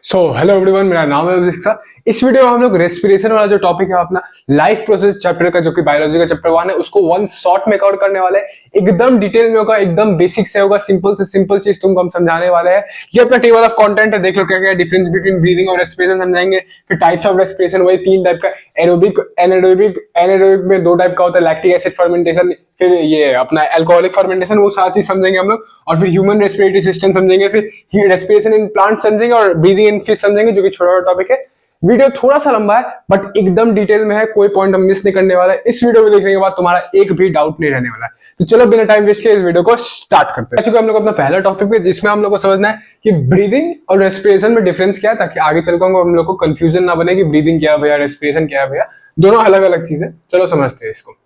Hello everyone, मेरा नाम है अभिषेक। इस वीडियो में हम लोग रेस्पिरेशन वाला जो टॉपिक है अपना लाइफ प्रोसेस चैप्टर का, जो कि बायोलॉजी का चैप्टर 1 है, उसको वन शॉट में कवर करने वाले हैं। एकदम डिटेल में होगा, एकदम बेसिक से होगा, सिंपल से सिंपल चीज तुमको हम समझाने वाले हैं। ये अपना टेबल ऑफ कंटेंट है, देख लो क्या क्या डिफरेंस बिटवीन ब्रीदिंग और रेस्पिरेशन समझाएंगे। फिर टाइप्स ऑफ रेस्पिरेशन, वही 3 टाइप का, एरोबिक, एनारोबिक। एनारोबिक में 2 टाइप का होता है, लैक्टिक एसिड फर्मेंटेशन, फिर ये अपना अल्कोहलिक फर्मेंटेशन, वो सारी चीज समझेंगे हम लोग। और फिर ह्यूमन रेस्पिरेटरी सिस्टम समझेंगे, फिर रेस्पिरेशन इन प्लांट समझेंगे, और ब्रीदिंग इन फिश समझेंगे, जो कि छोटा टॉपिक है। वीडियो थोड़ा सा लंबा है बट एकदम डिटेल में है, कोई पॉइंट हम मिस नहीं करने वाला है। इस वीडियो को देखने के बाद तुम्हारा एक भी डाउट नहीं रहने वाला है। तो चलो बिना टाइम वेस्ट किए इस वीडियो को स्टार्ट करते हैं। हम लोग अपना पहला टॉपिक है, जिसमें हम लोग को समझना है कि ब्रीदिंग और रेस्पिरेशन में डिफरेंस क्या है, ताकि आगे चलकर हम लोग को कंफ्यूजन ना बने कि ब्रीदिंग क्या है भैया, रेस्पिरेशन क्या है भैया, दोनों अलग अलग चीज है। चलो समझते हैं इसको।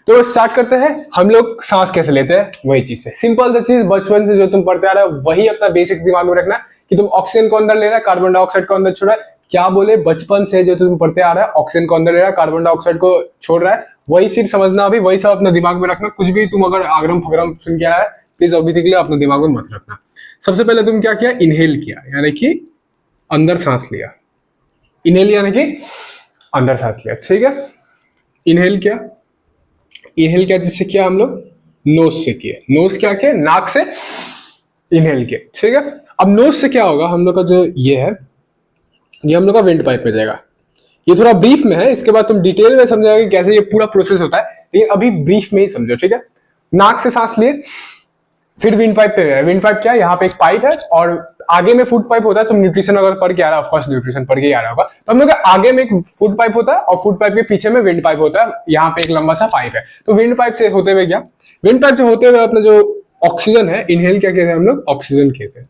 तो स्टार्ट करते हैं। हम लोग सांस कैसे लेते हैं, वही चीज है, सिंपल सा चीज, बचपन से जो तुम पढ़ते आ रहे हो वही अपना बेसिक दिमाग में रखना कि तुम ऑक्सीजन को अंदर ले रहा है, कार्बन डाइऑक्साइड को अंदर छोड़ रहा है। क्या बोले, बचपन से जो तुम पढ़ते आ रहा है, ऑक्सीजन को अंदर ले रहा है, कार्बन डाइऑक्साइड को छोड़ रहा है, वही सिर्फ समझना। अभी वही सब अपने दिमाग में रखना। कुछ भी तुम अगर आगरम फगरम सुन के आया है, प्लीज ऑब्वियसली अपने दिमाग में मत रखना। सबसे पहले तुम क्या किया, इनहेल किया, यानी कि अंदर सांस लिया। इनहेल यानी कि अंदर सांस लिया, ठीक है। इनहेल किया, इनहेल क्या जिससे किया हम लोग, नोज से किए। नोज क्या किया, नाक से इनहेल किया, ठीक है। अब नोज से क्या होगा, हम लोग का जो ये है, ये हम लोग का विंड पाइप में जाएगा। ये थोड़ा ब्रीफ में है, इसके बाद तुम डिटेल में समझाएंगे कैसे ये पूरा प्रोसेस होता है, लेकिन अभी ब्रीफ में ही समझो, ठीक है। नाक से सांस लिए, फिर विंड पाइप पे गए। विंड पाइप क्या है, यहाँ पे एक पाइप है और आगे में फूड पाइप होता है। तुम न्यूट्रिशन अगर पढ़ के आ रहा है, ऑफकोर्स न्यूट्रिशन पढ़ के ही आ रहा होगा, तो हम लोग आगे में एक फूड पाइप होता है और फूड पाइप के पीछे में विंड पाइप होता है। यहाँ पे एक लंबा सा पाइप है। तो विंड पाइप से होते हुए क्या, विंड पाइप से होते हुए अपना जो ऑक्सीजन है, इनहेल क्या कहते हैं हम लोग, ऑक्सीजन कहते हैं।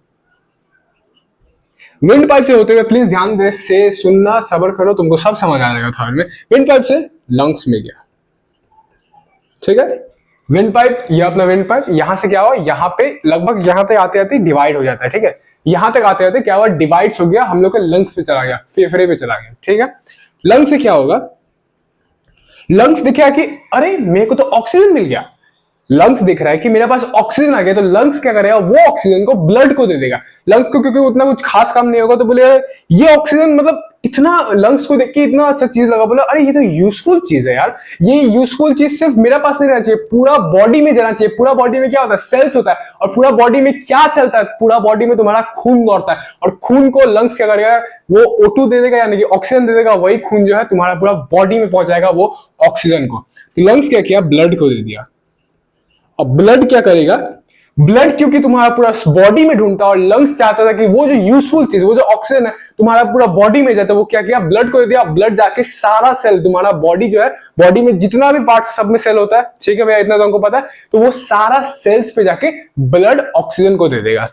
विंड पाइप से होते हुए, प्लीज ध्यान दे से सुनना, सब्र करो, तुमको सब समझ आ जाएगा थर्ड में। विंड पाइप से लंग्स में गया, ठीक है। विंड पाइप, ये अपना विंड पाइप, यहां से क्या हुआ, यहाँ पे लगभग यहाँ तक आते आते डिवाइड हो जाता है, ठीक है। यहां तक आते आते क्या हुआ, डिवाइड हो गया, हम लोग के लंग्स पे चला गया, फेफड़े पे चला गया, ठीक है। लंग्स से क्या होगा, लंग्स दिखा कि अरे मेरे को तो ऑक्सीजन मिल गया। लंग्स दिख रहा है कि मेरे पास ऑक्सीजन आ गया, तो लंग्स क्या करेगा, वो ऑक्सीजन को ब्लड को दे देगा। लंग्स को क्योंकि उतना कुछ खास काम नहीं होगा, तो बोले ये ऑक्सीजन, मतलब इतना लंग्स को देख के इतना अच्छा चीज लगा, बोला अरे ये तो यूजफुल चीज है यार। ये यूजफुल चीज सिर्फ मेरे पास नहीं रहना चाहिए, पूरा बॉडी में जाना चाहिए। पूरा बॉडी में क्या होता है, सेल्स होता है, और पूरा बॉडी में क्या चलता है, पूरा बॉडी में तुम्हारा खून दौड़ता है, और खून को लंग्स क्या करेगा, वो O2 दे देगा, यानी कि ऑक्सीजन दे देगा। वही खून जो है तुम्हारा पूरा बॉडी में पहुंचाएगा वो ऑक्सीजन को। तो लंग्स क्या किया, ब्लड को दे दिया। अब ब्लड क्या करेगा, ब्लड क्योंकि तुम्हारा पूरा बॉडी में ढूंढता, और लंग्स चाहता था कि वो जो यूजफुल चीज, वो जो ऑक्सीजन है तुम्हारा पूरा बॉडी में जाता है, वो क्या किया, ब्लड को दे दिया। ब्लड जाके सारा सेल, तुम्हारा बॉडी जो है, बॉडी में जितना भी पार्ट सब में सेल होता है, ठीक है भैया, इतना तो हमको पता है। तो वो सारा सेल्स पे जाके ब्लड ऑक्सीजन को दे देगा।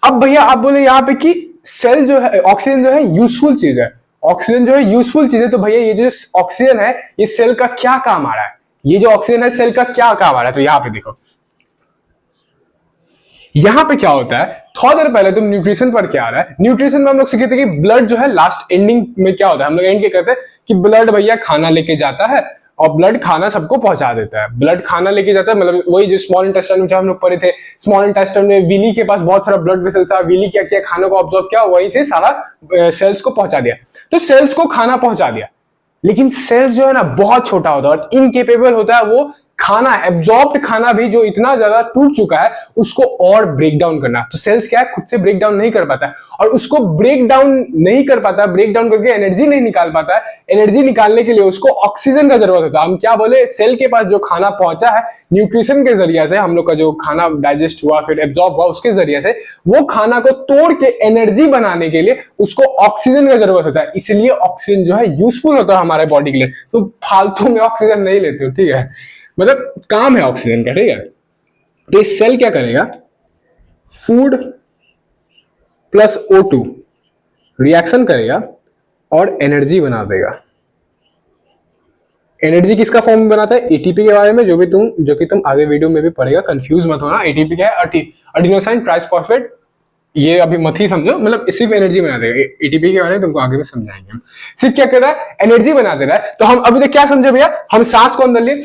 अब भैया आप बोले यहाँ पे कि सेल जो है, ऑक्सीजन जो है यूजफुल चीज है, ऑक्सीजन जो है यूजफुल चीज है, तो भैया ये जो ऑक्सीजन है, ये सेल का क्या काम आ रहा है, ये जो ऑक्सीजन है सेल का क्या काम आ रहा है। तो यहाँ पे देखो, यहाँ पे क्या होता है, थोड़ा देर पहले तुम न्यूट्रिशन पढ़ के आ रहा है। न्यूट्रिशन में हम लोग सीखे थे कि ब्लड जो है लास्ट एंडिंग में क्या होता है, हम लोग एंड क्या करते हैं कि ब्लड भैया खाना लेके जाता है, और ब्लड खाना सबको पहुंचा देता है। ब्लड खाना लेके जाता है, मतलब वही जो स्मॉल इंटेस्टाइन में हम लोग पढ़े थे। स्मॉल इंटेस्टाइन में विली के पास बहुत सारा ब्लड वेसल था। विली क्या किया, खाना को ऑब्जर्व किया, वहीं से सारा सेल्स को पहुंचा दिया। तो सेल्स को खाना पहुंचा दिया, लेकिन सेल्स जो है ना बहुत छोटा होता है और इनकेपेबल होता है वो खाना, एब्जॉर्ब्ड खाना भी जो इतना ज्यादा टूट चुका है, उसको और ब्रेक डाउन करना। तो सेल्स क्या है, खुद से ब्रेक डाउन नहीं कर पाता है, और उसको ब्रेक डाउन नहीं कर पाता, ब्रेक डाउन करके एनर्जी नहीं निकाल पाता है। एनर्जी निकालने के लिए उसको ऑक्सीजन का जरूरत होता है। हम क्या बोले, सेल के पास जो खाना पहुंचा है न्यूट्रिशन के जरिए से, हम लोग का जो खाना डाइजेस्ट हुआ, फिर एब्जॉर्ब हुआ, उसके जरिए से वो खाना को तोड़ के एनर्जी बनाने के लिए उसको ऑक्सीजन का जरूरत होता है। इसलिए ऑक्सीजन जो है यूजफुल होता है हमारे बॉडी के लिए। तो फालतू में ऑक्सीजन नहीं लेते हो, ठीक है, मतलब काम है ऑक्सीजन का, ठीक है। तो इस सेल क्या करेगा, फूड प्लस O2 रिएक्शन करेगा और एनर्जी बना देगा। एनर्जी किसका फॉर्म में बनाता है, एटीपी के बारे में, जो कि तुम आगे वीडियो में भी पढ़ेगा, कंफ्यूज मत होना। एटीपी क्या है, एडिनोसाइन ट्राइफॉस्फेट, ये अभी मत ही समझो, मतलब सिर्फ एनर्जी बना देगा। एटीपी के बारे में तुमको आगे में समझाएंगे हम। सिर्फ क्या कर रहा है, एनर्जी बना दे रहा है। तो हम अभी तक क्या समझे भैया, हम सांस को अंदर लिए,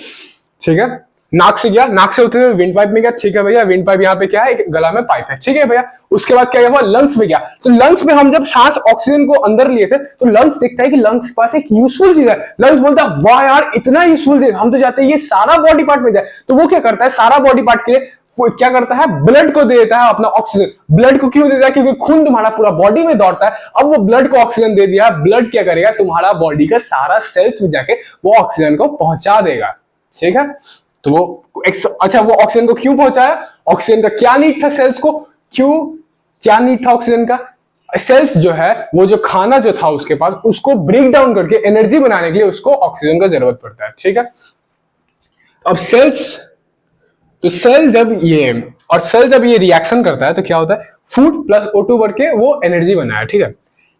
ठीक है, नाक से गया, नाक से होते हुए विंड पाइप में गया, ठीक है भैया, विंड पाइप यहाँ पे क्या है, एक गला में पाइप है, ठीक है भैया। उसके बाद क्या हुआ, लंग्स में गया, तो लंग्स में हम जब सांस ऑक्सीजन को अंदर लिए थे तो लंग्स देखता है कि लंग्स के पास एक यूजफुल चीज है, लंग्स बोलता है वाह यार इतना यूजफुल चीज, हम तो चाहते हैं ये सारा बॉडी पार्ट में जाए। तो वो क्या करता है, सारा बॉडी पार्ट के लिए वो क्या करता है, ब्लड को दे देता है अपना ऑक्सीजन। ब्लड को क्यों देता है, क्योंकि खून तुम्हारा पूरा बॉडी में दौड़ता है, अब वो ब्लड को ऑक्सीजन दे दिया, ब्लड क्या करेगा, तुम्हारा बॉडी का सारा सेल्स में जाके वो ऑक्सीजन को पहुंचा देगा, ठीक है। तो वो अच्छा, वो ऑक्सीजन को क्यों पहुंचाया, ऑक्सीजन का क्या नीड था सेल्स को, क्यों क्या नीड था ऑक्सीजन का, सेल्स जो है वो जो खाना जो था उसके पास, उसको ब्रेक डाउन करके एनर्जी बनाने के लिए उसको ऑक्सीजन का जरूरत पड़ता है, ठीक है। अब सेल्स, तो सेल जब ये रिएक्शन करता है तो क्या होता है, फूड प्लस O2 बढ़ के वो एनर्जी बनाया, ठीक है।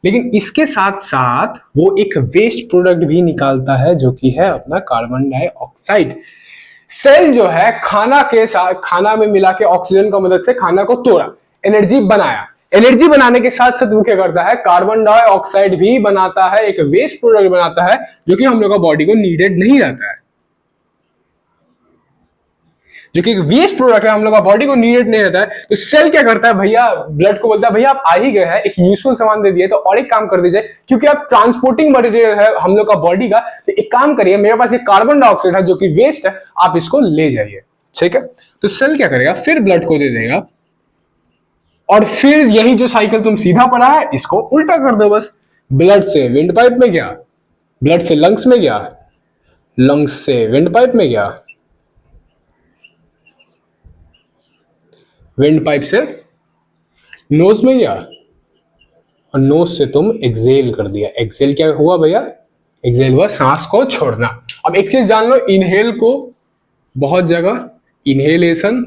लेकिन इसके साथ साथ वो एक वेस्ट प्रोडक्ट भी निकालता है जो कि है अपना कार्बन डाइऑक्साइड। सेल जो है खाना के साथ, खाना में मिला के ऑक्सीजन की मदद से खाना को तोड़ा, एनर्जी बनाया, एनर्जी बनाने के साथ साथ वो क्या करता है, कार्बन डाइऑक्साइड भी बनाता है, एक वेस्ट प्रोडक्ट बनाता है जो कि हम लोग का बॉडी को नीडेड नहीं रहता है, जो कि वेस्ट प्रोडक्ट है, हम लोग का बॉडी को नीडेड नहीं रहता है। तो सेल क्या करता है भैया, ब्लड को बोलता है भैया आप आ ही गए हैं, एक यूजफुल सामान दे दिए तो और एक काम कर दीजिए, क्योंकि आप ट्रांसपोर्टिंग मटेरियल है हम लोग का बॉडी का, तो एक काम करिए, मेरे पास एक कार्बन डाइऑक्साइड है जो कि वेस्ट है, आप इसको ले जाइए, ठीक है। तो सेल क्या करेगा, फिर ब्लड को दे देगा, और फिर यही जो साइकिल तुम सीधा पढ़ा है इसको उल्टा कर दो बस। ब्लड से विंड पाइप में गया, ब्लड से लंग्स में गया, लंग्स से विंड पाइप में गया, विंड पाइप से नोज में गया, और नोज से तुम एक्सेल कर दिया। एक्सेल क्या हुआ भैया, एक्सेल हुआ सांस को छोड़ना। अब एक चीज जान लो, इनहेल को बहुत जगह इनहेलेशन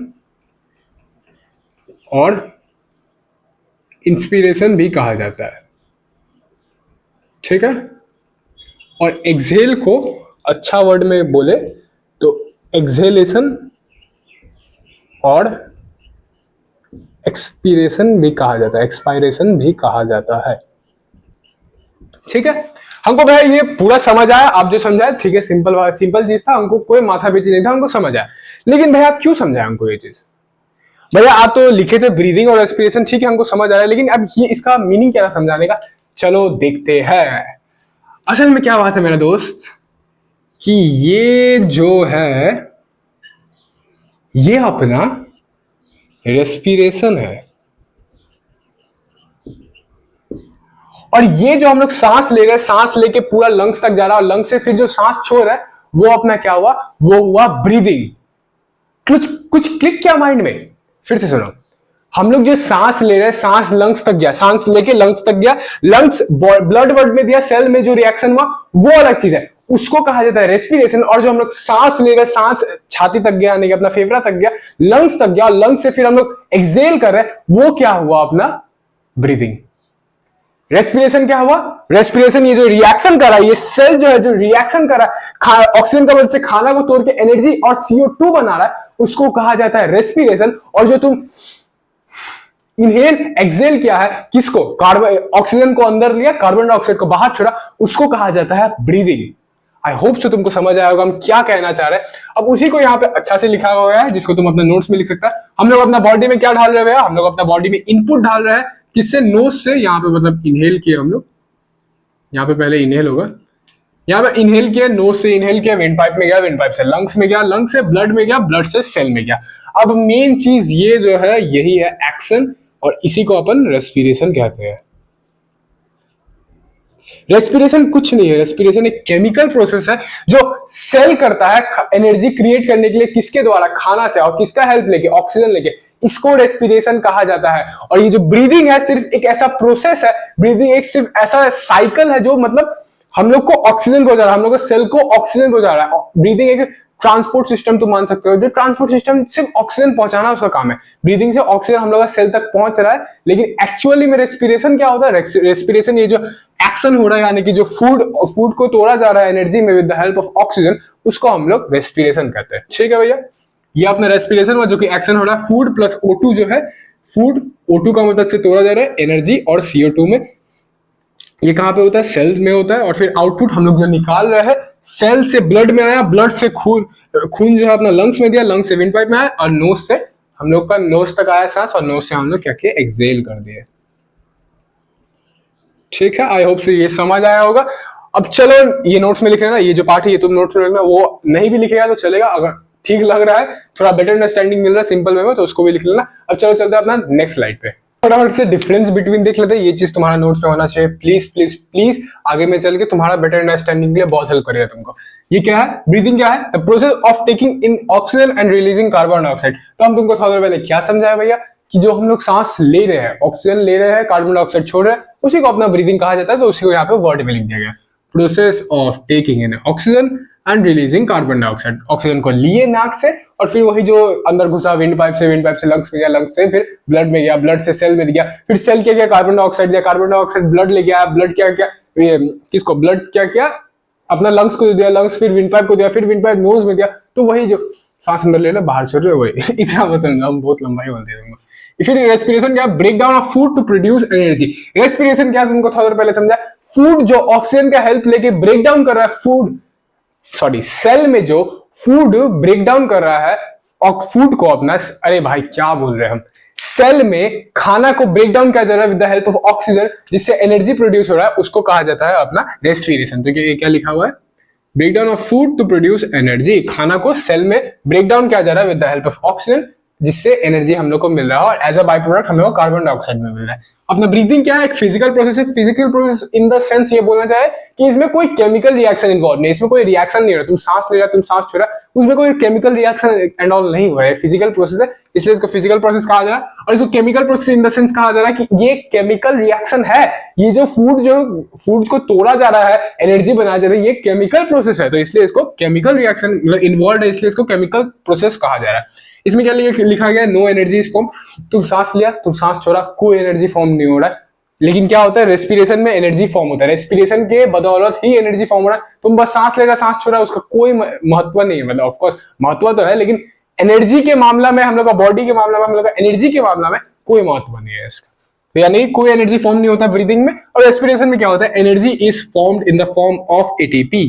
और इंस्पिरेशन भी कहा जाता है, ठीक है। और एक्सेल को अच्छा वर्ड में बोले तो एक्सेलेशन और एक्सपीरेशन भी कहा जाता है, एक्सपायरेशन भी कहा जाता है, ठीक है। हमको भाई ये पूरा समझ आया, आप जो समझाए ठीक है, सिंपल चीज था, हमको कोई माथा पीछी नहीं था, हमको समझ आया। लेकिन भाई आप क्यों समझाए हमको ये चीज, भैया आप तो लिखे थे ब्रीदिंग और रेस्पिरेशन, ठीक है हमको समझ आ रहा है, लेकिन अब ये इसका मीनिंग क्या था समझाने का, चलो देखते हैं। असल में क्या बात है मेरा दोस्त, कि ये जो है ये अपना रेस्पिरेशन है, और ये जो हम लोग सांस ले रहे हैं, सांस लेके पूरा लंग्स तक जा रहा है, और लंग्स से फिर जो सांस छोड़ रहा है वो अपना क्या हुआ, वो हुआ ब्रीदिंग। कुछ क्लिक किया माइंड में, फिर से सुनो, हम लोग जो सांस ले रहे हैं, सांस लंग्स तक गया, सांस लेके लंग्स तक गया, लंग्स ब्लड वर्ड में दिया, सेल में जो रिएक्शन हुआ वो अलग चीज है, उसको कहा जाता है रेस्पिरेशन। और जो हम लोग सांस ले रहे हैं, सांस छाती तक गया, यानी कि अपना फेफड़ा तक गया, लंग्स तक गया, लंग्स से फिर हम लोग एक्सेल कर रहे हैं, वो क्या हुआ अपना ब्रीदिंग। रेस्पिरेशन क्या हुआ, रेस्पिरेशन ये जो रिएक्शन कर रहा है, ये सेल जो है जो रिएक्शन कर रहा है, ऑक्सीजन की मदद से खाना को तोड़ के एनर्जी और CO2 बना रहा है, उसको कहा जाता है रेस्पिरेशन। और जो तुम इनहेल एक्सेल किया है, किसको, कार्बन ऑक्सीजन को अंदर लिया, कार्बन डाइऑक्साइड को बाहर छोड़ा, उसको कहा जाता है ब्रीदिंग। आई होप सो तुमको समझ आया होगा हम क्या कहना चाह रहे हैं। अब उसी को यहाँ पे अच्छा से लिखा हुआ है, जिसको तुम अपने नोट्स में लिख सकता है। हम लोग अपना बॉडी में क्या डाल रहे हैं, हम लोग अपना बॉडी में इनपुट डाल रहे हैं, किससे, नोज से। यहाँ पे मतलब इनहेल किया हम लोग, यहाँ पे पहले इनहेल होगा, यहाँ पे इनहेल किया, नोज से इनहेल किया, विंड पाइप में गया, विंड पाइप से लंग्स में गया, लंग्स से ब्लड में गया, ब्लड से सेल में गया। अब मेन चीज ये जो है यही है एक्शन, और इसी को अपन रेस्पिरेशन कहते हैं। रेस्पिरेशन कुछ नहीं है, रेस्पिरेशन एक केमिकल प्रोसेस है जो सेल करता है एनर्जी क्रिएट करने के लिए, किसके द्वारा, खाना से, और किसका हेल्प लेके, ऑक्सीजन लेके, इसको रेस्पिरेशन कहा जाता है। और ये जो ब्रीदिंग है सिर्फ एक ऐसा प्रोसेस है, ब्रीदिंग एक सिर्फ ऐसा साइकिल है जो मतलब हम लोग को ऑक्सीजन पहुंचा रहा है, हम लोग को सेल को ऑक्सीजन पहुंचा रहा है। ब्रीदिंग एक ट्रांसपोर्ट सिस्टम तुम मान सकते हो, जो ट्रांसपोर्ट सिस्टम सिर्फ ऑक्सीजन पहुंचाना उसका काम है। ब्रीदिंग से ऑक्सीजन हम लोग का सेल तक पहुंच रहा है, लेकिन एक्चुअली में रेस्पिरेशन क्या होता है, रेस्पिरेशन ये जो एक्शन हो रहा है, यानी कि जो फूड को तोड़ा जा रहा है एनर्जी में with the help of oxygen, उसको हम लोग रेस्पिरेशन कहते हैं, ठीक है भैया। ये अपना रेस्पिरेशन में जो कि एक्शन हो रहा है, फूड प्लस O2 जो है, फूड O2 का मदद से तोड़ा जा रहा है एनर्जी और CO2 में, ये कहां पे होता है, सेल्स में होता है। और फिर आउटपुट हम लोग जो निकाल रहे हैं सेल से ब्लड में आया, ब्लड से खून, खून जो है अपना लंग्स में दिया, लंग्स से विंड पाइप में आया, और नोज से हम लोग का नोज तक आया सांस, और नोज से हम लोग क्या किए, एक्सेल कर दिए। ठीक है, आई होप से ये समझ आया होगा। अब चलो ये नोट्स में लिख लेना, ये जो पार्ट है ये तुम नोट्स में लिखना, वो नहीं भी लिखेगा तो चलेगा, अगर ठीक लग रहा है, थोड़ा बेटर अंडरस्टैंडिंग मिल रहा है सिंपल वे में, तो उसको भी लिख लेना। अब चलो चलते हैं अपना नेक्स्ट स्लाइड पे, फटाफट से डिफरेंस बिटवीन देख लेते हैं। ये चीज तुम्हारा नोट्स में होना चाहिए, प्लीज प्लीज प्लीज, आगे में चल के तुम्हारा बेटर अंडरस्टैंडिंग के लिए बहुत हेल्प करेगा तुमको। ये क्या है, ब्रीदिंग क्या है, the process of taking in oxygen and releasing carbon dioxide. तो हम तुमको थोड़ा देर पहले क्या समझाया भैया, कि जो हम लोग सांस ले रहे हैं, ऑक्सीजन ले रहे हैं, कार्बन डाइऑक्साइड छोड़ रहे हैं, उसी को अपना ब्रीदिंग कहा जाता है। तो उसी को यहाँ पे वर्ड में लिख दिया गया, process of taking in oxygen and releasing carbon dioxide. Oxygen को लिए नाक से, और फिर वही जो अंदर घुसा विंड पाइप से, विंड पाइप से लंग्स में गया, लंग्स से फिर ब्लड में गया, ब्लड से सेल में गया, फिर सेल क्या गया, कार्बन डाइऑक्साइड दिया, कार्बन डाइऑक्साइड ब्लड ले गया, ब्लड क्या क्या, किसको, ब्लड क्या क्या अपना लंग्स को दिया, लंग्स फिर विंड पाइप को दिया, फिर विंड पाइप नोज में दिया। तो वही जो सांस अंदर ले लो बाहर छोड़ रहे हो, वही इतना मत समझो, हम बहुत लंबाई बोल दिया। फिर रेस्पिरेशन क्या, break down of food to produce energy. Respiration क्या, तुमको थोड़ा देर पहले समझा, फूड जो ऑक्सीजन का हेल्प लेके ब्रेक डाउन कर रहा है, फूड सॉरी सेल में जो फूड ब्रेक डाउन कर रहा है, और फूड को अपना, अरे भाई क्या बोल रहे हैं हम, सेल में खाना को ब्रेक डाउन किया जा रहा है with the help of oxygen, जिससे एनर्जी प्रोड्यूस हो रहा है, उसको कहा जाता है अपना रेस्पिरेशन। तो ये क्या लिखा हुआ है, break down of food to produce energy, खाना को सेल में ब्रेक डाउन किया जा रहा है with the help of oxygen, जिससे एनर्जी हम लोग को मिल रहा है, और एज अ बाय प्रोडक्ट हम लोग को कार्बन डाइऑक्साइड में मिल रहा है। अपना ब्रीदिंग क्या है, एक फिजिकल प्रोसेस है। Physical process in the sense ये बोलना चाहे कि इसमें कोई केमिकल रिएक्शन इन्वॉल्व नहीं, इसमें कोई रिएक्शन नहीं हो रहा, तुम सांस ले रहा, तुम सांस छोड़ रहा, उसमें कोई केमिकल रिएक्शन एंड ऑल नहीं हुआ है, फिजिकल प्रोसेस है, इसलिए इसको फिजिकल प्रोसेस कहा जा रहा है। और इसको chemical process in the sense कहा जा रहा है कि ये केमिकल रिएक्शन है, ये जो फूड को तोड़ा जा रहा है, एनर्जी बनाया जा रहा है, ये केमिकल प्रोसेस है, तो इसलिए इसको केमिकल रिएक्शन इन्वॉल्व है, इसलिए इसको केमिकल प्रोसेस कहा जा रहा है। इसमें क्या लिखा गया, नो एनर्जी इज फॉर्म, तुम सांस लिया, तुम सांस छोड़ा, कोई एनर्जी फॉर्म नहीं हो रहा है। लेकिन क्या होता है, रेस्पिरेशन में एनर्जी फॉर्म होता है, रेस्पिरेशन के बदौलत ही एनर्जी फॉर्म हो रहा है। तुम बस सांस ले रहा, सांस छोड़ा, उसका कोई महत्व नहीं है, मतलब ऑफकोर्स महत्व तो है, लेकिन एनर्जी के मामला में हम लोग का, बॉडी के मामला में, हम लोग का एनर्जी के मामला में कोई महत्व नहीं है इसका, तो यानी कोई एनर्जी फॉर्म नहीं होता ब्रीदिंग में। और रेस्पिरेशन में क्या होता है, energy is formed in the form of ATP,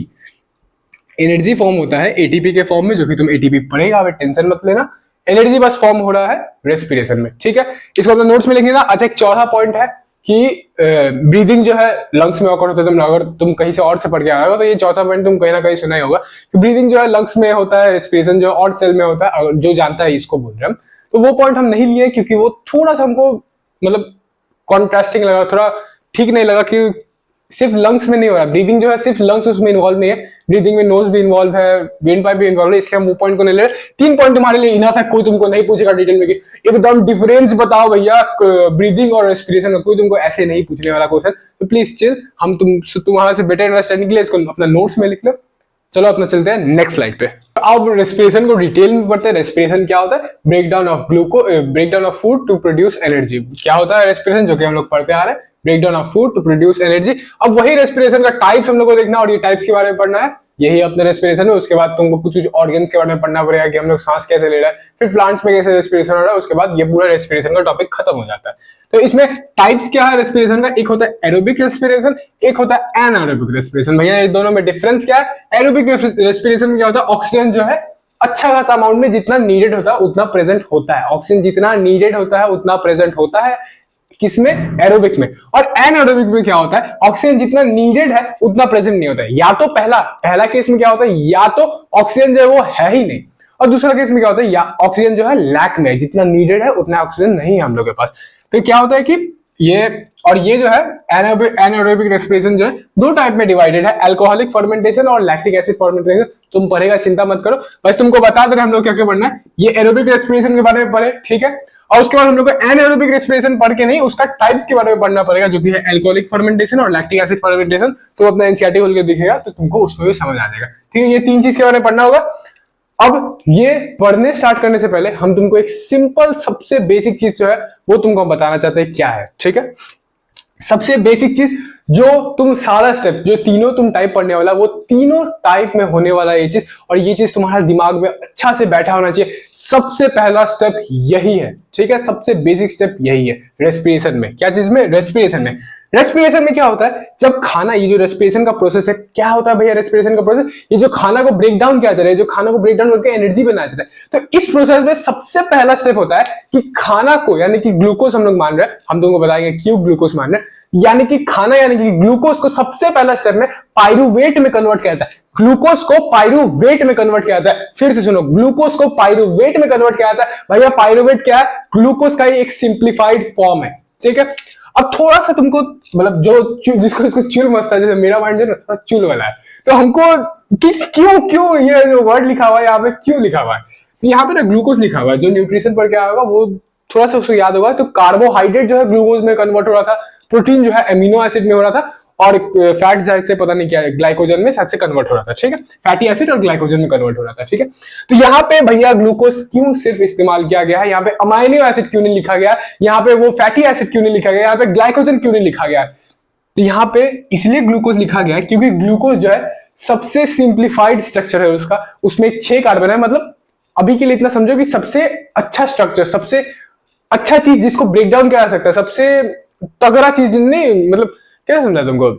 energy form होता है एटीपी के फॉर्म में, जो कि तुम एटीपी पढ़ेगा, अब टेंशन मत लेना, एनर्जी बस फॉर्म हो रहा है रेस्पिरेशन में। ठीक है, इसको अपने नोट्स में लिख लेना। अच्छा, एक चौथा पॉइंट है कि ब्रीदिंग जो है लंग्स में ऑकर होता है, अगर तुम कहीं से और से पढ़ के आए हो तो ये चौथा पॉइंट तुम कहीं ना कहीं सुना ही होगा कि ब्रीदिंग जो है लंग्स में होता है, रेस्पिरेशन जो और सेल में होता है, जो जानता है इसको बोल रहे हैं हम। तो वो पॉइंट हम नहीं लिए क्योंकि वो थोड़ा सा हमको मतलब कॉन्ट्रास्टिंग लगा, थोड़ा ठीक नहीं लगा कि सिर्फ लंग्स में नहीं हो रहा ब्रीदिंग जो है, सिर्फ लंग्स उसमें इन्वॉल्व नहीं है, ब्रीदिंग में नोज भी इन्वॉल्व है, विंड पाइप भी इन्वॉल्व है, इसलिए हम वो पॉइंट को नहीं ले रहे। 3 पॉइंट तुम्हारे लिए इनफ है, कोई तुमको नहीं पूछेगा डिटेल में कि एकदम डिफरेंस बताओ भैया ब्रीदिंग और रेस्पिरेशन का, कोई तुमको ऐसे नहीं पूछने वाला क्वेश्चन। तो प्लीज चिल, हम तुम्हारे से बेटर अंडरस्टैंडिंग के लिए इसको अपना नोट्स में लिख लो। चलो अपना चलते हैं नेक्स्ट स्लाइड पे। अब रेस्पिरेशन को डिटेल में पढ़ते हैं। रेस्पिरेशन क्या होता है, breakdown of breakdown of food to produce energy. क्या होता है रेस्पिरेशन, जो कि हम लोग पढ़ते आ रहे हैं, breakdown of food to produce energy. अब वही रेस्पिरेशन का टाइप्स हम लोग को देखना और ये टाइप्स के बारे में पढ़ना है, यही अपने रेस्पिरेशन है। उसके बाद तुमको कुछ ऑर्गन्स के बारे में पढ़ना पड़ेगा कि हम लोग सांस कैसे ले रहे हैं, फिर प्लांट्स में कैसे रेस्पिरेशन हो रहा है, उसके बाद ये पूरा रेस्पिरेशन का टॉपिक खत्म हो जाता है। तो इसमें टाइप्स क्या है रेस्पिरेशन का, एक होता है एरोबिक रेस्पिरेशन, एक होता है एनारोबिक रेस्पिरेशन। भैया ये दोनों में डिफरेंस क्या है? एरोबिक रेस्पिरेशन में क्या होता है, ऑक्सीजन जो है अच्छा खासा अमाउंट में जितना नीडेड होता है उतना प्रेजेंट होता है, ऑक्सीजन जितना नीडेड होता है उतना प्रेजेंट होता है किसमें, एरोबिक में। और एनारोबिक में क्या होता है, ऑक्सीजन जितना नीडेड है उतना प्रेजेंट नहीं होता है। या तो पहला केस में क्या होता है, या तो ऑक्सीजन जो है वो है ही नहीं, और दूसरा केस में क्या होता है, या ऑक्सीजन जो है लैक में, जितना नीडेड है उतना ऑक्सीजन नहीं है हम लोग के पास। तो क्या होता है कि ये जो है एनारोबिक रेस्पिरेशन जो है दो टाइप में डिवाइडेड है, अल्कोहलिक फर्मेंटेशन और लैक्टिक एसिड फर्मेंटेशन। तुम पढ़ेगा, चिंता मत करो, बस तुमको बता दे रहे हम लोग क्या क्या पढ़ना है। ये एरोबिक रेस्पिरेशन के बारे में पढ़े, ठीक है, और उसके बाद हम लोग को एनारोबिक रेस्पिरेशन पढ़ के नहीं, उसका टाइप्स के बारे में पढ़ना पड़ेगा, जो कि है अल्कोहलिक फर्मेंटेशन और लैक्टिक एसिड फर्मेंटेशन। तो अपना एनसीईआरटी खोल के दिखेगा तो तुमको उसमें भी समझ आ जाएगा, ठीक है। ये 3 चीज के बारे में पढ़ना होगा। अब ये पढ़ने स्टार्ट करने से पहले हम तुमको एक सिंपल सबसे बेसिक चीज जो है वो तुमको बताना चाहते हैं क्या है, ठीक है। सबसे बेसिक चीज जो तुम सारा स्टेप जो तीनों तुम टाइप पढ़ने वाला, वो तीनों टाइप में होने वाला ये चीज, और ये चीज तुम्हारे दिमाग में अच्छा से बैठा होना चाहिए। सबसे पहला स्टेप यही है, ठीक है, सबसे बेसिक स्टेप यही है रेस्पिरेशन में। क्या चीज में, रेस्पिरेशन में। रेस्पिरेशन में क्या होता है, जब खाना, ये जो रेस्पिरेशन का प्रोसेस है, क्या होता है भैया रेस्पिरेशन का प्रोसेस, ये जो खाना को ब्रेक डाउन किया जा रहा है, जो खाना को ब्रेक डाउन करके एनर्जी बनाया जा रहा है, तो इस प्रोसेस में सबसे पहला स्टेप होता है कि खाना को, यानी कि ग्लूकोज हम लोग मान रहे हैं, हम तुमको बताएंगे क्यों ग्लूकोज मान रहे हैं, यानी कि खाना यानी कि ग्लूकोज को सबसे पहला स्टेप में पाइरुवेट में कन्वर्ट किया जाता है। ग्लूकोज को पाइरुवेट में कन्वर्ट किया जाता है। फिर से सुनो, ग्लूकोज को पाइरुवेट में कन्वर्ट किया जाता है। भैया पाइरुवेट क्या है, ग्लूकोज का ही एक सिंप्लीफाइड फॉर्म है, ठीक है। अब थोड़ा सा तुमको मतलब जो जिसको चुल मस्त है, जैसे मेरा माइंड जो है थोड़ा चुल वाला है, तो हमको कि क्यों ये जो वर्ड लिखा हुआ है यहाँ पे क्यों लिखा हुआ है, तो यहाँ पे ना ग्लूकोज लिखा हुआ है, जो न्यूट्रिशन पर क्या होगा वो थोड़ा सा उसको याद होगा। तो कार्बोहाइड्रेट जो है ग्लूकोज में कन्वर्ट हो रहा था, प्रोटीन जो है एमिनो एसिड में हो रहा था, और फैट शायद से पता नहीं क्या है, ग्लाइकोजन में शायद से कन्वर्ट हो रहा था, ठीक है। फैटी एसिड और ग्लाइकोजन में कन्वर्ट हो रहा था, ठीक है। तो यहाँ पे भैया ग्लूकोज क्यों सिर्फ इस्तेमाल किया गया है, यहाँ पे अमाइनो एसिड क्यों नहीं लिखा गया, यहाँ पे वो फैटी एसिड क्यों नहीं लिखा गया, यहाँ पे ग्लाइकोजन क्यों नहीं लिखा गया, तो यहाँ पे इसलिए ग्लूकोज लिखा गया है क्योंकि ग्लूकोज जो है सबसे सिंप्लीफाइड स्ट्रक्चर है उसका, उसमें 6 कार्बन है। मतलब अभी के लिए इतना समझो कि सबसे अच्छा स्ट्रक्चर, सबसे अच्छा चीज जिसको ब्रेक डाउन किया जा सकता है, सबसे तगड़ा चीज नहीं, मतलब क्या समझा तुमको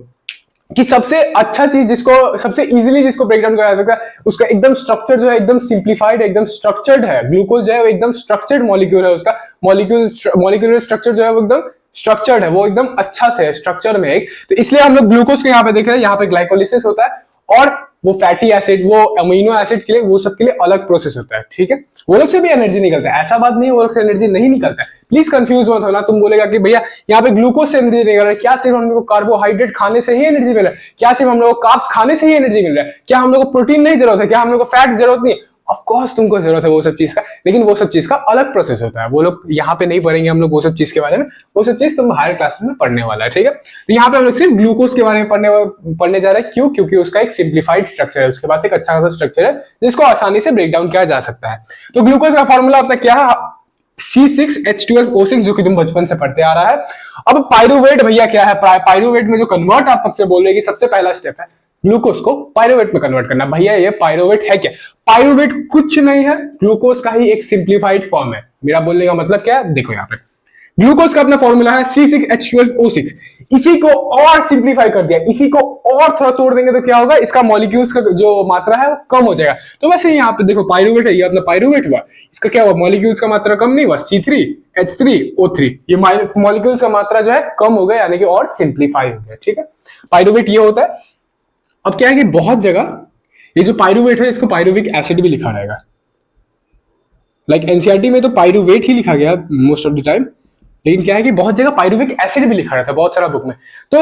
कि सबसे अच्छा चीज जिसको सबसे इजीली जिसको ब्रेक डाउन किया जा सकता है, उसका एकदम स्ट्रक्चर जो है एकदम सिंप्लीफाइड है, एकदम स्ट्रक्चर्ड है। ग्लूकोज जो है वो एकदम स्ट्रक्चर्ड मॉलिक्यूल है, उसका मॉलिक्यूलर स्ट्रक्चर जो है वो एकदम स्ट्रक्चर्ड है, वो एकदम अच्छा से है स्ट्रक्चर में एक। तो इसलिए हम लोग ग्लूकोज को यहाँ पे देख रहे हैं, यहाँ पे ग्लाइकोलिसिस होता है, और वो फैटी एसिड, वो अमीनो एसिड के लिए, वो सब के लिए अलग प्रोसेस होता है, ठीक है। वो लोग से भी एनर्जी निकलता है, ऐसा बात नहीं है वो लोग से एनर्जी नहीं निकलता है। प्लीज कंफ्यूज मत होना, तुम बोलेगा कि भैया यहाँ पे ग्लूकोज से एनर्जी निकल रहा है, क्या सिर्फ हम लोग को कार्बोहाइड्रेट खाने से ही एनर्जी मिल रहा है, क्या सिर्फ हम लोग को कार्ब्स खाने से ही एनर्जी मिल रहा है, क्या हम लोग को प्रोटीन नहीं जरूरत है, क्या हम लोग को फैट जरूरत नहीं है। ऑफ कोर्स तुमको जरूरत है वो सब चीज का, लेकिन वो सब चीज का अलग प्रोसेस होता है, वो लोग यहाँ पे नहीं पढ़ेंगे हम लोग वो सब चीज के बारे में, वो सब चीज तुम हायर क्लास में पढ़ने वाला है, ठीक है। तो यहाँ पे हम लोग सिर्फ ग्लूकोज के बारे में पढ़ने जा रहे हैं, क्यों, क्योंकि उसका एक सिंप्लीफाइड स्ट्रक्चर है, उसके पास एक अच्छा खासा स्ट्रक्चर है जिसको आसानी से ब्रेक डाउन किया जा सकता है। तो ग्लूकोज का फॉर्मूला अपना क्या है, C6H12O6, जो कि तुम बचपन से पढ़ते आ रहा है। अब पाइरुवेट भैया क्या है, पाइरुवेट में जो कन्वर्ट आप सबसे बोल रहे हैं कि सबसे पहला स्टेप है ग्लूकोज को पाइरुवेट में कन्वर्ट करना। भैया ये पाइरुवेट है क्या, पाइरुवेट कुछ नहीं है, ग्लूकोज का ही एक सिंप्लीफाइड फॉर्म है। मेरा बोलने का मतलब क्या है, देखो यहाँ पे ग्लूकोज का अपना फॉर्मूला है C6H12O6, इसी को और सिंप्लीफाई कर दिया, इसी को और थोड़ा तोड़ देंगे तो क्या होगा, इसका मॉलिक्यूल्स का जो मात्रा है वो कम हो जाएगा। तो वैसे यहाँ पे देखो पाइरुवेट है, ये अपना पाइरुवेट हुआ, इसका क्या हुआ, मॉलिक्यूल्स का मात्रा कम नहीं हुआ, C3H3O3, ये मॉलिक्यूल्स का मात्रा जो है कम हो गया, यानी कि और सिंप्लीफाई हो गया, ठीक है। पाइरुवेट ये होता है। अब क्या है कि बहुत जगह ये जो पाइरुवेट है इसको पाइरुविक एसिड भी लिखा रहेगा, लाइक एनसीईआरटी में तो पाइरुवेट ही लिखा गया मोस्ट ऑफ द टाइम, लेकिन क्या है कि बहुत जगह पाइरुविक एसिड भी लिखा रहता है बहुत सारा बुक में। तो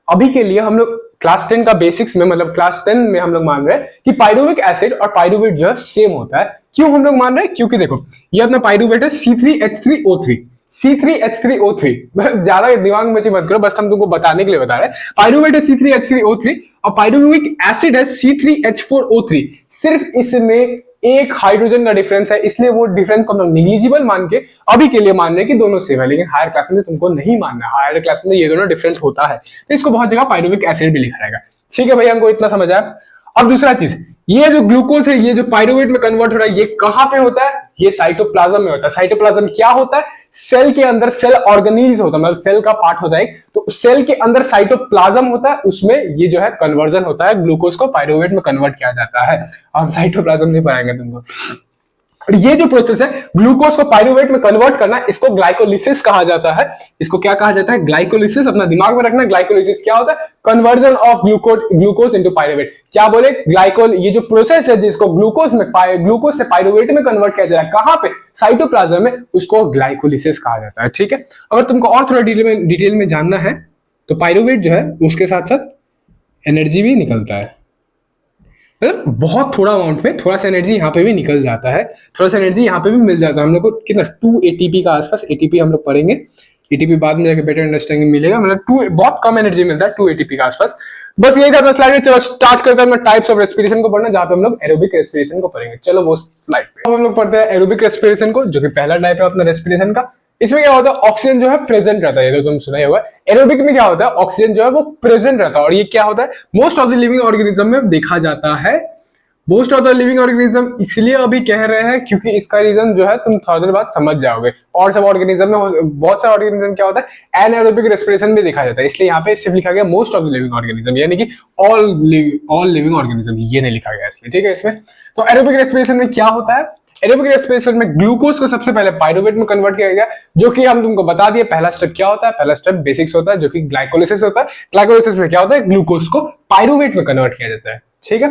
अभी के लिए हम लोग क्लास 10 का बेसिक्स में, मतलब क्लास 10 में हम लोग मान रहे हैं कि पाइरुविक एसिड और पाइरुवेट जो है सेम होता है। क्यों हम लोग मान रहे हैं, क्योंकि देखो ये अपना पाइरुवेट है C3H3O3, C3H3O3, ज्यादा दिमाग में मत करो, बस हम तुमको बताने के लिए बता रहे हैं। पाइरुवेट है C3H3O3 और पाइरुविक एसिड है C3H4O3, सिर्फ इसमें एक हाइड्रोजन का डिफरेंस है, इसलिए वो डिफरेंस को हम लोग निग्लिजिबल मान के अभी के लिए मान रहे हैं कि दोनों सेम है, लेकिन हायर क्लास में तुमको नहीं मानना, हायर क्लास में ये दोनों डिफरेंट होता है, तो इसको बहुत जगह पाइरुविक एसिड भी लिखा रहेगा, ठीक है भैया, हमको इतना समझ आया। अब दूसरा चीज, ये जो ग्लूकोज है, ये जो पाइरुवेट में कन्वर्ट हो रहा है, ये कहां पे होता है, ये साइटोप्लाज्म में होता है। साइटोप्लाज्म क्या होता है, सेल के अंदर सेल ऑर्गेनीज होता है, मतलब सेल का पार्ट होता है, तो सेल के अंदर साइटोप्लाज्म होता है, उसमें ये जो है कन्वर्जन होता है, ग्लूकोज को पाइरुवेट में कन्वर्ट किया जाता है। और साइटोप्लाज्म नहीं पढ़ाएंगे तुमको। और ये जो प्रोसेस है ग्लूकोज को पाइरुवेट में कन्वर्ट करना, इसको ग्लाइकोलिसिस कहा जाता है। इसको क्या कहा जाता है, ग्लाइकोलिसिस। अपना दिमाग में रखना, ग्लाइकोलिसिस क्या होता है, conversion of glucose into pyruvate. क्या बोले, ग्लाइकोल, ये जो प्रोसेस है जिसको ग्लूकोज से पाइरुवेट में कन्वर्ट किया जा रहा है, कहां पे, साइटोप्लाज्म में, उसको ग्लाइकोलिसिस कहा जाता है, ठीक है। अगर तुमको और थोड़ा डिटेल में जानना है तो पाइरुवेट जो है उसके साथ साथ एनर्जी भी निकलता है, मतलब बहुत थोड़ा अमाउंट में थोड़ा सा एनर्जी यहाँ पे भी निकल जाता है, थोड़ा सा एनर्जी यहाँ पे भी मिल जाता है। हम लोग को कितना 2 ATP का आसपास, ATP हम लोग पढ़ेंगे, ATP बाद में जाके बेटर अंडरस्टैंडिंग मिलेगा, मतलब बहुत कम एनर्जी मिलता है 2 ATP का आसपास। बस यही था अपना स्लाइड। चलो स्टार्ट करते हैं टाइप्स ऑफ रेस्पिरेशन को पढ़ना, जहाँ पे हम लोग एरोबिक रेस्पिरेशन को पढ़ेंगे। चलो वो स्लाइड पे हम लोग पढ़ते हैं एरोबिक रेस्पिरेशन को, जो कि पहला टाइप है अपना रेस्पिरेशन का। इसमें क्या होता है, ऑक्सीजन जो है प्रेजेंट रहता है, ये तो तुम सुना ही होगा। एरोबिक में क्या होता है, ऑक्सीजन जो है वो प्रेजेंट रहता है, और ये क्या होता है, most of the living organism में देखा जाता है। Most of the living organism इसलिए अभी कह रहे हैं क्योंकि इसका रीजन जो है तुम थोड़ा देर बाद समझ जाओगे। और सब ऑर्गेनिज्म में बहुत सारे ऑर्गेनिज्म क्या होता है, एनाएरोबिक रेस्पिरेशन भी देखा जाता है, इसलिए यहाँ पे सिर्फ लिखा गया most of the living organism, यानी कि ऑल लिविंग ऑर्गेनिज्म, ये नहीं लिखा गया इसलिए, ठीक है। इसमें तो एरोबिक रेस्पिरेशन में क्या होता है, एरोबिक रेस्पिरेशन में ग्लूकोज को सबसे पहले पाइरुवेट में कन्वर्ट किया गया, जो कि हम तुमको बता दिए पहला स्टेप क्या होता है, पहला स्टेप बेसिक्स होता है जो कि ग्लाइकोलिसिस होता है। ग्लाइकोलिसिस में क्या होता है, ग्लूकोज को पाइरुवेट में कन्वर्ट किया जाता है, ठीक है।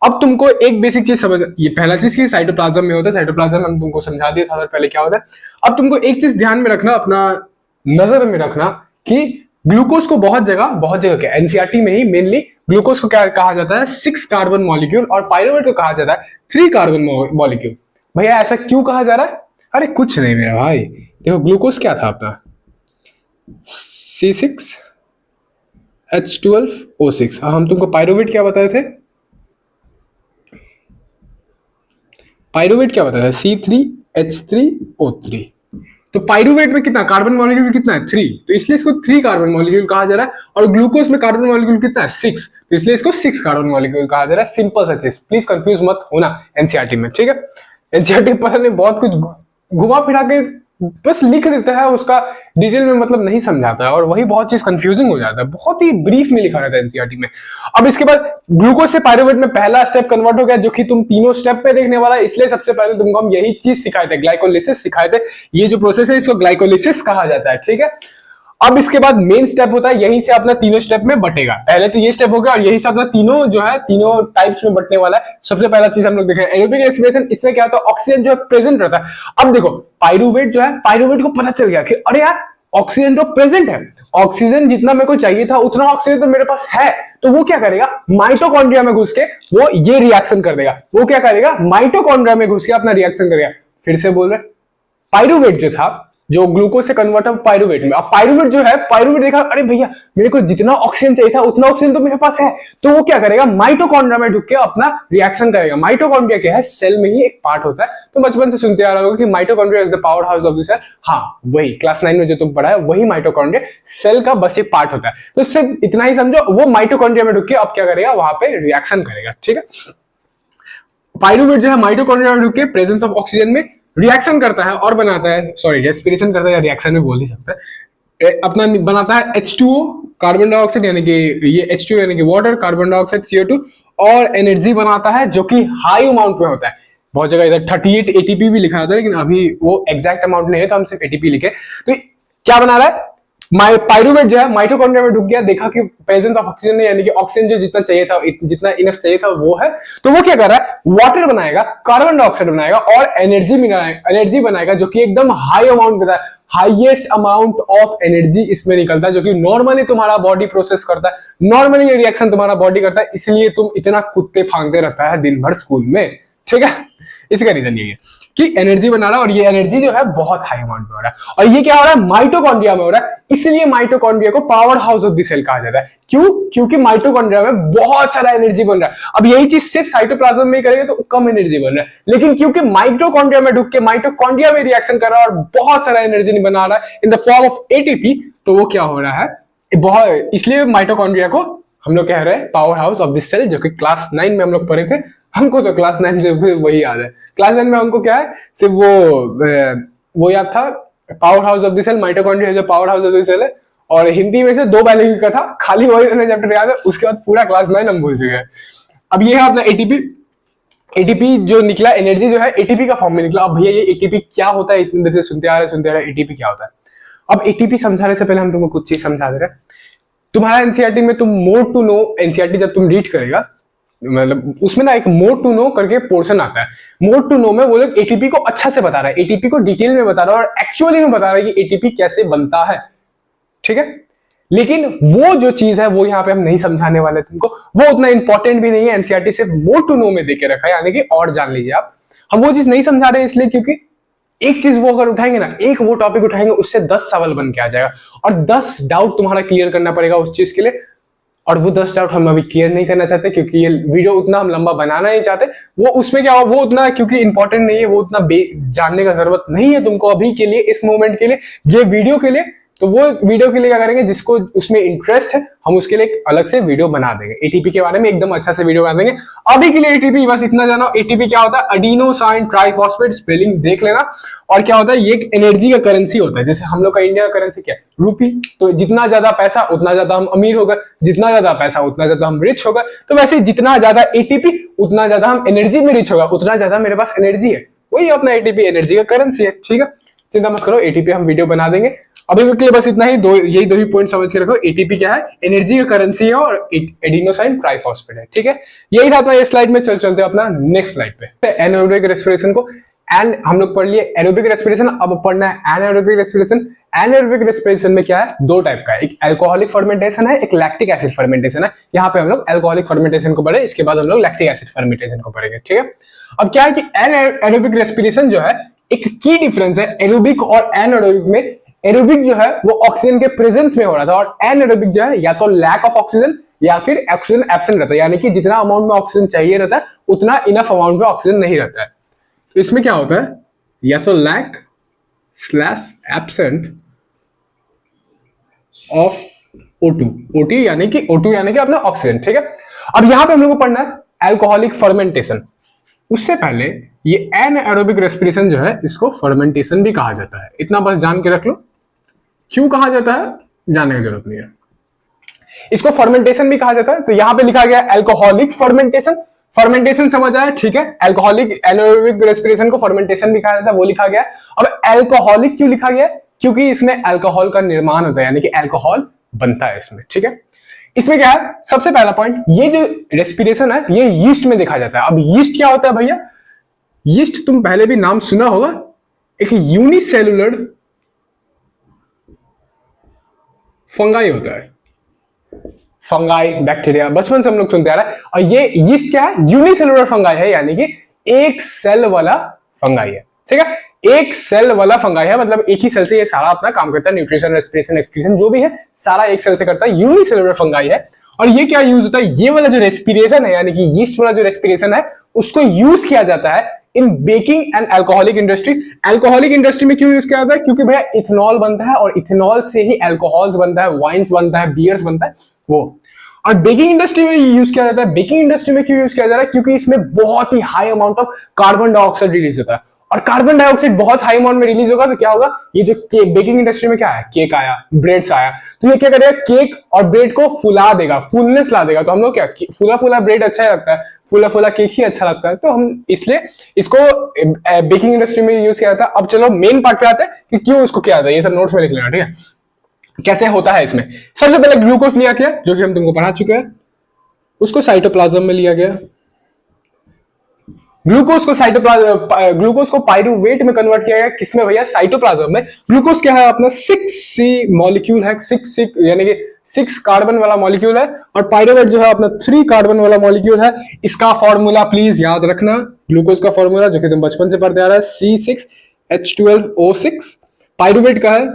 अब तुमको एक बेसिक चीज समझ, ये पहला चीज की साइटोप्लाज्म में होता है, साइटोप्लाज्म हम तुमको समझा दिया था पहले क्या होता है। अब तुमको एक चीज ध्यान में रखना, अपना नजर में रखना कि ग्लूकोज को बहुत जगह क्या एनसीईआरटी में ही मेनली ग्लूकोज को क्या कहा जाता है, 6 कार्बन मॉलिक्यूल, और पाइरुवेट को कहा जाता है 3 कार्बन मॉलिक्यूल। भैया ऐसा क्यों कहा जा रहा है, अरे कुछ नहीं मेरा भाई, देखो ग्लूकोज क्या था अपना C6H12O6, हम तुमको पाइरुवेट क्या बताए थे, पाइरुवेट क्या बताया था C3H3O3। तो पाइरुवेट में कितना कार्बन मॉलिक्यूल कितना है 3, तो इसलिए इसको 3 कार्बन मॉलिक्यूल कहा जा रहा है। और ग्लूकोज में कार्बन मॉलिक्यूल कितना है 6, तो इसलिए इसको 6 कार्बन मॉलिक्यूल कहा जा रहा है। सिंपल सा चीज, प्लीज कंफ्यूज मत होना एनसीईआरटी में, ठीक है। एनसीईआरटी पसंद है बहुत कुछ घुमा फिरा के बस लिख देता है, उसका डिटेल में मतलब नहीं समझाता है, और वही बहुत चीज कंफ्यूजिंग हो जाता है, बहुत ही ब्रीफ में लिखा रहता है एनसीईआरटी में। अब इसके बाद ग्लूकोज से पाइरुवेट में पहला स्टेप कन्वर्ट हो गया, जो कि तुम तीनों स्टेप पे देखने वाला है, इसलिए सबसे पहले तुमको हम यही चीज सिखाए थे, ग्लाइकोलिसिस सिखाए थे। ये जो प्रोसेस है इसको ग्लाइकोलिसिस कहा जाता है, ठीक है। अब इसके बाद मेन स्टेप होता है, यहीं से अपना तीनों स्टेप में बटेगा। पहले तो ये स्टेप हो गया और यही से अपना तीनों जो है तीनों टाइप्स में बटने वाला है। सबसे पहला चीज हम लोग देख रहे हैं एरोबिक रेस्पिरेशन, इसमें क्या होता है ऑक्सीजन जो है प्रेजेंट रहता है। अब देखो पाइरुवेट जो है, पाइरुवेट को पता चल गया कि अरे यार ऑक्सीजन तो प्रेजेंट है, ऑक्सीजन जितना मेरे को चाहिए था उतना ऑक्सीजन तो मेरे पास है, तो वो क्या करेगा माइटोकॉन्ड्रिया में घुस के वो ये रिएक्शन कर देगा। वो क्या करेगा माइटोकॉन्ड्रिया में घुस के अपना रिएक्शन करेगा। फिर से बोल रहे पाइरुवेट जो था जो ग्लूकोज से कन्वर्ट है पाइरुवेट में, अब पाइरुवेट जो है, पाइरुवेट देखा अरे भैया मेरे को जितना ऑक्सीजन चाहिए था उतना ऑक्सीजन तो मेरे पास है, तो वो क्या करेगा माइटोकॉन्ड्रिया में ढुक के अपना रिएक्शन करेगा। माइटोकॉन्ड्रिया क्या है, सेल में ही एक पार्ट होता है, तो बचपन से सुनते आ रहा होगा कि mitochondria is the power house of the cell. हाँ वही क्लास 9 में जो तुम पढ़ा है वही माइटोकॉन्ड्रिया सेल का बस एक पार्ट होता है, तो इससे इतना ही समझो, वो माइटोकॉन्ड्रिया में ढुक के अब क्या करेगा वहां पे रिएक्शन करेगा, ठीक है। पाइरुवेट जो है माइटोकॉन्ड्रिया में ढुक के प्रेजेंस ऑफ ऑक्सीजन में रिएक्शन करता है और बनाता है, सॉरी रेस्पिरेशन करता है या रिएक्शन में बोल नहीं सकते, अपना बनाता है H2O कार्बन डाइऑक्साइड, यानी कि ये H2O यानी कि वाटर, कार्बन डाइऑक्साइड CO2, और एनर्जी बनाता है जो कि हाई अमाउंट में होता है। बहुत जगह इधर 38 ATP भी लिखा जाता है, लेकिन अभी वो एग्जैक्ट अमाउंट नहीं है तो हम सिर्फ ATP लिखे। तो क्या बना रहा है पाइरुवेट जो है माइटोकॉन्ड्रिया में ढुक गया, देखा कि प्रेजेंस ऑफ ऑक्सीजन है, यानी कि ऑक्सीजन जो जितना चाहिए था जितना इनफ चाहिए था वो है, तो वो क्या कर रहा है वाटर बनाएगा, कार्बन डाइऑक्साइड बनाएगा और एनर्जी बनाएगा जो कि एकदम हाई अमाउंट में, हाईएस्ट अमाउंट ऑफ एनर्जी इसमें निकलता है, जो कि नॉर्मली तुम्हारा बॉडी प्रोसेस करता है, नॉर्मली ये रिएक्शन तुम्हारा बॉडी करता है, इसलिए तुम इतना कुत्ते फांगते रहता है दिन भर स्कूल में, ठीक है। इसका रीजन यही है कि एनर्जी बना रहा है, और ये एनर्जी जो है बहुत हाई अमाउंट में हो रहा है, और ये क्या हो रहा है माइटोकॉन्ड्रिया में हो रहा है, इसलिए माइटोकॉन्ड्रिया को power house of the cell कहा जाता है। क्यों? क्योंकि माइटोकॉन्ड्रिया में बहुत सारा एनर्जी बन रहा है। अब यही चीज सिर्फ साइटोप्लाज्म में करेंगे तो कम एनर्जी बन रहा है, लेकिन क्योंकि माइटोकॉन्ड्रिया में ढुक के माइटोकॉन्ड्रिया में रिएक्शन कर रहा है और बहुत सारा एनर्जी बना रहा है in the form of ATP, तो वो क्या हो रहा है बहुत, इसलिए माइटोकॉन्ड्रिया को हम लोग कह रहे हैं power house of the cell, जो कि क्लास 9 में हम लोग पढ़े थे। हमको तो क्लास 9 से वही याद है, क्लास 9 में हमको क्या है सिर्फ वो याद था power house of the cell, mitochondria जो power house of the cell है, और हिंदी में से 2 बायोलॉजी का था, खाली वही चैप्टर याद है, उसके बाद पूरा क्लास 9 हम भूल चुके हैं। अब ये है अपना एटीपी जो निकला, एनर्जी जो है एटीपी का फॉर्म में निकला। अब भैया ये एटीपी क्या होता है, इतनी देर से सुनते आ रहे एटीपी क्या होता है। अब एटीपी समझाने से पहले हम तुमको कुछ चीज समझा दे रहे हैं। तुम्हारा एनसीईआरटी में तुम मोर टू नो, एनसीईआरटी जब तुम रीड करेगा मतलब उसमें ना एक मोर टू नो करके पोर्शन आता है। मोर टू नो में वो लोग एटीपी को अच्छा से बता रहा है, एटीपी को डिटेल में बता रहा है और एक्चुअली में बता रहा है कि एटीपी कैसे बनता है, ठीक है। लेकिन वो जो चीज है वो यहाँ पे हम नहीं समझाने वाले तुमको, वो उतना इंपॉर्टेंट भी नहीं है, एनसीईआरटी सिर्फ मोर टू नो में देके रखा है, यानी कि और जान लीजिए आप। हम वो चीज नहीं समझा रहे इसलिए क्योंकि एक चीज वो अगर उठाएंगे ना, एक वो टॉपिक उठाएंगे उससे 10 सवाल बन के आ जाएगा और 10 डाउट तुम्हारा क्लियर करना पड़ेगा उस चीज के लिए, और वो 10 डाउट हम अभी क्लियर नहीं करना चाहते क्योंकि ये वीडियो उतना हम लंबा बनाना नहीं चाहते। वो उसमें क्या हो, वो उतना क्योंकि इंपॉर्टेंट नहीं है, वो उतना जानने का जरूरत नहीं है तुमको अभी के लिए, इस मोमेंट के लिए, ये वीडियो के लिए। तो वो वीडियो के लिए क्या करेंगे, जिसको उसमें इंटरेस्ट है हम उसके लिए एक अलग से वीडियो बना देंगे, एटीपी के बारे में एकदम अच्छा से वीडियो बना देंगे। अभी के लिए एटीपी बस इतना जानो, एटीपी क्या होता है, एडिनोसाइन ट्राइफॉस्फेट, स्पेलिंग देख लेना। और क्या होता है, ये एक एनर्जी का करेंसी होता है, जैसे हम लोग का इंडिया का करेंसी क्या है, रूपी। तो जितना ज्यादा पैसा उतना ज्यादा हम अमीर होगा, जितना ज्यादा पैसा उतना ज्यादा हम रिच होगा। तो वैसे जितना ज्यादा एटीपी उतना ज्यादा हम एनर्जी में रिच होगा, उतना ज्यादा मेरे पास एनर्जी है, वही अपना एटीपी एनर्जी का करेंसी है। ठीक है, चिंता मत करो, एटीपी हम वीडियो बना देंगे। अभी के लिए बस इतना ही, यही दो ही पॉइंट समझ के रखो, एटीपी क्या है, एनर्जी का करेंसी है और एडिनोसाइन ट्राइफॉस्फेट है। ठीक है, यही था अपना ये स्लाइड में। चलते अपना नेक्स्ट स्लाइड पे, एनारोबिक रेस्पिरेशन को एंड हम लोग पढ़ लिए एरोबिक रेस्पिरेशन, अब पढ़ना है एनारोबिक रेस्पिरेशन। एनारोबिक रेस्पिरेशन में क्या है, दो टाइप का है, एक अल्कोहलिक फर्मेंटेशन है, एक लैक्टिक एसिड फर्मेंटेशन है। यहाँ पे हम लोग अल्कोहलिक फर्मेंटेशन को पढ़े, इसके बाद हम लोग लैक्टिक एसिड फर्मेंटेशन को पढ़ेंगे। ठीक है, अब क्या है कि एनारोबिक रेस्पिरेशन जो है, एक की डिफरेंस है एरोबिक और एनारोबिक में। एरोबिक जो है वो ऑक्सीजन के प्रेजेंस में हो रहा था, और एनारोबिक जो है या तो लैक ऑफ ऑक्सीजन या फिर ऑक्सीजन एब्सेंट रहता है, यानी कि जितना अमाउंट में ऑक्सीजन चाहिए रहता है उतना इनफ अमाउंट में ऑक्सीजन नहीं रहता है। तो इसमें क्या होता है, या तो lack slash absent of O2, O2 यानी कि O2 यानी कि अपना ऑक्सीजन। ठीक है, अब यहां पे हम लोग को पढ़ना है अल्कोहलिक फर्मेंटेशन। उससे पहले ये एनारोबिक रेस्पिरेशन जो है, इसको फर्मेंटेशन भी कहा जाता है, इतना बस जान के रख लो। क्यों कहा जाता है जानने की जरूरत नहीं है, इसको फर्मेंटेशन भी कहा जाता है। तो यहां पे लिखा गया अल्कोहलिक फर्मेंटेशन, फर्मेंटेशन समझ आया। ठीक है, अल्कोहलिक एनारोबिक रेस्पिरेशन को फर्मेंटेशन भी कहा जाता है, वो लिखा गया। अब अल्कोहलिक क्यों लिखा गया, क्योंकि इसमें अल्कोहल का निर्माण होता है, यानी कि अल्कोहल बनता है इसमें। ठीक है, इसमें क्या है, सबसे पहला पॉइंट, ये जो रेस्पिरेशन है ये यीस्ट में देखा जाता है। अब यीस्ट क्या होता है भैया, यीस्ट तुम पहले भी नाम सुना होगा, एक यूनिसेलुलर फंगाई होता है, फंगाई बैक्टीरिया, बचपन से हम लोग सुनते आ रहा है। और ये यीस्ट क्या है, यूनिसेलुलर फंगाई है, यानी कि एक सेल वाला फंगाई है। ठीक है, एक सेल वाला फंगाई है, मतलब एक ही सेल से ये सारा अपना काम करता है, न्यूट्रिशन रेस्पिरेशन एक्सक्रीशन जो भी है सारा एक सेल से करता है, यूनिसेलुलर फंगाई है। और ये क्या यूज होता है, ये वाला जो रेस्पिरेशन है, यानी कि यीस्ट वाला जो रेस्पिरेशन है, उसको यूज किया जाता है in baking and alcoholic industry. Alcoholic industry में क्यों यूज किया जाता है, क्योंकि भैया इथेनॉल बनता है और इथेनॉल से ही अल्कोहल्स बनता है, वाइन्स बनता है, बियर्स बनता है वो। और बेकिंग इंडस्ट्री में यूज किया जाता है। बेकिंग इंडस्ट्री में क्यों यूज किया जा रहा है, क्योंकि इसमें बहुत ही high amount of carbon dioxide release होता है, और कार्बन डाइऑक्साइड बहुत हाई अमाउंट में रिलीज होगा तो क्या होगा, ये जो बेकिंग इंडस्ट्री में क्या है, केक आया, ब्रेड्स आया, तो ये क्या करेगा, केक और ब्रेड को फुला देगा, फुलनेस ला देगा। तो हम लोग क्या, फुला फुला ब्रेड अच्छा लगता है, फुला फुला केक ही अच्छा लगता है, तो हम इसलिए इसको बेकिंग इंडस्ट्री में यूज किया जाता है। अब चलो मेन पार्ट पे आते हैं कि क्यों इसको किया जाता है, ये सब नोट्स में लिख लेना। ठीक है, कैसे होता है इसमें। सबसे पहले ग्लूकोज लिया गया, जो कि हम तुमको पढ़ा चुके हैं, उसको साइटोप्लाज्म में लिया गया। ग्लूकोज को पाइरूवेट में कन्वर्ट किया गया, किसमें भैया, साइटोप्लाज्म में। ग्लूकोज क्या है अपना 6C मॉलिक्यूल है, 6 यानी कि 6 कार्बन वाला मॉलिक्यूल है, और पाइरूवेट जो है अपना 3 कार्बन वाला मॉलिक्यूल है। इसका फॉर्मूला प्लीज याद रखना, ग्लूकोज का फॉर्मूला जो कि तुम बचपन से पढ़ते आ रहा है, C6H12O6। पाइरूवेट का है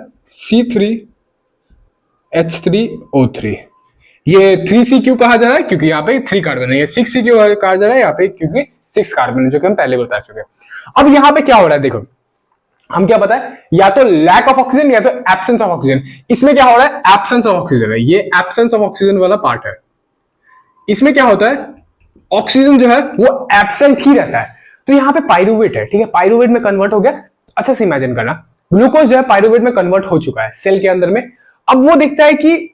C3H3O3। ये 3C क्यों कहा जा रहा है, क्योंकि यहाँ पे 3 कार्बन है। ये 6C क्यों कहा जा रहा है यहाँ पे, क्योंकि 6 कार्बन है, जो कि हम पहले बता चुके हैं। अब यहाँ पे क्या हो रहा है, देखो हम क्या पता है, या तो लैक ऑफ ऑक्सीजन या तो एब्सेंस ऑफ ऑक्सीजन। इसमें क्या हो रहा है, एब्सेंस ऑफ ऑक्सीजन है, ये एब्सेंस ऑफ ऑक्सीजन वाला पार्ट है। इसमें क्या होता है, ऑक्सीजन जो है वो एब्सेंट ही रहता है। तो यहाँ पे पाइरूवेट है, ठीक है, पाइरूवेट में कन्वर्ट हो गया। अच्छा से इमेजिन करना, ग्लूकोज जो है पाइरूवेट में कन्वर्ट हो चुका है सेल के अंदर में। अब वो देखता है कि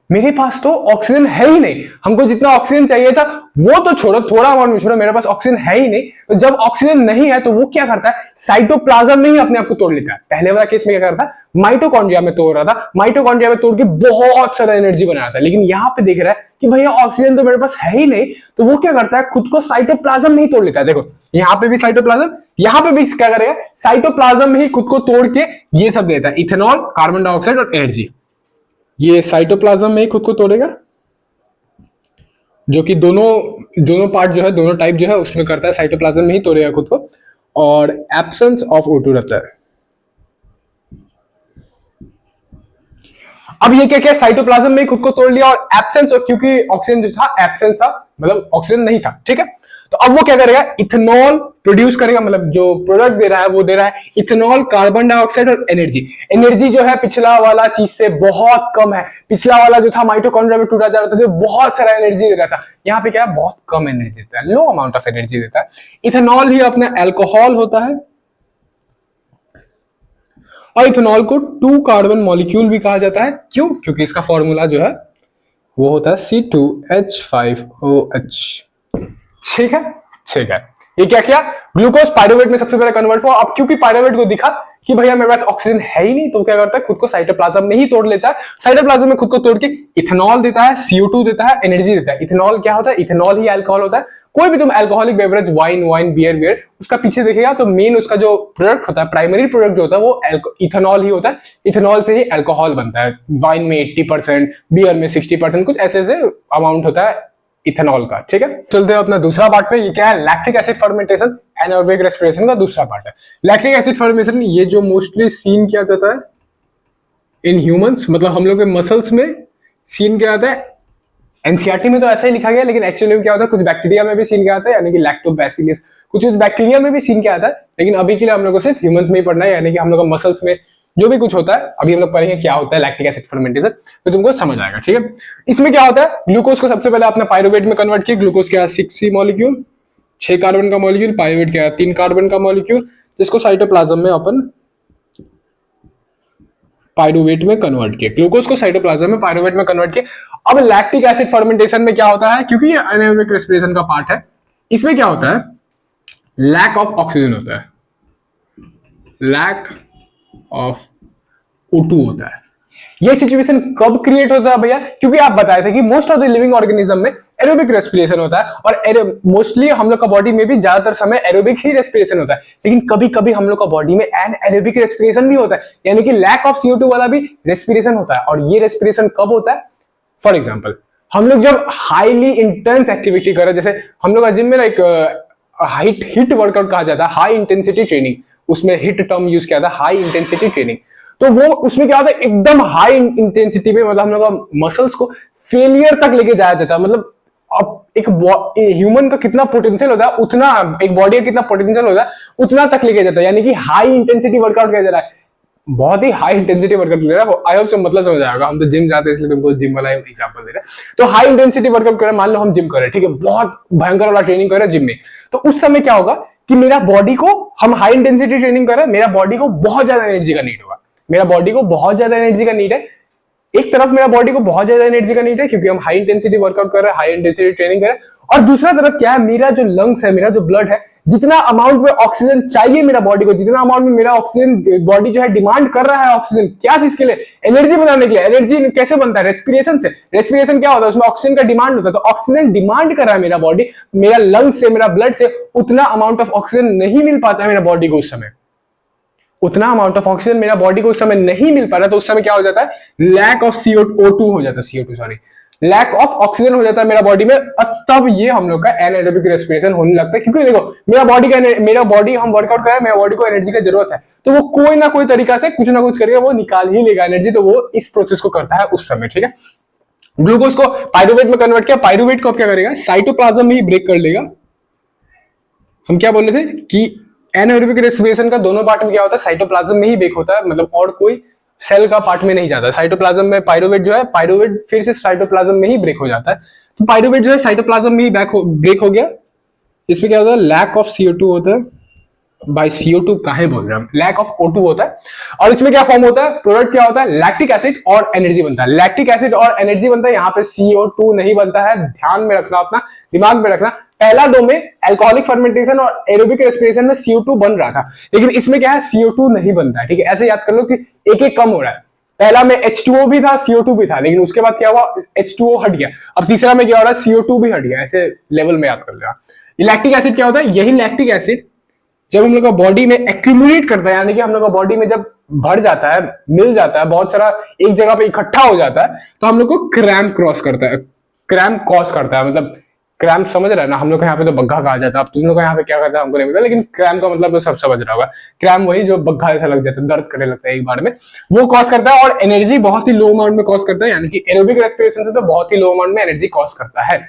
मेरे पास तो ऑक्सीजन है ही नहीं, हमको जितना ऑक्सीजन चाहिए था वो तो छोड़ो, थोड़ा अमाउंट में छोड़ो, मेरे पास ऑक्सीजन है ही नहीं। तो जब ऑक्सीजन नहीं है तो वो क्या करता है, साइटोप्लाज्म में ही अपने आप को तोड़ लेता है। पहले वाला केस में क्या करता है, माइटोकॉन्ड्रिया में तोड़ रहा था, माइटोकॉन्ड्रिया में तोड़ के बहुत सारा एनर्जी बना रहा था। लेकिन यहाँ पे देख रहा है कि भैया ऑक्सीजन तो मेरे पास है ही नहीं, तो वो क्या करता है, खुद को साइटोप्लाज्म में ही तोड़ लेता है। देखो यहाँ पे भी साइटोप्लाज्म, यहाँ पे भी क्या करेगा, साइटोप्लाज्म में ही खुद को तोड़ के ये सब देता है, इथेनॉल, कार्बन डाइऑक्साइड और एनर्जी। ये साइटोप्लाज्म में ही खुद को तोड़ेगा, जो कि दोनों पार्ट जो है, दोनों टाइप जो है उसमें करता है, साइटोप्लाज्म में ही तोड़ेगा खुद को। और एब्सेंस ऑफ O2 रहता है। अब ये क्या क्या, साइटोप्लाज्म में ही खुद को तोड़ लिया, और एब्सेंस, क्योंकि ऑक्सीजन जो था एब्सेंस था, मतलब ऑक्सीजन नहीं था। ठीक है, तो अब वो क्या करेगा, इथेनॉल प्रोड्यूस करेगा, मतलब जो प्रोडक्ट दे रहा है वो दे रहा है इथेनॉल, कार्बन डाइऑक्साइड और एनर्जी। एनर्जी जो है पिछला वाला चीज से बहुत कम है, पिछला वाला जो था माइटोकॉन्ड्रिया में टूटा जा रहा था जो बहुत सारा एनर्जी दे रहा था, यहाँ पे क्या है, बहुत कम एनर्जी देता है, लो अमाउंट ऑफ एनर्जी देता है। इथेनॉल ही अपना अल्कोहल होता है और इथेनॉल को 2 कार्बन मॉलिक्यूल भी कहा जाता है। क्यों? क्योंकि इसका फॉर्मूला जो है वो होता है C2H5OH। ठीक है, ठीक है। ये क्या किया, ग्लूकोज पायरुवेट में सबसे पहले कन्वर्ट हुआ। अब क्योंकि पायरुवेट को दिखा कि भैया मेरे पास ऑक्सीजन है ही नहीं, तो क्या करता है, खुद को साइटोप्लाज्म में ही तोड़ लेता है। साइटोप्लाज्म में खुद को तोड़ के इथेनॉल देता है, CO2 देता है, एनर्जी देता है। इथेनॉल क्या होता है, इथेनॉल ही अल्कोहल होता है। कोई भी तुम अल्कोहलिक बेवरेज, वाइन, बियर, उसका पीछे देखेगा तो मेन उसका जो प्रोडक्ट होता है, प्राइमरी प्रोडक्ट जो होता है वो इथेनॉल ही होता है। इथेनॉल से ही अल्कोहल बनता है। वाइन में 80%, बियर में 60%, कुछ ऐसे ऐसे अमाउंट होता है इथेनॉल का। ठीक है, चलते हैं अपना दूसरा पार्ट पे। ये क्या है, lactic acid fermentation, anaerobic respiration का दूसरा पार्ट है। लैक्टिक एसिड फर्मेंटेशन ये जो मोस्टली सीन किया जाता है इन ह्यूमंस, मतलब हम लोग के मसल्स में सीन किया जाता है। एनसीईआरटी में तो ऐसा ही लिखा गया, लेकिन एक्चुअली में क्या होता है, कुछ बैक्टीरिया में भी सीन किया जाता है, यानी कि लैक्टोबैसिलस, कुछ बैक्टीरिया में भी सीन किया जाता है। लेकिन अभी के लिए हम लोग को सिर्फ ह्यूमंस में ही पढ़ना है, यानी कि हम लोग का मसल्स में जो भी कुछ होता है, अभी हम लोग पढ़ेंगे क्या होता है लैक्टिक एसिड फर्मेंटेशन, तो तुमको समझ आएगा। ठीक है, इसमें क्या होता है, ग्लूकोज को सबसे पहले आपने पायरुवेट में कन्वर्ट किया। ग्लूकोज क्या है, 6C मॉलिक्यूल, 6 कार्बन का मॉलिक्यूल। पायरुवेट क्या है, 3 कार्बन का मॉलिक्यूल, जिसको साइटोप्लाज्म में अपन पायरुवेट में कन्वर्ट किया। ग्लूकोज को साइटोप्लाज्म में पायरुवेट में कन्वर्ट किया। अब लैक्टिक एसिड फर्मेंटेशन में क्या होता है, क्योंकि ये एनारोबिक रेस्पिरेशन का पार्ट है, इसमें क्या होता है, लैक ऑफ ऑक्सीजन होता है, लैक ऑफ O2 होता है। ये सिचुएशन कब क्रिएट होता है भैया, क्योंकि आप बताए थे कि most of the living organism में एरोबिक रेस्पिरेशन होता है, और मोस्टली हम लोग का बॉडी में भी ज्यादातर समय एरोबिक ही रेस्पिरेशन होता है। लेकिन कभी कभी हम लोग का बॉडी में एनारोबिक रेस्पिरेशन भी होता है, यानी कि लैक ऑफ CO2 वाला भी रेस्पिरेशन होता है। और ये रेस्पिरेशन कब होता है, फॉर एग्जाम्पल हम लोग जब हाईली इंटेंस एक्टिविटी कर रहे हैं, जैसे हम लोग जिम में ना एक हिट वर्कआउट कहा जाता है, हाई इंटेंसिटी ट्रेनिंग, उसमें हिट टर्म यूज किया था, हाई इंटेंसिटी ट्रेनिंग। तो वो उसमें क्या होता है, एकदम हाई इंटेंसिटी पे मतलब हम लोग का मसल्स को फेलियर तक लेके जाया जाता है। मतलब अब एक ह्यूमन का कितना पोटेंशियल होता है, उतना एक बॉडी का कितना पोटेंशियल होता है, उतना तक लेके जाता है, यानी कि हाई इंटेंसिटी वर्कआउट किया जा रहा है, बहुत ही हाई इंटेंसिटी वर्कआउट ले रहा है। आई होप से मतलब समझ आएगा, हम तो जिम जाते हैं इसलिए तुमको जिम वाला एग्जांपल दे रहे हैं। तो हाई इंटेंसिटी वर्कआउट कर रहे हैं, मान लो हम जिम कर रहे हैं, ठीक है, बहुत भयंकर वाला ट्रेनिंग कर रहे हैं जिम में। तो उस समय क्या होगा कि मेरा बॉडी को, हम हाई इंटेंसिटी ट्रेनिंग कर रहे हैं, मेरा बॉडी को बहुत ज्यादा एनर्जी का नीड होगा, मेरा बॉडी को बहुत ज्यादा एनर्जी का नीड है। एक तरफ मेरा बॉडी को बहुत ज्यादा एनर्जी का नीड है क्योंकि हम हाई इंटेंसिटी वर्कआउट कर रहे हैं, हाई इंटेंसिटी ट्रेनिंग कर रहे हैं, और दूसरा तरफ क्या है, मेरा जो लंग्स है, मेरा जो ब्लड है, जितना अमाउंट में ऑक्सीजन चाहिए मेरा बॉडी को, जितना अमाउंट में मेरा ऑक्सीजन बॉडी जो है डिमांड कर रहा है ऑक्सीजन, क्या चीज के लिए, एनर्जी बनाने के लिए। एनर्जी कैसे बनता है, रेस्पिरेशन से। रेस्पिरेशन क्या होता है, उसमें ऑक्सीजन का डिमांड होता है। तो ऑक्सीजन डिमांड कर रहा है मेरा बॉडी, मेरा लंग्स से, मेरा ब्लड से उतना अमाउंट ऑफ ऑक्सीजन नहीं मिल पाता है मेरा बॉडी को उस समय, उतना अमाउंट ऑफ ऑक्सीजन मेरा बॉडी को उस समय नहीं मिल पा रहा। तो उस समय क्या हो जाता है, लैक ऑफ CO2 हो जाता है, CO2 sorry, lack of oxygen हो जाता है मेरा बॉडी में। तब ये हम लोग का एनारोबिक रेस्पिरेशन होने लगता है, क्योंकि देखो मेरा बॉडी हम वर्कआउट कर रहे हैं, मेरा बॉडी को एनर्जी की जरूरत है, तो वो कोई ना कोई तरीका से कुछ ना कुछ करके वो निकाल ही लेगा एनर्जी। तो वो इस प्रोसेस को करता है उस समय। ठीक है, ग्लूकोज को पायरुवेट में कन्वर्ट किया, पायरुवेट को अब क्या करेगा, साइटोप्लाज्म में ही ब्रेक कर लेगा। हम क्या बोल रहे थे कि एनारोबिक रेस्पिरेशन का दोनों पार्ट में क्या होता है, साइटोप्लाज्म में ही ब्रेक होता है, मतलब और कोई सेल का पार्ट में नहीं जाता है। साइटोप्लाज्म में पायरुवेट जो है, पायरुवेट फिर से साइटोप्लाज्म में ही ब्रेक हो जाता है। तो पायरुवेट जो है साइटोप्लाज्म में ही ब्रेक हो गया। इसमें क्या होता है, लैक ऑफ CO2 होता है, बाय CO2 काहे बोल रहे हैं हम, लैक ऑफ O2 होता है। और इसमें क्या फॉर्म होता है, प्रोडक्ट क्या होता है, लैक्टिक एसिड और एनर्जी बनता है। लैक्टिक एसिड और एनर्जी बनता है, यहाँ पे CO2 नहीं बनता है, ध्यान में रखना, अपना दिमाग में रखना। पहला दो में अल्कोहलिक फर्मेंटेशन और एरोबिक रेस्पिरेशन में CO2 बन रहा था, लेकिन इसमें क्या है, CO2 नहीं बनता है। ठीक है, ऐसे याद कर लो कि एक एक कम हो रहा है। पहला में H2O भी था, CO2 भी था, लेकिन उसके बाद क्या हुआ, H2O हट गया। अब तीसरा में क्या हो रहा है, CO2 भी हट गया। ऐसे लेवल में याद कर लेना। लैक्टिक एसिड क्या होता है, यही लैक्टिक एसिड जब हम लोग का बॉडी में एक्यूमुलेट करता है, यानी कि हम लोग का बॉडी में जब भर जाता है, मिल जाता है, बहुत सारा एक जगह पे इकट्ठा हो जाता है, तो हम लोग को क्रैम्प क्रॉस करता है, क्रैम्प कॉज करता है। मतलब क्रैम्प समझ रहा है ना, हम लोग यहाँ पे तो बग्घा कहा जाता है, अब तुम लोग यहाँ पे क्या कहता है हमको नहीं पता, लेकिन क्रैम्प का मतलब तो सब समझ रहा होगा। क्रैम्प वही जो बग्घा ऐसा लग जाता है, दर्द करने लगता है एक बार में, वो कॉज करता है। और एनर्जी बहुत ही लो अमाउंट में कॉज करता है, यानी कि एरोबिक रेस्पिरेशन से तो बहुत ही लो अमाउंट में एनर्जी कॉज करता है।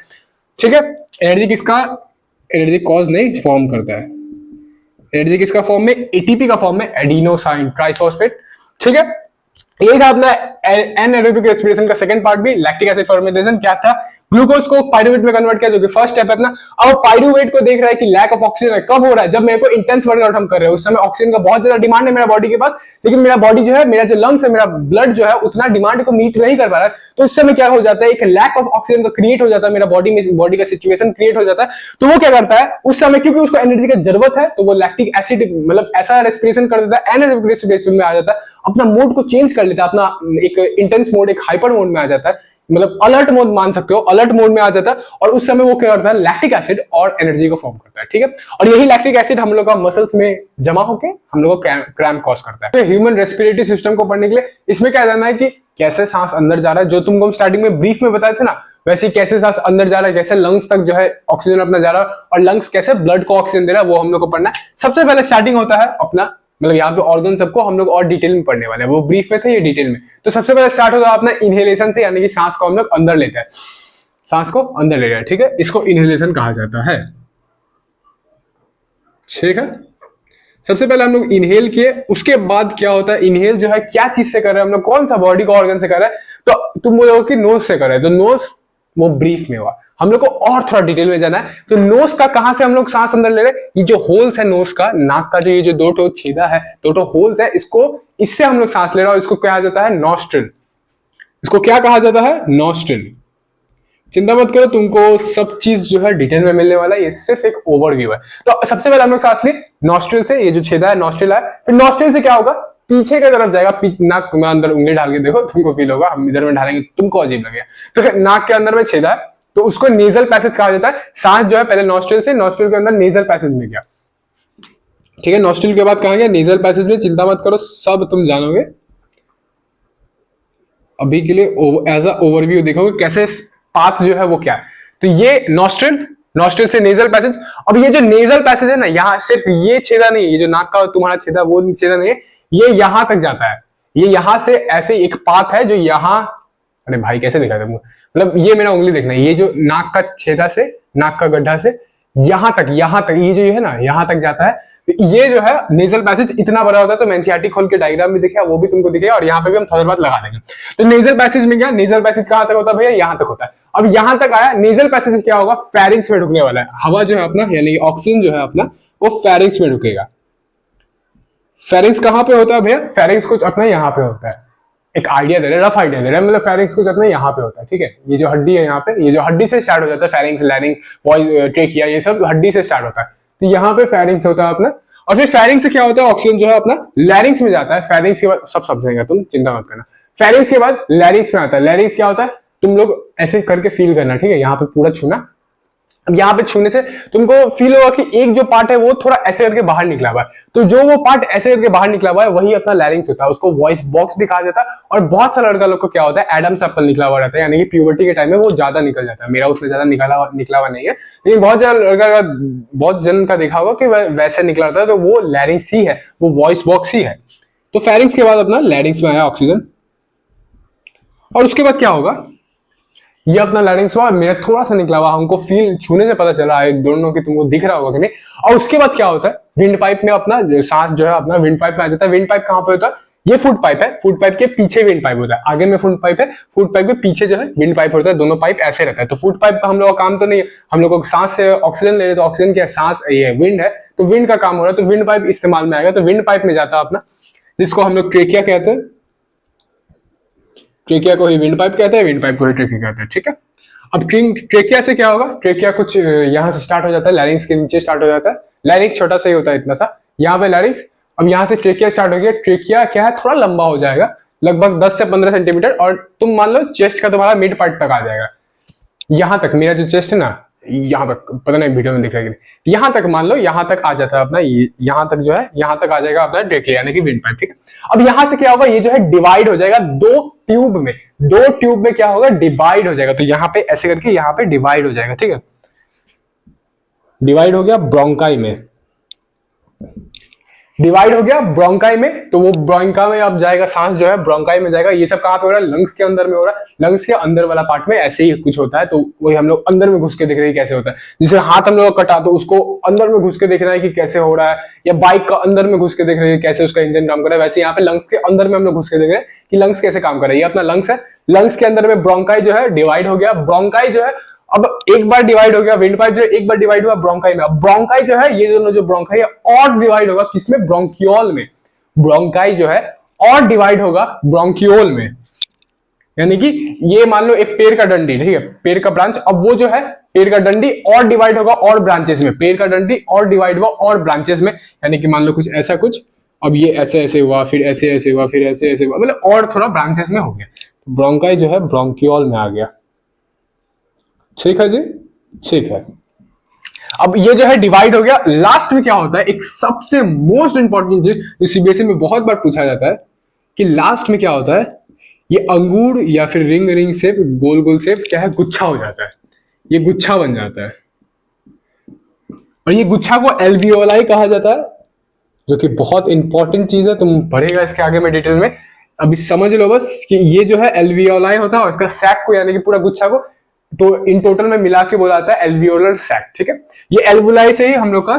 ठीक है, एनर्जी किसका, एनर्जी कॉज नहीं, फॉर्म करता है। एनर्जी किसका फॉर्म में? एटीपी का फॉर्म में, एडिनोसाइन ट्राइफॉस्फेट। ठीक है, ये था अपना एनाएरोबिक रेस्पिरेशन का सेकंड पार्ट भी, लैक्टिक एसिड फर्मेंटेशन। क्या था? ग्लूकोज को पाइरुवेट में कन्वर्ट किया, जो कि फर्स्ट स्टेप है अपना। अब पाइरुवेट को देख रहा है कि लैक ऑफ ऑक्सीजन है, कब हो रहा है? जब मेरे को इंटेंस वर्कआउट हम कर रहे हैं, उस समय ऑक्सीजन का बहुत ज्यादा डिमांड है मेरा बॉडी के पास, लेकिन मेरा बॉडी जो है, मेरा जो लंग्स है, मेरा ब्लड जो है उतना डिमांड को मीट नहीं कर पा रहा है। तो उस समय क्या हो जाता है? एक लैक ऑफ ऑक्सीजन का क्रिएट हो जाता है मेरा बॉडी में, बॉडी का सिचुएशन क्रिएट हो जाता है। तो वो क्या करता है उस समय, क्योंकि उसको एनर्जी की जरूरत है, तो वो लैक्टिक एसिड मतलब ऐसा रेस्पिरेशन कर देता है, एनाएरोबिक रेस्पिरेशन में आ जाता है, अपना मोड को चेंज कर लेता है, अपना एक इंटेंस मोड, एक हाइपर मोड में आ जाता है, मतलब अलर्ट मोड मान सकते हो, अलर्ट मोड में आ जाता है। और उस समय वो क्या करता है? लैक्टिक एसिड और एनर्जी को फॉर्म करता है। ठीक है, और यही लैक्टिक एसिड हम लोग का मसल्स में जमा होकर हम लोग को क्रैम्प कॉज करता है। तो ह्यूमन रेस्पिरेटरी सिस्टम को पढ़ने के लिए इसमें क्या जानना है कि कैसे सांस अंदर जा रहा है, जो तुमको स्टार्टिंग में ब्रीफ में बताए थे ना, वैसे कैसे सांस अंदर जा रहा है, कैसे लंग्स तक जो है ऑक्सीजन अपना जा रहा है, और लंग्स कैसे ब्लड को ऑक्सीजन दे रहा है, वो हम लोग को पढ़ना है। सबसे पहले स्टार्टिंग होता है अपना, मतलब यहाँ पे ऑर्गन सबको हम लोग और डिटेल में पढ़ने वाले हैं, वो ब्रीफ में थे, ये डिटेल में। तो सबसे पहले स्टार्ट होता है अपना इनहेलेशन से, यानी कि सांस को हम लोग अंदर लेते हैं, सांस को अंदर ले रहे हैं। ठीक है, इसको इनहेलेशन कहा जाता है। ठीक है, सबसे पहले हम लोग इनहेल किए, उसके बाद क्या होता है? इनहेल जो है क्या चीज से कर रहे हैं हम लोग, कौन सा बॉडी का ऑर्गन से कर रहे हैं? तो तुम बोलोगे कि नोज से कर रहे हैं, तो नोज वो ब्रीफ में हुआ। हम लोग को और थोड़ा डिटेल में जाना है, तो नोज का कहां से हम लोग सांस अंदर ले रहे हैं? ये जो होल्स है नोज का, नाक का जो ये जो दो ठो छेदा है, दो ठो होल्स है, इसको, इससे हम लोग सांस ले रहे हैं, इसको कहा जाता है नॉस्ट्रिल। इसको क्या कहा जाता है? नॉस्ट्रिल। चिंता मत करो, तुमको सब चीज जो है डिटेल में मिलने वाला है, ये सिर्फ एक ओवरव्यू है। तो सबसे पहले हम लोग सांस लिए नॉस्ट्रिल से, ये जो छेदा है नॉस्ट्रिल है, फिर नॉस्ट्रिल से क्या होगा? पीछे की तरफ जाएगा, नाक में अंदर उंगली डाल के देखो, तुमको फील होगा, हम इधर में ढालेंगे तुमको अजीब लगेगा। तो नाक के अंदर में छेदा है, तो उसको नेजल पैसेज कहा जाता है। सांस जो है पहले नॉस्ट्रिल से, नॉस्ट्रिल के अंदर नेजल पैसेज में गया। ठीक है, नॉस्ट्रिल के बाद कहां गया? नेजल पैसेज में। चिंता मत करो, सब तुम जानोगे। अभी के लिए एज अ ओवरव्यू देखोगे कैसे पाथ जो है वो क्या है। तो ये नॉस्ट्रिल, नॉस्ट्रिल से नेजल पैसेज। अब ये जो नेजल पैसेज है ना, यहाँ सिर्फ ये छेदा नहीं, ये जो नाक का तुम्हारा छेदा वो छेदा नहीं है, ये यहां तक जाता है। ये यहां से ऐसे एक पाथ है जो यहाँ, अरे भाई कैसे दिखा था, मतलब ये मेरा उंगली देखना, ये जो नाक का छेदा से, नाक का गड्ढा से यहां तक ये जो है ना, यहां तक जाता है। तो ये जो है नेजल पैसेज इतना बड़ा होता है, तो एनसीईआरटी खोल के डायग्राम भी दिखेगा, वो भी तुमको दिखेगा, और यहाँ पे भी हम थोड़ी बात लगा देंगे। तो नेजल पैसेज में क्या, नेजल पैसेज कहां तक होता है भैया? यहां तक होता है। अब यहां तक आया, नेजल पैसेज क्या होगा? फेरिंक्स में ढुकने वाला है। हवा जो है अपना, यानी ऑक्सीजन जो है अपना, वो फेरिंक्स में ढुकेगा। फेरिंक्स कहां पे होता है भैया? फेरिंक्स कुछ अपना यहाँ पे होता है। एक आइडिया दे रहे हैं, रफ आइडिया दे रहे हैं, मतलब फेरिंक्स कुछ अपने यहाँ पे होता है। ठीक है, ये जो हड्डी है यहाँ पे, ये जो हड्डी से स्टार्ट हो जाता है, फेरिंक्स, लैरिंक्स, वॉइस, ट्रेकिया, ये सब हड्डी से स्टार्ट होता है। तो यहाँ पे फेरिंक्स होता है अपना, और फिर फेरिंक्स से क्या होता है? ऑक्सीजन जो है अपना लैरिंक्स में जाता है। फेरिंक्स के बाद सब समझेंगे, तुम चिंता मत करना। फेरिंक्स के बाद लैरिंक्स में आता है। लैरिंक्स क्या होता है? तुम लोग ऐसे करके फील करना, ठीक है, यहाँ पे पूरा छूना। अब यहाँ पे छूने से तुमको फील होगा कि एक जो पार्ट है वो थोड़ा ऐसे करके बाहर निकला हुआ है, तो जो वो पार्ट ऐसे करके बाहर निकला हुआ है वही अपना लैरिंक्स होता है, उसको वॉइस बॉक्स भी कहा जाता है। और बहुत सारा लड़का लोग को क्या होता है? एडम्स एप्पल निकला हुआ रहता है, यानी कि प्यूबर्टी के टाइम में वो ज्यादा निकल जाता है। मेरा उसमें ज्यादा निकला हुआ नहीं है, लेकिन बहुत ज्यादा लड़का, बहुत जन का देखा होगा कि वैसे निकला रहता है, तो वो लैरिंक्स ही है, वो वॉइस बॉक्स ही है। तो फेरिंक्स के बाद अपना लैरिंक्स में आया ऑक्सीजन, और उसके बाद क्या होगा? ये अपना लैरिंक्स हुआ, मेरा थोड़ा सा निकला हुआ, हमको फील छूने से पता चला है, दोनों की तुमको दिख रहा होगा कि नहीं। और उसके बाद क्या होता है? विंड पाइप में अपना सांस जो है अपना विंड पाइप में आ जाता है। विंड पाइप कहां पे होता है? ये फुट पाइप है, फुट पाइप के पीछे विंड पाइप होता है, आगे में फुट पाइप है, फुट पाइप के पीछे जो है विंड पाइप होता है, दोनों पाइप ऐसे रहता है। तो फुट पाइप का हम लोग का काम तो नहीं है, हम लोग को सांस से ऑक्सीजन ले रहे, तो ऑक्सीजन क्या सांस, ये विंड है, तो विंड का काम हो रहा है, तो विंड पाइप इस्तेमाल में आएगा। तो विंड पाइप में जाता है अपना, जिसको हम लोग ट्रेकिया कहते हैं। ट्रेकिया को ही विंड पाइप कहते हैं, विंड पाइप को ही ट्रेकिया कहते हैं। ठीक है, अब ट्रेकिया से क्या होगा? ट्रेकिया कुछ यहाँ से स्टार्ट हो जाता है, लैरिंक्स के नीचे स्टार्ट हो जाता है। लैरिंक्स छोटा सा ही होता है, इतना सा, यहाँ पे लैरिंक्स। अब यहाँ से ट्रेकिया स्टार्ट हो गया। ट्रेकिया क्या है? थोड़ा लंबा हो जाएगा, लगभग 10 से 15 सेंटीमीटर, और तुम मान लो चेस्ट का तुम्हारा मिड पार्ट तक आ जाएगा। यहाँ तक मेरा जो चेस्ट है ना, यहाँ तक, पता नहीं वीडियो में दिख रहा है कि नहीं, यहाँ तक मान लो, यहाँ तक आ जाता है अपना, यहाँ तक जो है, यहाँ तक आ जाएगा अपना ट्रेकिया, यानी कि विंड पाइप। ठीक है, अब यहाँ से क्या होगा? ये जो है डिवाइड हो जाएगा दो ट्यूब में क्या होगा? डिवाइड हो जाएगा। तो यहाँ पे ऐसे करके यहाँ पे डिवाइड हो जाएगा। ठीक है, डिवाइड हो गया ब्रोंकाई में। डिवाइड हो गया ब्रोंकाई में, तो वो ब्रोंका में अब जाएगा, सांस जो है ब्रोंकाई में जाएगा। ये सब कहाँ पे हो रहा है? लंग्स के अंदर में हो रहा है। लंग्स के अंदर वाला पार्ट में ऐसे ही कुछ होता है, तो वही हम लोग अंदर में घुस के देख रहे हैं कैसे होता है। जिसे हाथ हम लोग कटा, तो उसको अंदर में घुस के देख रहा है कि कैसे हो रहा है, या बाइक का अंदर में घुस के देख रहे हैं कैसे उसका इंजन काम कर रहा है। वैसे यहाँ पे लंग्स के अंदर में हम लोग घुस के देख रहे हैं कि लंग्स कैसे काम कर रहा है। ये अपना लंग्स है, लंग्स के अंदर में ब्रोंकाई जो है डिवाइड हो गया। ब्रोंकाई जो है अब एक बार डिवाइड हो गया, विंड पाइप जो एक बार डिवाइड हुआ ब्रोंकाई में। अब ब्रोंकाई जो है, ये दोनों जो ब्रोंकाई है और डिवाइड होगा किसमें? ब्रोंकियोल में। ब्रोंकाई जो है और डिवाइड होगा ब्रोंकियोल में, यानी कि ये मान लो एक पेड़ का डंडी, ठीक है, पेड़ का ब्रांच, अब वो जो है पेड़ का डंडी और डिवाइड होगा और ब्रांचेस में, पेड़ का डंडी और डिवाइड हुआ और ब्रांचेस में, यानी कि मान लो कुछ ऐसा कुछ, अब ये ऐसे ऐसे हुआ, फिर ऐसे ऐसे हुआ, फिर ऐसे ऐसे हुआ, मतलब और थोड़ा ब्रांचेस में हो गया। ब्रोंकाई जो है ब्रोंकियोल में आ गया। ठीक है जी, ठीक है। अब ये जो है डिवाइड हो गया। लास्ट में क्या होता है? एक सबसे मोस्ट इंपॉर्टेंट चीज जो सीबीएसई में बहुत बार पूछा जाता है कि लास्ट में क्या होता है? ये अंगूर या फिर रिंग रिंग शेप, गोल गोल शेप क्या है? गुच्छा हो जाता है, ये गुच्छा बन जाता है, और ये गुच्छा को एल्वियोलाई कहा जाता है, जो कि बहुत इंपॉर्टेंट चीज है। तुम पढ़ेगा इसके आगे में डिटेल में, अभी समझ लो बस कि ये जो है एल्वियोलाई होता है, और इसका सैक को यानी कि पूरा गुच्छा को तो इन टोटल में मिला के बोला जाता है एल्वियोलर सैक। ठीक है, ये एल्वुलाई से ही हम लोग का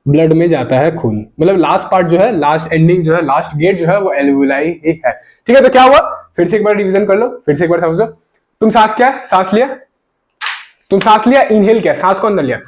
ब्लड में जाता है खून, मतलब लास्ट पार्ट जो है, लास्ट एंडिंग जो है, लास्ट गेट जो है वो एल्वुलाई ही है। ठीक है, तो क्या हुआ? फिर से एक बार रिवीजन कर लो, फिर से एक बार समझो। तुम सांस क्या है? सांस लिया, तुम सांस लिया, इनहेल किया, सांस को अंदर लिया,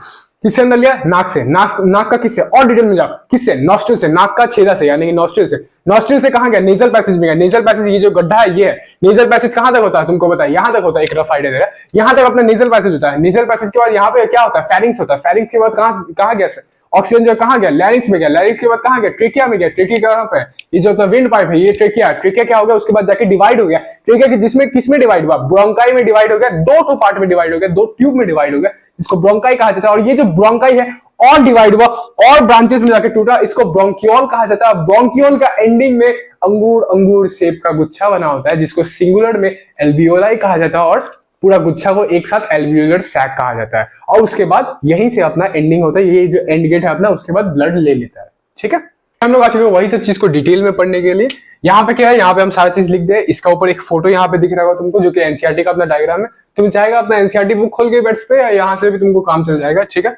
किससे अंदर लिया? नाक से। नाक का किससे? और डिटेल में जाओ, किससे? नॉस्ट्रिल से, नाक का छेदा से, यानी कि नॉस्ट्रिल से। नॉस्ट्रिल से कहां गया? नेजल पैसेज में गया। नेजल पैसेज, ये जो गड्ढा है ये है। नेजल पैसेज कहां तक होता है तुमको पता है? यहां तक होता है, एक रफ आइडिया दे रहा है, यहां तक अपना नेजल पैसेज होता है। नेजल पैसेज के बाद यहाँ पे क्या होता है? फेरिंग्स होता है। फेरिंग्स के बाद कहां गया ऑक्सीजन? जो कहां गया? लैरिंग्स में गया। लैरिंग्स के बाद कहां गया? ट्रेकिया में गया। ट्रेकिया कहां पे है? ये जो विंड पाइप है, ये ट्रेकिया। ट्रेकिया क्या हो गया? उसके बाद जाके डिवाइड हो गया। ट्रेकिया की जिसमें किसमें डिवाइड हुआ? ब्रोंकाई में डिवाइड हो गया, दो पार्ट में डिवाइड हो गया, दो ट्यूब में डिवाइड हो गया, जिसको ब्रोंकाई कहा जाता है। और ये जो ब्रोंकाई है और डिवाइड हुआ और ब्रांचेस में जाके टूटा, इसको ब्रोंकियोल कहा जाता है। ब्रोंकियोल का एंडिंग में अंगूर शेप का गुच्छा बना होता है, जिसको सिंगुलर में एल्वियोलाई कहा जाता है, और पूरा गुच्छा को एक साथ एल्वियोलर सैक कहा जाता है। और उसके बाद यहीं से अपना एंडिंग होता है, ये जो एंड गेट है अपना, उसके बाद ब्लड ले लेता है। ठीक है, हम लोग आ चुके हैं वही सब चीज को डिटेल में पढ़ने के लिए। यहाँ पे क्या है? यहाँ पे हम सारी चीज लिख दे। इसका ऊपर एक फोटो यहाँ पे दिख रहा होगा तुमको, जो कि एनसीईआरटी का अपना डायग्राम है। तुम चाहेगा अपना एनसीईआरटी बुक खोल के बैठ सकते हैं, यहाँ से भी तुमको काम चल जाएगा। ठीक है,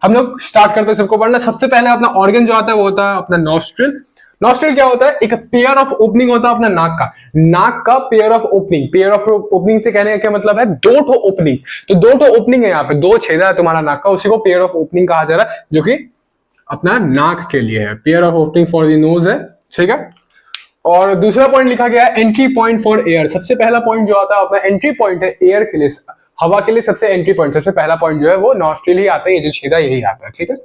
हम लोग स्टार्ट करते हैं सबको पढ़ना। सबसे पहले अपना ऑर्गन जो आता है वो होता है अपना नॉस्ट्रिल। नॉस्ट्रिल क्या होता है? एक पेयर ऑफ ओपनिंग होता है अपना नाक का। नाक का pair of opening. Pair of opening से कहने का क्या मतलब है? दो ठो ओपनिंग। तो दो ठो ओपनिंग है, यहाँ पे दो छेदा है तुम्हारा नाक का, उसी को पेयर ऑफ ओपनिंग कहा जा रहा है, जो कि अपना नाक के लिए है। Pair of opening for the nose है। ठीक है, और दूसरा पॉइंट लिखा गया है एंट्री पॉइंट फॉर एयर। सबसे पहला पॉइंट जो आता है अपना एंट्री पॉइंट है एयर के लिए, हवा के लिए। सबसे एंट्री पॉइंट, सबसे पहला पॉइंट जो है वो नॉस्ट्रिल ही आता है, ये जो छेदा यही आता है। ठीक है,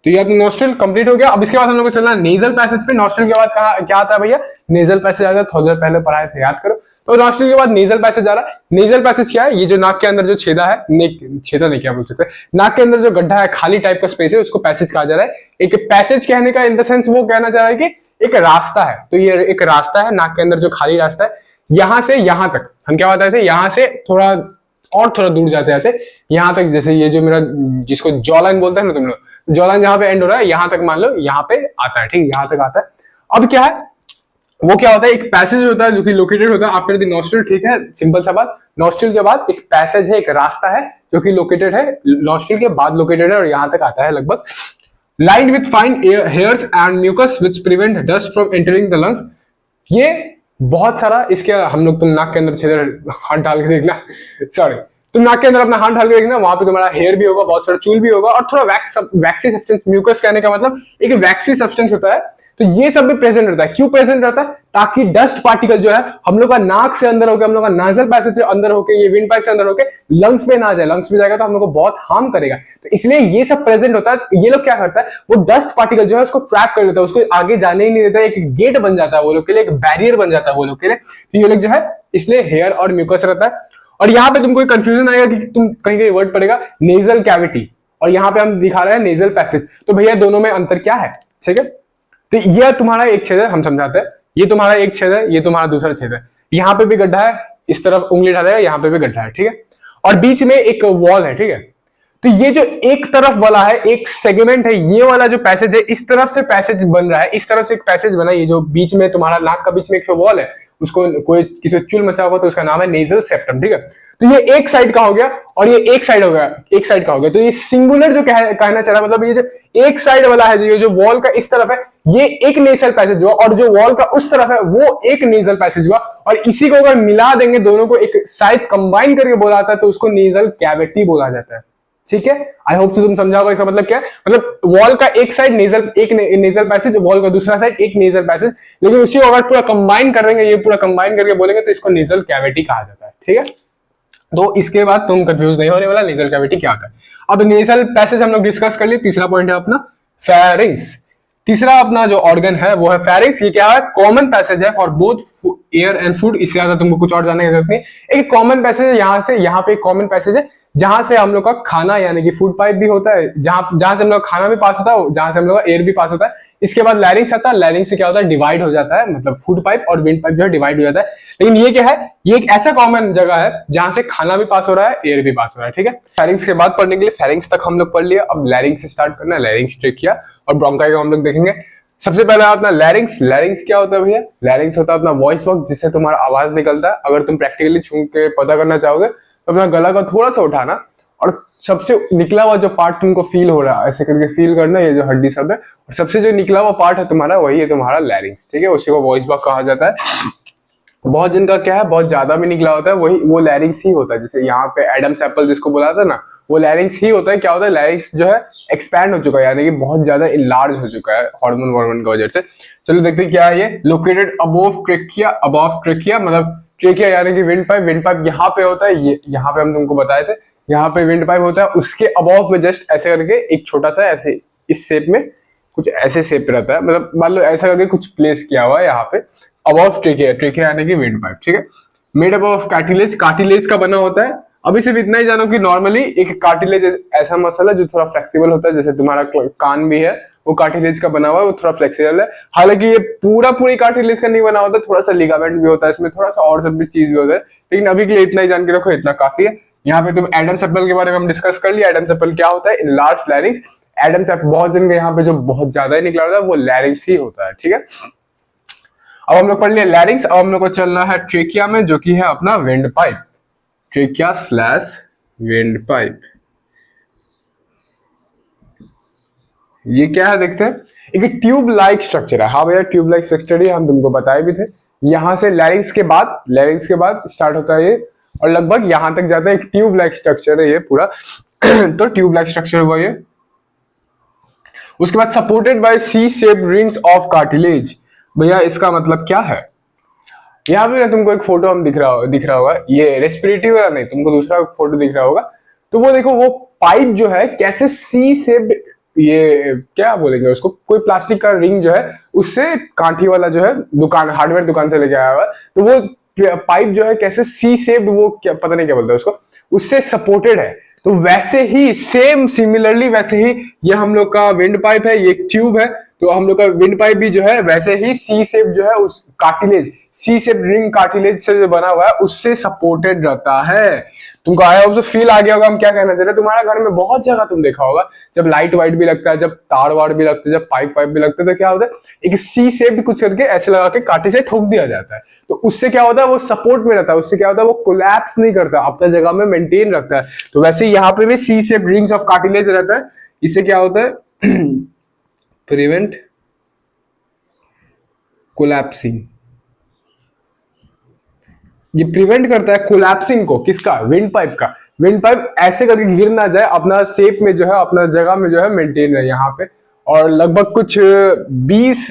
तो ये अपना नॉस्ट्रिल कंप्लीट हो गया। अब इसके बाद हम लोग को चलना नेजल पैसेज पे। नॉस्ट्रिल के बाद क्या आता है भैया? नेजल पैसेज आता है। थोड़ी देर पहले पढ़ाए से याद करो। तो नॉस्ट्रिल के बाद नेजल पैसेज आ रहा है। नेजल पैसेज क्या है? ये जो नाक के अंदर जो छेदा है, छेदा नहीं क्या बोल सकते, नाक के अंदर जो गड्ढा है, खाली टाइप का स्पेस है, उसको पैसेज कहा जा रहा है। एक पैसेज कहने का इन द सेंस वो कहना चाह रहा है कि एक रास्ता है। तो ये एक रास्ता है, नाक के अंदर जो खाली रास्ता है, यहां से यहां तक। हम क्या बताए थे? यहां से थोड़ा और थोड़ा दूर जाते जाते यहां तक, जैसे ये जो मेरा, जिसको जॉलाइन बोलते हैं ना तुम लोग, जॉलाइन जहां पे एंड हो रहा है, यहां तक मान लो यहां पे आता है। ठीक है, यहां तक आता है। अब क्या है? वो क्या होता है? एक पैसेज होता है जो कि लोकेटेड होता है आफ्टर द नॉस्ट्रिल। ठीक है, सिंपल सा बात। नॉस्ट्रिल के बाद एक पैसेज है, एक रास्ता है, जो कि लोकेटेड है, नॉस्ट्रिल के बाद लोकेटेड है, और यहां तक आता है लगभग। Lined with fine hairs and mucus which prevent dust from entering the lungs. ये बहुत सारा इसके, हम लोग, तुम नाक के अंदर छेद हाथ डाल के देखना, सॉरी, तुम नाक के अंदर अपना हाथ डाल के देखना, वहां पे तुम्हारा हेयर भी होगा, बहुत सारा चूल भी होगा, और थोड़ा वैक्सी सब्सटेंस। म्यूकस कहने का मतलब एक वैक्सी सब्सटेंस होता है। तो ये सब भी प्रेजेंट रहता है। क्यों प्रेजेंट रहता है? ताकि डस्ट पार्टिकल जो है हम लोग का नाक से अंदर होकर, हम लोग का नाजल पैसेज से अंदर होकर, ये विंड पाइप से अंदर होकर लंग्स में ना जाए। लंग्स में जाएगा तो हम लोग को बहुत हार्म करेगा। तो इसलिए ये सब प्रेजेंट होता है। ये लोग क्या करता है? वो डस्ट पार्टिकल जो है उसको ट्रैप कर देता है, उसको आगे जाने ही नहीं देता है। एक गेट बन जाता है वो लोग के लिए, एक बैरियर बन जाता है वो लोग के लिए। तो ये लोग जो है, इसलिए हेयर और म्यूकस रहता है। और यहाँ पे तुमको कंफ्यूजन आएगा कि तुम कहीं कहीं वर्ड पड़ेगा नेजल कैविटी, और यहाँ पे हम दिखा रहे हैं नेजल पैसेज। तो भैया दोनों में अंतर क्या है? ठीक है, तो यह तुम्हारा एक छेद है, हम समझाते हैं। ये तुम्हारा एक छेद है, ये तुम्हारा दूसरा छेद है। यहाँ पे भी गड्ढा है, इस तरफ उंगली डालेगा, यहाँ पे भी गड्ढा है। ठीक है, और बीच में एक वॉल है। ठीक है, तो ये जो एक तरफ वाला है, एक सेगमेंट है, ये वाला जो पैसेज है, इस तरफ से पैसेज बन रहा है, इस तरफ से एक पैसेज बना, ये जो बीच में तुम्हारा नाक का बीच में एक वॉल है, उसको कोई किसी चुल मचा हुआ तो उसका नाम है नेजल सेप्टम, ठीक है। तो ये एक साइड का हो गया और ये एक साइड हो गया, एक साइड का हो गया। तो ये सिंगुलर जो कहना चाह रहा है, मतलब ये जो एक साइड वाला है, ये जो वॉल का इस तरफ है, ये एक नेजल पैसेज हुआ, और जो वॉल का उस तरफ है वो एक नेजल पैसेज हुआ। और इसी को अगर मिला देंगे दोनों को, एक साइड कंबाइन करके बोला जाता है, तो उसको नेजल कैविटी बोला जाता है, ठीक है। आई होप तुम समझा होगा इसका मतलब क्या है। मतलब वॉल का एक साइड नेजल, एक नेजल पैसेज, वॉल का दूसरा साइड एक नेजल पैसेज, लेकिन उसी को अगर पूरा कंबाइन कर देंगे, ये पूरा कंबाइन करके बोलेंगे तो इसको नेजल कैविटी कहा जाता है, ठीक है। तो इसके बाद तुम कंफ्यूज नहीं होने वाला नेजल कैविटी क्या होता है। अब नेजल पैसेज हम लोग डिस्कस कर लिए। तीसरा पॉइंट है अपना फेरिंग्स। तीसरा अपना जो ऑर्गन है वो है फेरिंग्स। ये क्या है? कॉमन पैसेज है for both air and food. इससे ज्यादा तुमको कुछ और जानने की जरूरत नहीं। एक कॉमन पैसेज है, यहाँ से यहाँ पे एक कॉमन पैसेज है जहां से हम लोग का खाना यानी कि फूड पाइप भी होता है, जहां से हम लोग खाना भी पास होता है, जहां से हम लोग का एयर भी पास होता है। इसके बाद लैरिंग्स आता है। लैरिंग्स से क्या होता है? डिवाइड हो जाता है, मतलब फूड पाइप और विंड पाइप जो है डिवाइड हो जाता है। लेकिन ये क्या है? ये एक ऐसा कॉमन जगह है जहां से खाना भी पास हो रहा है, एयर भी पास हो रहा है, ठीक है। फेरिंग्स के बाद पढ़ने के लिए फेरिंग्स तक हम लोग पढ़ लिया। अब लैरिंग्स से स्टार्ट करना है। लैरिंग्स, ट्रेकिया और ब्रोंकाई को हम लोग देखेंगे। सबसे पहले अपना लैरिंग्स। लैरिंग्स क्या होता है भैया? लैरिंग्स होता है अपना वॉइस बॉक्स, जिससे तुम्हारा आवाज निकलता है। अगर तुम प्रैक्टिकली छू के पता करना चाहोगे तो अपना गला को थोड़ा सा उठाना और सबसे निकला हुआ जो पार्ट तुमको फील हो रहा है, ऐसे करके फील करना, ये जो हड्डी सब है, और सबसे जो निकला हुआ पार्ट है तुम्हारा, वही है तुम्हारा लैरिंग्स, ठीक है। उसी को वॉइस बॉक्स कहा जाता है। बहुत जिनका क्या है, बहुत ज्यादा भी निकला होता है, वही वो लैरिंग्स ही होता है। जैसे यहाँ पे एडम्स एप्पल जिसको बोला था ना, वो लैरिंग्स ही होता है। क्या होता है? लैरिंग्स जो है एक्सपैंड हो चुका है, यानी कि बहुत ज्यादा इनलार्ज हो चुका है हार्मोन वार्मोन की वजह से। चलो देखते हैं क्या है ये। Located above trachea. Above trachea मतलब ट्रेकिया यानी कि विंड पाइप। विंड पाइप यहाँ पे होता है, ये यहाँ पे हम तुमको बताए थे, यहाँ पे विंड पाइप होता है। उसके अबोव में जस्ट ऐसे करके एक छोटा सा ऐसे इस शेप में कुछ ऐसे शेप रहता है, मतलब मान लो ऐसा करके कुछ प्लेस किया हुआ है यहाँ पे। अबोव ट्रेकिया, ट्रेकिया यानी कि विंड पाइप, ठीक है। Made up of cartilage. Cartilage का बना होता है। अभी सिर्फ इतना ही जानो कि नॉर्मली एक कार्टिलेज ऐसा मसल है जो थोड़ा फ्लेक्सिबल होता है, जैसे तुम्हारा कान भी है, वो कार्टिलेज का बना हुआ है, वो थोड़ा फ्लेक्सिबल है। हालांकि ये पूरी कार्टिलेज का नहीं बना होता, थोड़ा सा लिगामेंट भी होता है इसमें, थोड़ा सा और सब भी चीज भी होता है, लेकिन अभी के लिए इतना ही जान के रखो, इतना काफी है। यहाँ पे तुम एडम्स एप्पल के बारे में हम डिस्कस कर लिया। एडम्स एप्पल क्या होता है? In large लैरिंग्स। एडम्स एप्पल बहुत जन के यहाँ पे जो बहुत ज्यादा ही निकला होता है वो लैरिंग्स ही होता है, ठीक है। अब हम लोग पढ़ लिया लैरिंग्स। अब हम लोग को चलना है ट्रेकिया में, जो कि है अपना wind pipe. Trachea slash wind pipe. ये क्या है देखते हैं। एक ट्यूब लाइक स्ट्रक्चर है। हाँ भैया, ट्यूब लाइक स्ट्रक्चर ही हम तुमको बताए भी थे। यहां से लैरिंग्स के बाद स्टार्ट होता है ये, और लगभग यहां तक जाता है। एक ट्यूब लाइक स्ट्रक्चर है ये पूरा। तो ट्यूब लाइक स्ट्रक्चर हुआ ये। उसके बाद supported by C shaped rings of cartilage. भैया इसका मतलब क्या है? यहाँ पे ना तुमको एक फोटो हम दिख रहा होगा, ये रेस्पिरेटरी वाला नहीं, तुमको दूसरा फोटो दिख रहा होगा। तो वो देखो, वो पाइप जो है कैसे सी शेप्ड, ये क्या बोलेंगे उसको, कोई प्लास्टिक का रिंग जो है उससे कांठी वाला जो है दुकान, हार्डवेयर दुकान से लेके आया हुआ है। तो वो पाइप जो है कैसे सी शेप्ड, वो क्या पता नहीं क्या बोलते हैं उसको, उससे सपोर्टेड है। तो वैसे ही सेम सिमिलरली वैसे ही ये हम लोग का विंड पाइप है, ये एक ट्यूब है। तो हम लोग का विंड पाइप भी जो है वैसे ही सी शेप जो है उस cartilage, C shape ring cartilage से जो बना हुआ है उससे सपोर्टेड रहता है। तुमको आया होगा, फील आ गया होगा हम क्या कहना चाह रहे हैं। तुम्हारा घर में बहुत जगह तुम देखा होगा, जब लाइट वाइट भी लगता है, जब तार वार भी लगते हैं, जब पाइप वाइप भी लगते हैं, तो क्या होता है एक सी शेप कुछ करके ऐसे लगा के कांटे से ठोक दिया जाता है। तो उससे क्या होता है, वो सपोर्ट में रहता है। उससे क्या होता है, वो कोलैप्स नहीं करता, अपना जगह में मेंटेन रखता है। तो वैसे यहाँ पे भी सी शेप रिंग्स ऑफ कार्टिलेज रहता है। इससे क्या होता है, प्रिवेंट कोलैप्सिंग। ये प्रिवेंट करता है कोलैप्सिंग को, किसका? विंड पाइप का। विंड पाइप ऐसे करके गिर ना जाए, अपना शेप में जो है, अपना जगह में जो है मेंटेन रहे यहाँ पे। और लगभग कुछ 20,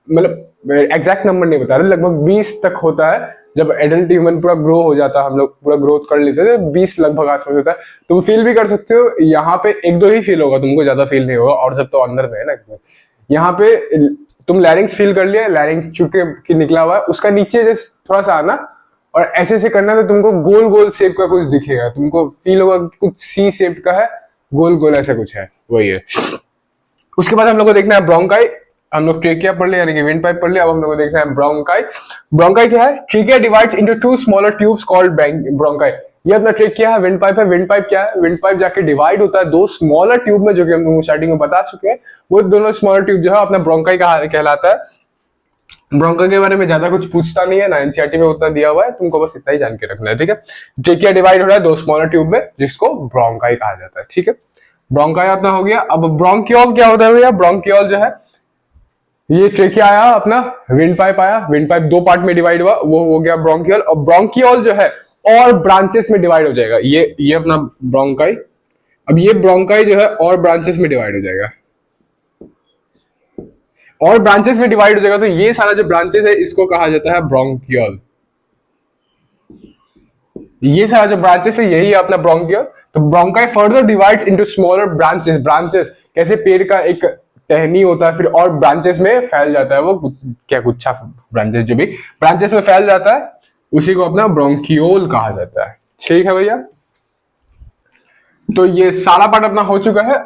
मतलब एग्जैक्ट नंबर नहीं बता रहे, लगभग 20 तक होता है। जब एडल्ट ह्यूमन पूरा ग्रो हो जाता है, हम लोग पूरा ग्रोथ कर लेते हैं, 20 लगभग आसपास होता है। तुम फील भी कर सकते हो, यहाँ पे 1-2 ही फील होगा तुमको, ज्यादा फील नहीं होगा, और सब तो अंदर में है ना। यहाँ पे तुम लैरिंग्स फील कर लिया, लैरिंग्स चुके निकला हुआ है, उसका नीचे जस्ट थोड़ा सा आना और ऐसे से करना, तो तुमको गोल गोल शेप का कुछ दिखेगा, तुमको फील होगा कुछ सी शेप का है, गोल गोल ऐसा कुछ है, वही है। उसके बाद हम लोग को देखना है ब्रोंकाई। हम लोग ट्रेकिया पढ़ लिया, यानी कि विंड पाइप पढ़ लिया। अब हम लोग को देखना है ब्रोंकाई। ब्रोंकाई क्या है? Trachea divides into 2 smaller tubes called bronchi. ये अपना ट्रेकिया है, विंड पाइप है। विंड पाइप क्या है? विंड पाइप जाके डिवाइड होता है दो स्मॉलर ट्यूब में, जो कि हम तुमको स्टार्टिंग में बता चुके हैं। वो दोनों स्मॉलर ट्यूब जो है अपना ब्रोंकाई कहलाता है। ब्रोंका के बारे में ज्यादा कुछ पूछता नहीं है ना, एनसीईआरटी में उतना दिया हुआ है, तुमको बस इतना ही जान के रखना है, ठीक है। ट्रेकिया डिवाइड हो रहा है दो स्मॉलर ट्यूब में, जिसको ब्रोंकाई कहा जाता है, ठीक है। ब्रोंकाई अपना हो गया। अब ब्रोंकियोल क्या होता है भैया? ब्रोंकियोल जो है, ये ट्रेकिया आया अपना, विंड पाइप आया, विंड पाइप दो पार्ट में डिवाइड हुआ, वो हो गया ब्रोंकियोल। और ब्रोंकियोल जो है और ब्रांचेस में डिवाइड हो जाएगा। ये अपना ब्रोंकाई, अब ये ब्रोंकाई जो है और ब्रांचेस में डिवाइड हो जाएगा, और ब्रांचेस में डिवाइड हो जाएगा। तो ये सारा जो ब्रांचेस है इसको कहा जाता है ब्रोंकियोल। ये सारा जो ब्रांचेस है यही है अपना ब्रोंकियोल। तो bronchi further divides into smaller branches. Branches कैसे पेड़ का एक टहनी होता है, फिर और ब्रांचेस में फैल जाता है, वो क्या गुच्छा ब्रांचेस, जो भी ब्रांचेस में फैल जाता है उसी को अपना ब्रोंकियोल कहा जाता है, ठीक है भैया। तो ये सारा पार्ट अपना हो चुका है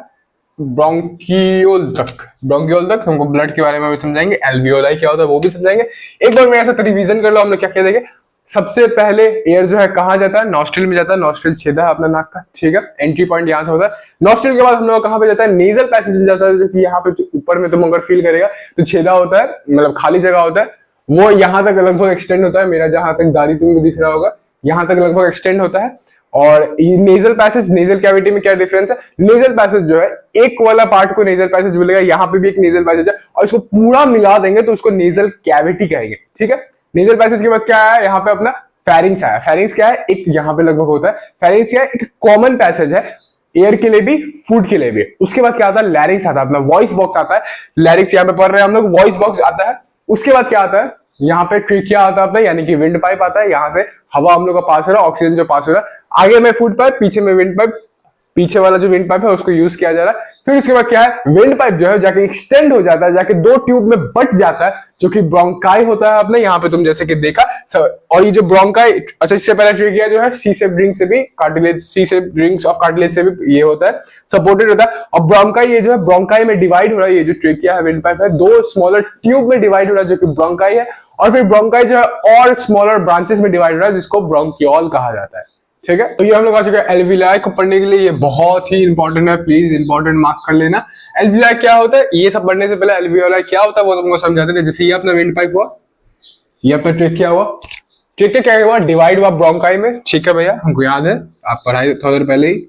ब्रोंकियोल तक। ब्रोंकियोल तक हमको ब्लड के बारे में भी समझाएंगे, एल्वियोलाई क्या होता है वो भी समझाएंगे। एक बार मेरे साथ रिवीजन कर लो, हम लोग क्या क्या देंगे। सबसे पहले एयर जो है कहाँ जाता है? नॉस्ट्रिल में जाता है। नॉस्ट्रिल छेदा है अपना नाक का, ठीक है, एंट्री पॉइंट यहाँ से होता है। नॉस्ट्रिल के बाद हम लोग कहाँ पे जाता है? नेजल पैसेज में जाता है, जो कि यहाँ पे ऊपर में तुम अगर फील करेगा तो छेदा होता है, मतलब खाली जगह होता है, वो यहाँ तक लगभग एक्सटेंड होता है। मेरा जहां तक दाढ़ी तुमको दिख रहा होगा यहाँ तक लगभग एक्सटेंड होता है। और ये नेजल पैसेज, नेजल कैविटी में क्या डिफरेंस है? नेजल पैसेज जो है, एक वाला पार्ट को नेजल पैसेज बोलेगा, यहाँ पे भी एक नेजल पैसेज है, और इसको पूरा मिला देंगे तो उसको नेजल कैविटी कहेंगे, ठीक है। नेजल पैसेज के बाद क्या है? यहाँ पे अपना फेरिंग्स आया। फेरिंग्स क्या है? एक यहाँ पे लगभग होता है। फेरिंग्स क्या है? एक कॉमन पैसेज है, एयर के लिए भी, फूड के लिए भी। उसके बाद क्या आता है? लैरिंग्स आता है, अपना वॉइस बॉक्स आता है। लैरिंग्स यहाँ पे पढ़ रहे हैं हम लोग, वॉइस बॉक्स आता है। उसके बाद क्या आता है? यहाँ पे ट्रिकिया आता है, यानी कि विंड पाइप आता है। यहाँ से हवा हम लोग का पास हो रहा है, ऑक्सीजन जो पास हो रहा है। आगे में फूड पाइप, पीछे में विंड पाइप, पीछे वाला जो विंड पाइप है उसको यूज किया जा रहा है। फिर उसके बाद क्या है? विंड पाइप जो है जाके एक्सटेंड हो जाता है, जाके दो ट्यूब में बट जाता है, जो कि ब्रोंकाई होता है अपने। यहाँ पे तुम जैसे कि देखा। और ये जो ब्रोंकाई, अच्छा इससे पहले ट्रिकिया जो है सी शेप रिंग से भी, cartilage, C shape rings of cartilage से भी ये होता है, सपोर्टेड होता है। और ब्रोंकाई ये जो है ब्रोंकाई में डिवाइड हो रहा है। ये जो ट्रिकिया है, विंड पाइप है, दो स्मॉलर ट्यूब में डिवाइड हो रहा है, जो कि ब्रोंकाई है। और फिर ब्रोंकाई जो है और स्मॉलर ब्रांचेस में डिवाइड हो रहा है, जिसको ब्रोंकियोल कहा जाता है, ठीक है। तो ये हम लोग आ चुके हैं एल्विलाई को पढ़ने के लिए। ये बहुत ही इंपॉर्टेंट है, प्लीज इंपॉर्टेंट मार्क कर लेना। एल्विलाई क्या होता है, ये सब पढ़ने से पहले एल्वियोलाई क्या होता है वो तुमको समझाते हैं। जैसे ये अपना विंड पाइप हुआ, ये अपना ट्रेकिया हुआ। ट्रेकिया क्या हुआ? डिवाइड हुआ ब्रोंकाई में, ठीक है भैया, हमको याद है, आप पढ़ाई थोड़ा देर पहले ही।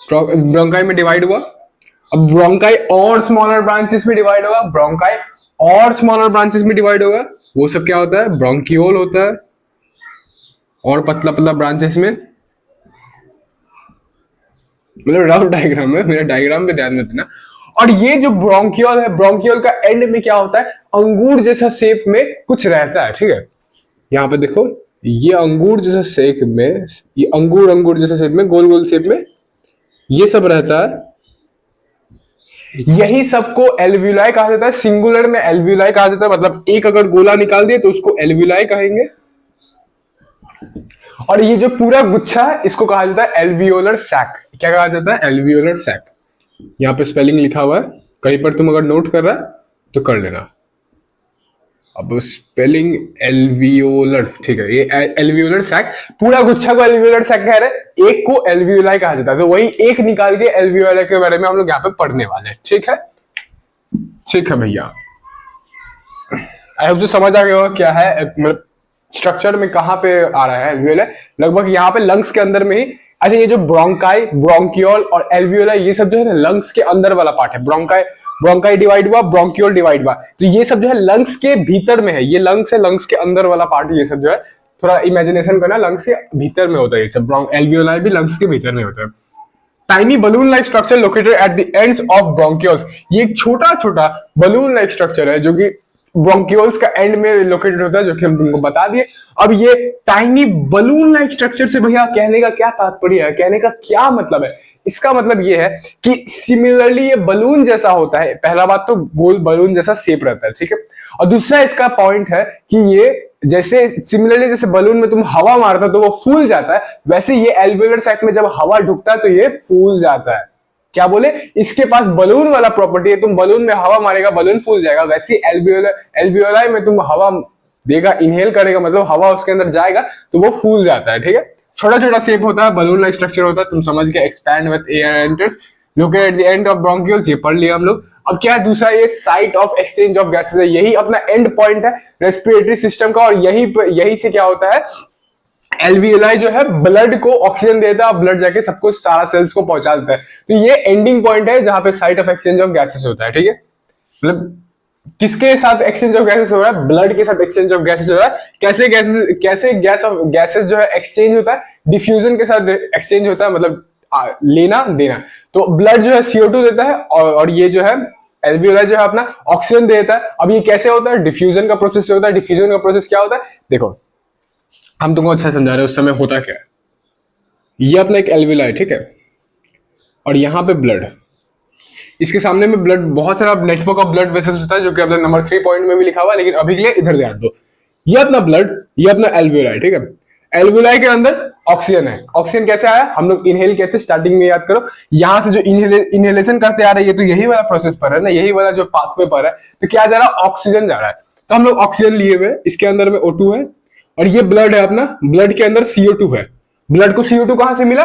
ब्रोंकाई में डिवाइड हुआ। अब ब्रोंकाई और स्मॉलर ब्रांचेस में डिवाइड होगा, ब्रोंकाई और स्मॉलर ब्रांचेस में डिवाइड होगा। वो सब क्या होता है? ब्रोंकियोल होता है, और पतला पतला ब्रांचेस में, मतलब रफ डायग्राम है, मेरा डायग्राम पे ध्यान देना। और ये जो ब्रोंकियोल है, ब्रोंकियोल का एंड में क्या होता है? अंगूर जैसा शेप में कुछ रहता है, ठीक है। यहाँ पे देखो, ये अंगूर जैसा शेप में, ये अंगूर जैसा शेप में, गोल गोल शेप में ये सब रहता है। यही सबको एल्वियोलाई कहा जाता है। सिंगुलर में एल्वियोलाई कहा जाता है, मतलब एक अगर गोला निकाल दिए तो उसको एल्वियोलाई कहेंगे। और ये जो पूरा गुच्छा है इसको कहा जाता है एल्वियोलर सैक। क्या कहा जाता है? Alveolar sac. यहाँ पे स्पेलिंग लिखा हुआ है, कहीं पर तुम अगर नोट कर रहा है तो कर लेना। अब स्पेलिंग एल्वियोलर, ठीक है, ये एल्वियोलर सैक, पूरा गुच्छा को एल्वियोलर सैक कह रहे हैं, एक को एल्वियोलाई कहा जाता है। तो वही एक निकाल के एल्वियोलाई के बारे में हम लोग यहाँ पे पढ़ने वाले हैं, ठीक है। ठीक है भैया, आई होप समझ आ गया होगा क्या है, मतलब स्ट्रक्चर में कहां पे आ रहा है एल्वियोलाई, लगभग यहाँ पे लंग्स के अंदर में ही। अच्छा, ये जो ब्रोंकाई, ब्रोंकियोल और एल्वियोलाई, ये सब जो है ना लंग्स के अंदर वाला पार्ट है। ब्रोंकाई डिवाइड हुआ, ब्रोंकियोल डिवाइड हुआ, तो ये सब जो है लंग्स के भीतर में है। ये लंग्स है, लंग्स के अंदर वाला पार्ट, ये सब जो है थोड़ा इमेजिनेशन करना, लंग्स के भीतर में होता है ये सब। एल्वियोलाई भी लंग्स के भीतर में होता है। Tiny balloon like structure located at the ends of bronchioles, ये एक छोटा छोटा बलून लाइक स्ट्रक्चर है जो कि ब्रोंकियोल्स का एंड में लोकेटेड होता है, जो कि हम तुमको बता दिए। अब ये टाइनी बलून लाइक स्ट्रक्चर से भैया कहने का क्या तात्पर्य है, कहने का क्या मतलब है? इसका मतलब ये है कि सिमिलरली ये बलून जैसा होता है। पहला बात तो गोल बलून जैसा शेप रहता है, ठीक है। और दूसरा इसका पॉइंट है कि ये जैसे सिमिलरली जैसे बलून में तुम हवा मारता तो वो फूल जाता है, वैसे ये एल्वियोलर सैक में जब हवा ढुकता है तो ये फूल जाता है। क्या बोले? इसके पास बलून वाला प्रॉपर्टी है, तुम बलून में हवा मारेगा बलून फूल जाएगा, वैसे एल्वियोलाई में तुम हवा देगा, इनहेल करेगा, मतलब हवा उसके अंदर जाएगा तो वो फूल जाता है, ठीक है। छोटा छोटा शेप होता है, बलून लाइक स्ट्रक्चर होता है, तुम समझ के, expand with air enters, located at the end of bronchioles, ये पढ़ लिया हम लोग। अब क्या दूसरा, ये site of exchange of gases है, यही अपना एंड पॉइंट है रेस्पिरेटरी सिस्टम का, और यही से क्या होता है, एल्वियोलाई जो है ब्लड को ऑक्सीजन देता है, ब्लड जाके सबको सारा सेल्स को पहुंचा देता है। तो ये एंडिंग पॉइंट है जहां पे site of exchange of gases होता है, ठीक है। मतलब किसके साथ एक्सचेंज ऑफ गैसेस हो रहा है, ब्लड के साथ एक्सचेंज ऑफ गैसेस हो रहा है। कैसे गैसेस जो है एक्सचेंज होता है, डिफ्यूजन के साथ एक्सचेंज होता है, मतलब लेना देना। तो ब्लड जो है CO2 देता है, और ये जो है एल्वियोलाई जो है अपना ऑक्सीजन देता है। अब ये कैसे होता है, डिफ्यूजन का प्रोसेस होता है। डिफ्यूजन का प्रोसेस क्या होता है, देखो हम तुमको अच्छा समझा रहे हैं, उस समय होता क्या है, ये अपना एक एल्वियोलाई, ठीक है, और यहाँ पे ब्लड, इसके सामने में ब्लड, बहुत सारा नेटवर्क ऑफ ब्लड वेसल्स होता है, जो कि अपने नंबर 3 पॉइंट में भी लिखा हुआ है, लेकिन अभी के लिए इधर ध्यान दो। ये अपना ब्लड, ये अपना एल्वियोलाई, ठीक है। एल्वियोलाई के अंदर ऑक्सीजन है। ऑक्सीजन कैसे आया, हम लोग इनहेल कहते हैं, स्टार्टिंग में याद करो, यहां से जो इनहेलेशन करते आ रहे हैं, ये तो यही वाला प्रोसेस पर है ना, यही वाला जो पाथवे पर है, तो क्या जा रहा है, ऑक्सीजन जा रहा है। तो हम लोग ऑक्सीजन लिए हुए, इसके अंदर में O2 है, और ये ब्लड है अपना, ब्लड के अंदर CO2 है। ब्लड को CO2 कहां से मिला,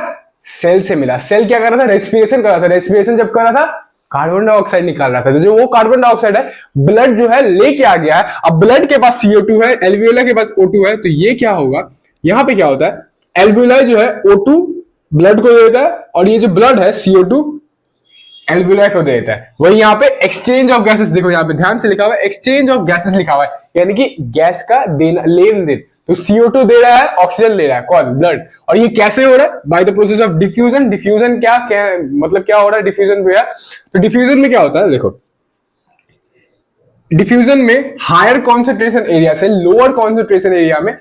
सेल से मिला। सेल क्या कर रहा था, रेस्पिरेशन कर रहा था। रेस्पिरेशन जब कर रहा था, कार्बन डाइऑक्साइड निकाल रहा था, तो जो वो कार्बन डाइऑक्साइड है ब्लड जो है लेके आ गया है। अब ब्लड के पास CO2 है, एल्वियोलाई के पास O2 है, तो ये क्या होगा, यहां पे क्या होता है, एल्वियोलाई जो है O2 ब्लड को देता है, और ये जो ब्लड है CO2 एल्वियोलाई को देता है। वही यहाँ पे एक्सचेंज ऑफ गैसेस, देखो यहाँ पे ध्यान से लिखा हुआ है, एक्सचेंज ऑफ गैसेस लिखा हुआ है, यानी कि गैस का देना, लेन देन। तो CO2 दे रहा है, ऑक्सीजन ले रहा है, कौन, ब्लड। और ये कैसे हो रहा है, by the process of diffusion. Diffusion क्या मतलब क्या हो रहा है डिफ्यूजन में, तो डिफ्यूजन में क्या होता है, देखो डिफ्यूजन में हायर कॉन्सेंट्रेशन एरिया से लोअर कॉन्सेंट्रेशन एरिया में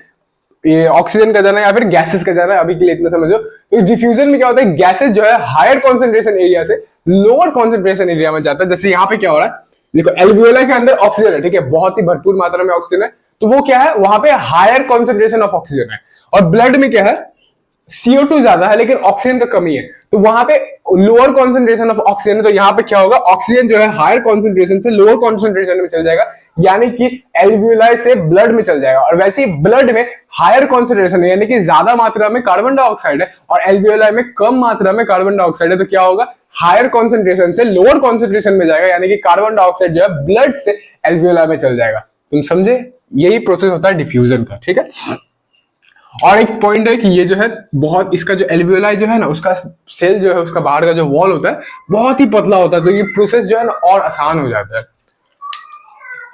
ये ऑक्सीजन का जाना है या फिर गैसेस का जाना है, अभी के लिए इतना समझो। तो डिफ्यूजन में क्या होता है, गैसेस जो है हायर कॉन्सेंट्रेशन एरिया से लोअर कॉन्सेंट्रेशन एरिया में जाता है। जैसे यहाँ पे क्या हो रहा है, देखो एल्वियोलाई के अंदर ऑक्सीजन है, ठीक है, बहुत ही भरपूर मात्रा में ऑक्सीजन है, तो वो क्या है, वहां पे हायर कॉन्सेंट्रेशन ऑफ ऑक्सीजन है। और ब्लड में क्या है, CO2 ज्यादा है लेकिन ऑक्सीजन का कमी है, तो वहां पे लोअर कॉन्सेंट्रेशन ऑफ ऑक्सीजन है। तो यहाँ पे क्या होगा, ऑक्सीजन जो है हायर कॉन्सेंट्रेशन से लोअर कॉन्सेंट्रेशन में चल जाएगा, यानी कि एल्वियोलाई से ब्लड में चल जाएगा। और वैसे ही ब्लड में हायर कॉन्सेंट्रेशन है, यानी कि ज्यादा मात्रा में कार्बन डाइऑक्साइड है, और एल्वियोलाई में कम मात्रा में कार्बन डाइऑक्साइड है, तो क्या होगा, हायर कॉन्सेंट्रेशन से लोअर कॉन्सेंट्रेशन में जाएगा, यानी कि कार्बन डाइऑक्साइड जो है ब्लड से एल्वियोलाई में चल जाएगा। तुम समझे, यही प्रोसेस होता है डिफ्यूजन का, ठीक है। और एक पॉइंट है कि ये जो है बहुत, इसका जो एल्वियोलाई जो है ना, उसका सेल जो है, उसका बाहर का जो वॉल होता है बहुत ही पतला होता है, तो ये प्रोसेस जो है ना और आसान हो जाता है।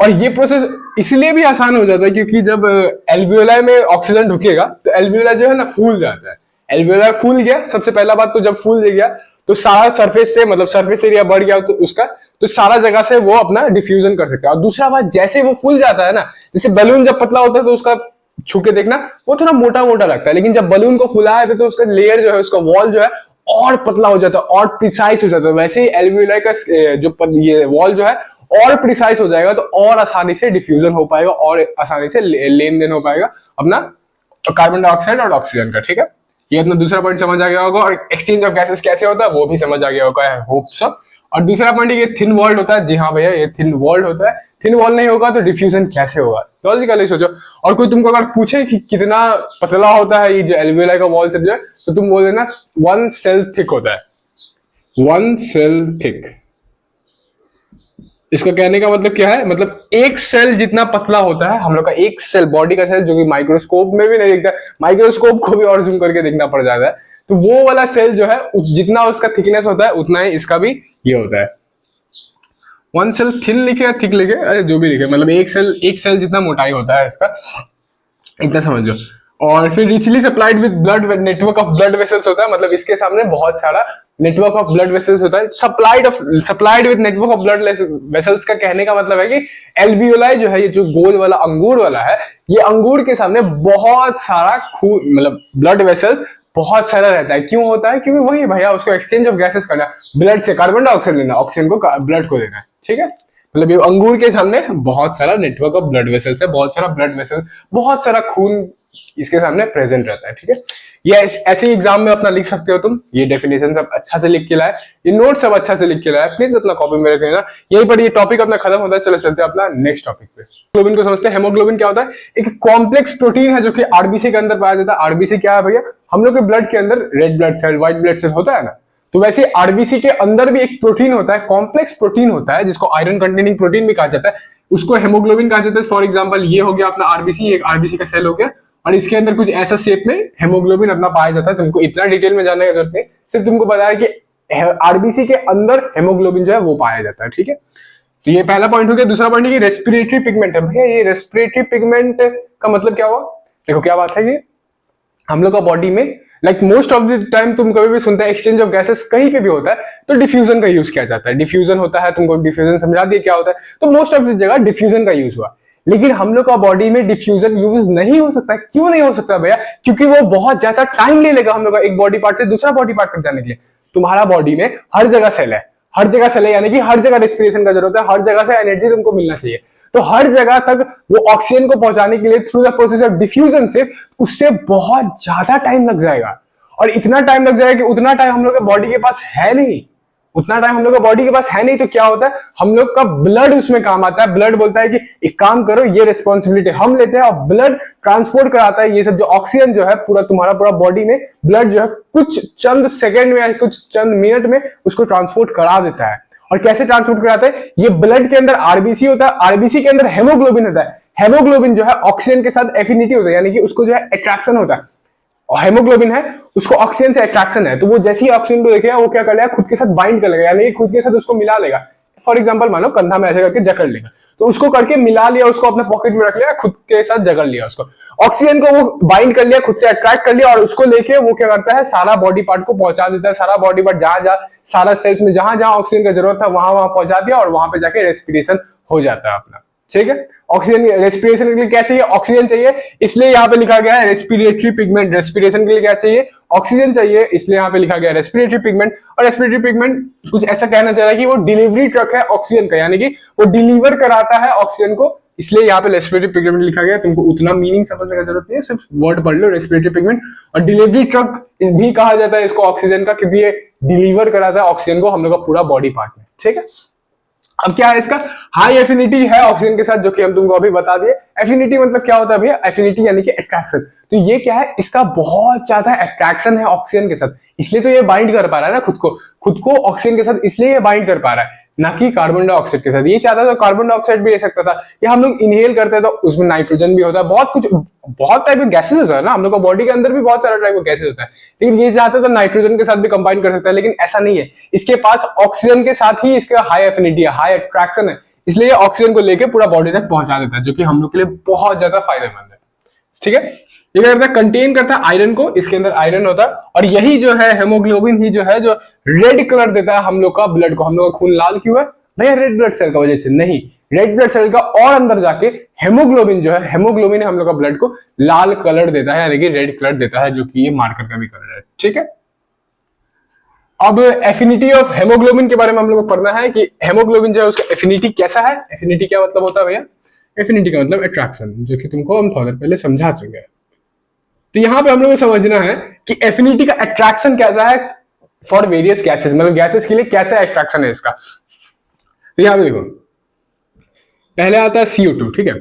और ये प्रोसेस इसलिए भी आसान हो जाता है क्योंकि जब एल्वियोलाई में ऑक्सीजन ढुकेगा तो एल्वियोलाई जो है ना फूल जाता है। एल्वियोलाई फूल गया, सबसे पहला बात तो जब फूल गया तो सारा सरफेस से, मतलब सरफेस एरिया बढ़ गया तो उसका, तो सारा जगह से वो अपना डिफ्यूजन कर सकता है। और दूसरा बात, जैसे वो फूल जाता है ना, जैसे बलून जब पतला होता है तो उसका छू के देखना वो थोड़ा मोटा मोटा लगता है, लेकिन जब बलून को फुलाया तो उसका लेयर जो है, उसका वॉल जो है और पतला हो जाता है और प्रिसाइज हो जाता है। वैसे ही एल्वियोलाई का जो ये वॉल जो है और प्रिसाइज हो जाएगा, तो और आसानी से डिफ्यूजन हो पाएगा और आसानी से लेन देन हो पाएगा अपना कार्बन डाइऑक्साइड और ऑक्सीजन का, ठीक है। ये अपना दूसरा पॉइंट समझ आ गया होगा, और एक्सचेंज ऑफ गैसेस कैसे होता है वो भी समझ आ गया होगा, आई होप सो। और दूसरा पॉइंट ये थिन वॉल्ड होता है, जी हाँ भैया ये थिन वॉल्ड होता है। थिन वॉल नहीं होगा तो डिफ्यूजन कैसे होगा, लॉजिकली सोचो। और कोई तुमको अगर पूछे कि कितना पतला होता है ये जो एल्वियोलाई का वॉल सब जो है, तो तुम बोल देना 1 सेल थिक होता है, 1 सेल थिक। इसका कहने का मतलब क्या है, मतलब एक सेल जितना पतला होता है हम लोग का एक सेल, बॉडी का सेल, जो कि माइक्रोस्कोप में भी नहीं दिखता, माइक्रोस्कोप को भी और जूम करके देखना पड़ जाता है, तो वो वाला सेल जो है जितना उसका थिकनेस होता है उतना ही इसका भी ये होता है। 1 सेल थिन लिखे या थिक लिखे, अरे जो भी लिखे, मतलब एक सेल जितना मोटाई होता है इसका, इतना समझो। और फिर richly supplied with blood, network of blood vessels होता है, मतलब इसके सामने बहुत सारा नेटवर्क ऑफ ब्लड वेसल्स होता है। Supplied with network of blood vessels का कहने का मतलब है कि एल्वियोलाई जो है, ये जो गोल वाला अंगूर वाला है, ये अंगूर के सामने बहुत सारा खून, मतलब ब्लड वेसल्स बहुत सारा रहता है। क्यों होता है, क्योंकि वही भैया उसको एक्सचेंज ऑफ गैसेस करना, ब्लड से कार्बन डाइऑक्साइड लेना, ऑक्सीजन को ब्लड को देना, ठीक है। मतलब ये अंगूर के सामने बहुत सारा नेटवर्क ऑफ ब्लड वेसल्स है, बहुत सारा ब्लड वेसल्स, बहुत सारा खून इसके सामने प्रेजेंट रहता है। ठीक है, ये ऐसे एग्जाम में अपना लिख सकते हो तुम। ये डेफिनेशन सब अच्छा से लिख के लाए, ये नोट सब अच्छा से लिख के लाए, प्लीज अपना कॉपी में रख लेना। यहीं पर ये टॉपिक अपना खत्म होता है। चलो चलते हैं अपना नेक्स्ट टॉपिक पे। हेमोग्लोबिन को समझते हैं। हेमोग्लोबिन क्या होता है? एक कॉम्प्लेक्स प्रोटीन है जो कि आरबीसी के अंदर पाया जाता है। आरबीसी क्या है भैया? हम लोग के ब्लड के अंदर red blood cell, white blood cell होता है ना, तो वैसे आरबीसी के अंदर भी एक प्रोटीन होता है, कॉम्प्लेक्स प्रोटीन होता है जिसको आयरन कंटेनिंग प्रोटीन भी कहा जाता है, उसको हेमोग्लोबिन कहा जाता है। फॉर एग्जांपल ये हो गया अपना आरबीसी, एक आरबीसी का सेल हो गया और इसके अंदर कुछ ऐसा शेप में हेमोग्लोबिन अपना पाया जाता है। तुमको इतना डिटेल में जानने की जरूरत नहीं, सिर्फ तुमको बताया कि आरबीसी के अंदर हेमोग्लोबिन जो है वो पाया जाता है। ठीक है, तो ये पहला पॉइंट हो गया। दूसरा पॉइंट है कि रेस्पिरेटरी पिगमेंट है। भैया ये रेस्पिरेटरी पिगमेंट का मतलब क्या हुआ? देखो क्या बात है कि हम लोग का बॉडी में like most of the time तुम कभी भी सुनते हैं एक्सचेंज ऑफ गैसेस कहीं पे भी होता है तो डिफ्यूजन का यूज किया जाता है। डिफ्यूजन होता है, तुमको डिफ्यूजन समझा दिया क्या होता है, तो मोस्ट ऑफ द जगह डिफ्यूजन का यूज हुआ। लेकिन हम लोग का बॉडी में डिफ्यूजन यूज नहीं हो सकता। क्यों नहीं हो सकता भैया? क्योंकि वो बहुत ज्यादा टाइम ले लेगा हम लोग का एक बॉडी पार्ट से दूसरा बॉडी पार्ट तक जाने के लिए। तुम्हारा बॉडी में हर जगह सेल है, हर जगह सेल है, यानी कि हर जगह रेस्पिरेशन का जरूरत है, हर जगह से एनर्जी तुमको मिलना चाहिए। तो हर जगह तक वो ऑक्सीजन को पहुंचाने के लिए through the process of diffusion से उससे बहुत ज्यादा टाइम लग जाएगा। और इतना टाइम लग जाएगा कि उतना टाइम हम लोग के बॉडी के पास है नहीं, उतना टाइम हम लोग का बॉडी के पास है नहीं। तो क्या होता है, हम लोग का ब्लड उसमें काम आता है। ब्लड बोलता है कि एक काम करो, ये रिस्पॉन्सिबिलिटी हम लेते हैं, और ब्लड ट्रांसपोर्ट कराता है ये सब जो ऑक्सीजन जो है पूरा तुम्हारा पूरा बॉडी में ब्लड जो है कुछ चंद सेकंड में या कुछ चंद मिनट में उसको ट्रांसपोर्ट करा देता है। और कैसे ट्रांसपोर्ट कराता है? ये ब्लड के अंदर आरबीसी होता है, आरबीसी के अंदर हेमोग्लोबिन होता है। हेमोग्लोबिन जो है ऑक्सीजन के साथ एफिनिटी होता है, यानी कि उसको जो है अट्रैक्शन होता है। और हेमोग्लोबिन है उसको ऑक्सीजन से अट्रैक्शन है, तो वो जैसे ही ऑक्सीजन को देखेगा वो क्या कर लेगा, खुद के साथ बाइंड कर लेगा, यानी खुद के साथ उसको मिला लेगा। फॉर एग्जांपल मानो कंधा में ऐसे करके जकड़ लेगा, तो उसको करके मिला लिया, उसको अपने पॉकेट में रख लिया, खुद के साथ जकड़ लिया, उसको ऑक्सीजन को वो बाइंड कर लिया, खुद से अट्रैक्ट कर लिया, और उसको लेके वो क्या करता है, सारा बॉडी पार्ट को पहुंचा देता है। सारा बॉडी पार्ट जहां जहां सारा सेल्स में जहां जहां ऑक्सीजन की जरूरत था वहां वहां पहुंचा दिया, और वहां पे जाके रेस्पिरेशन हो जाता है अपना। ठीक है, ऑक्सीजन रेस्पिरेशन के लिए क्या चाहिए? ऑक्सीजन चाहिए, इसलिए यहाँ पे लिखा गया है रेस्पिरेटरी पिगमेंट। रेस्पिरेशन के लिए क्या चाहिए? ऑक्सीजन चाहिए, इसलिए यहाँ पे लिखा गया है रेस्पिरेटरी पिगमेंट। और रेस्पिरेटरी पिगमेंट कुछ ऐसा कहना चाह रहा है कि वो डिलीवरी ट्रक है ऑक्सीजन का, यानी कि वो डिलीवर कराता है ऑक्सीजन को, इसलिए यहाँ पे रेस्पिरेटरी पिगमेंट लिखा गया। तुमको उतना मीनिंग समझने की जरूरत नहीं है, सिर्फ वर्ड पढ़ लो रेस्पिरेटरी पिगमेंट। और डिलीवरी ट्रक भी कहा जाता है इसको ऑक्सीजन का, क्योंकि ये डिलीवर कराता है ऑक्सीजन को हम लोग का पूरा बॉडी पार्ट में। ठीक है, अब क्या है इसका? हाई एफिनिटी है ऑक्सीजन के साथ, जो कि हम तुमको अभी बता दिए। एफिनिटी मतलब क्या होता है भैया? एफिनिटी यानी कि अट्रैक्शन। तो ये क्या है? इसका बहुत ज्यादा अट्रैक्शन है ऑक्सीजन के साथ, इसलिए तो ये बाइंड कर पा रहा है ना खुद को ऑक्सीजन के साथ, इसलिए ये बाइंड कर पा रहा है, ना कि कार्बन डाइऑक्साइड के साथ। ये चाहता तो कार्बन डाइऑक्साइड भी ले सकता था, या हम लोग इनहेल करते हैं तो उसमें नाइट्रोजन भी होता है, बहुत कुछ, बहुत टाइप के गैसेज होता है ना, हम लोग का बॉडी के अंदर भी बहुत सारा टाइप का गैसेज होता है। लेकिन ये चाहता तो नाइट्रोजन के साथ भी कंबाइन कर सकता है, लेकिन ऐसा नहीं है। इसके पास ऑक्सीजन के साथ ही इसका हाई एफिनिटी है, हाई अट्रैक्शन है, इसलिए ऑक्सीजन को लेके पूरा बॉडी तक पहुंचा देता है, जो कि हम लोग के लिए बहुत ज्यादा फायदेमंद है। ठीक है, ये क्या करता है? कंटेन करता है आयरन को, इसके अंदर आयरन होता है, और यही जो है हेमोग्लोबिन ही जो है जो रेड कलर देता है हम लोग का ब्लड को। हम लोग का खून लाल क्यों है भैया? रेड ब्लड सेल का वजह से नहीं, रेड ब्लड सेल का और अंदर जाके हेमोग्लोबिन जो है, हेमोग्लोबिन हम लोग का ब्लड को लाल कलर देता है, यानी कि रेड कलर देता है, जो कि ये मार्कर का भी कलर है। ठीक है, अब एफिनिटी ऑफ हेमोग्लोबिन के बारे में हम लोग को पढ़ना है कि हेमोग्लोबिन जो है उसका एफिनिटी कैसा है। एफिनिटी क्या मतलब होता है भैया? एफिनिटी का मतलब अट्रैक्शन, जो कि तुमको हम थोड़ा देर पहले समझा चुके हैं। तो यहां पे हम लोग को समझना है कि एफिनिटी का अट्रैक्शन कैसा है फॉर वेरियस गैसेस, मतलब गैसेस के लिए कैसा अट्रैक्शन है इसका। तो यहां पे देखो, पहले आता है CO2। ठीक है,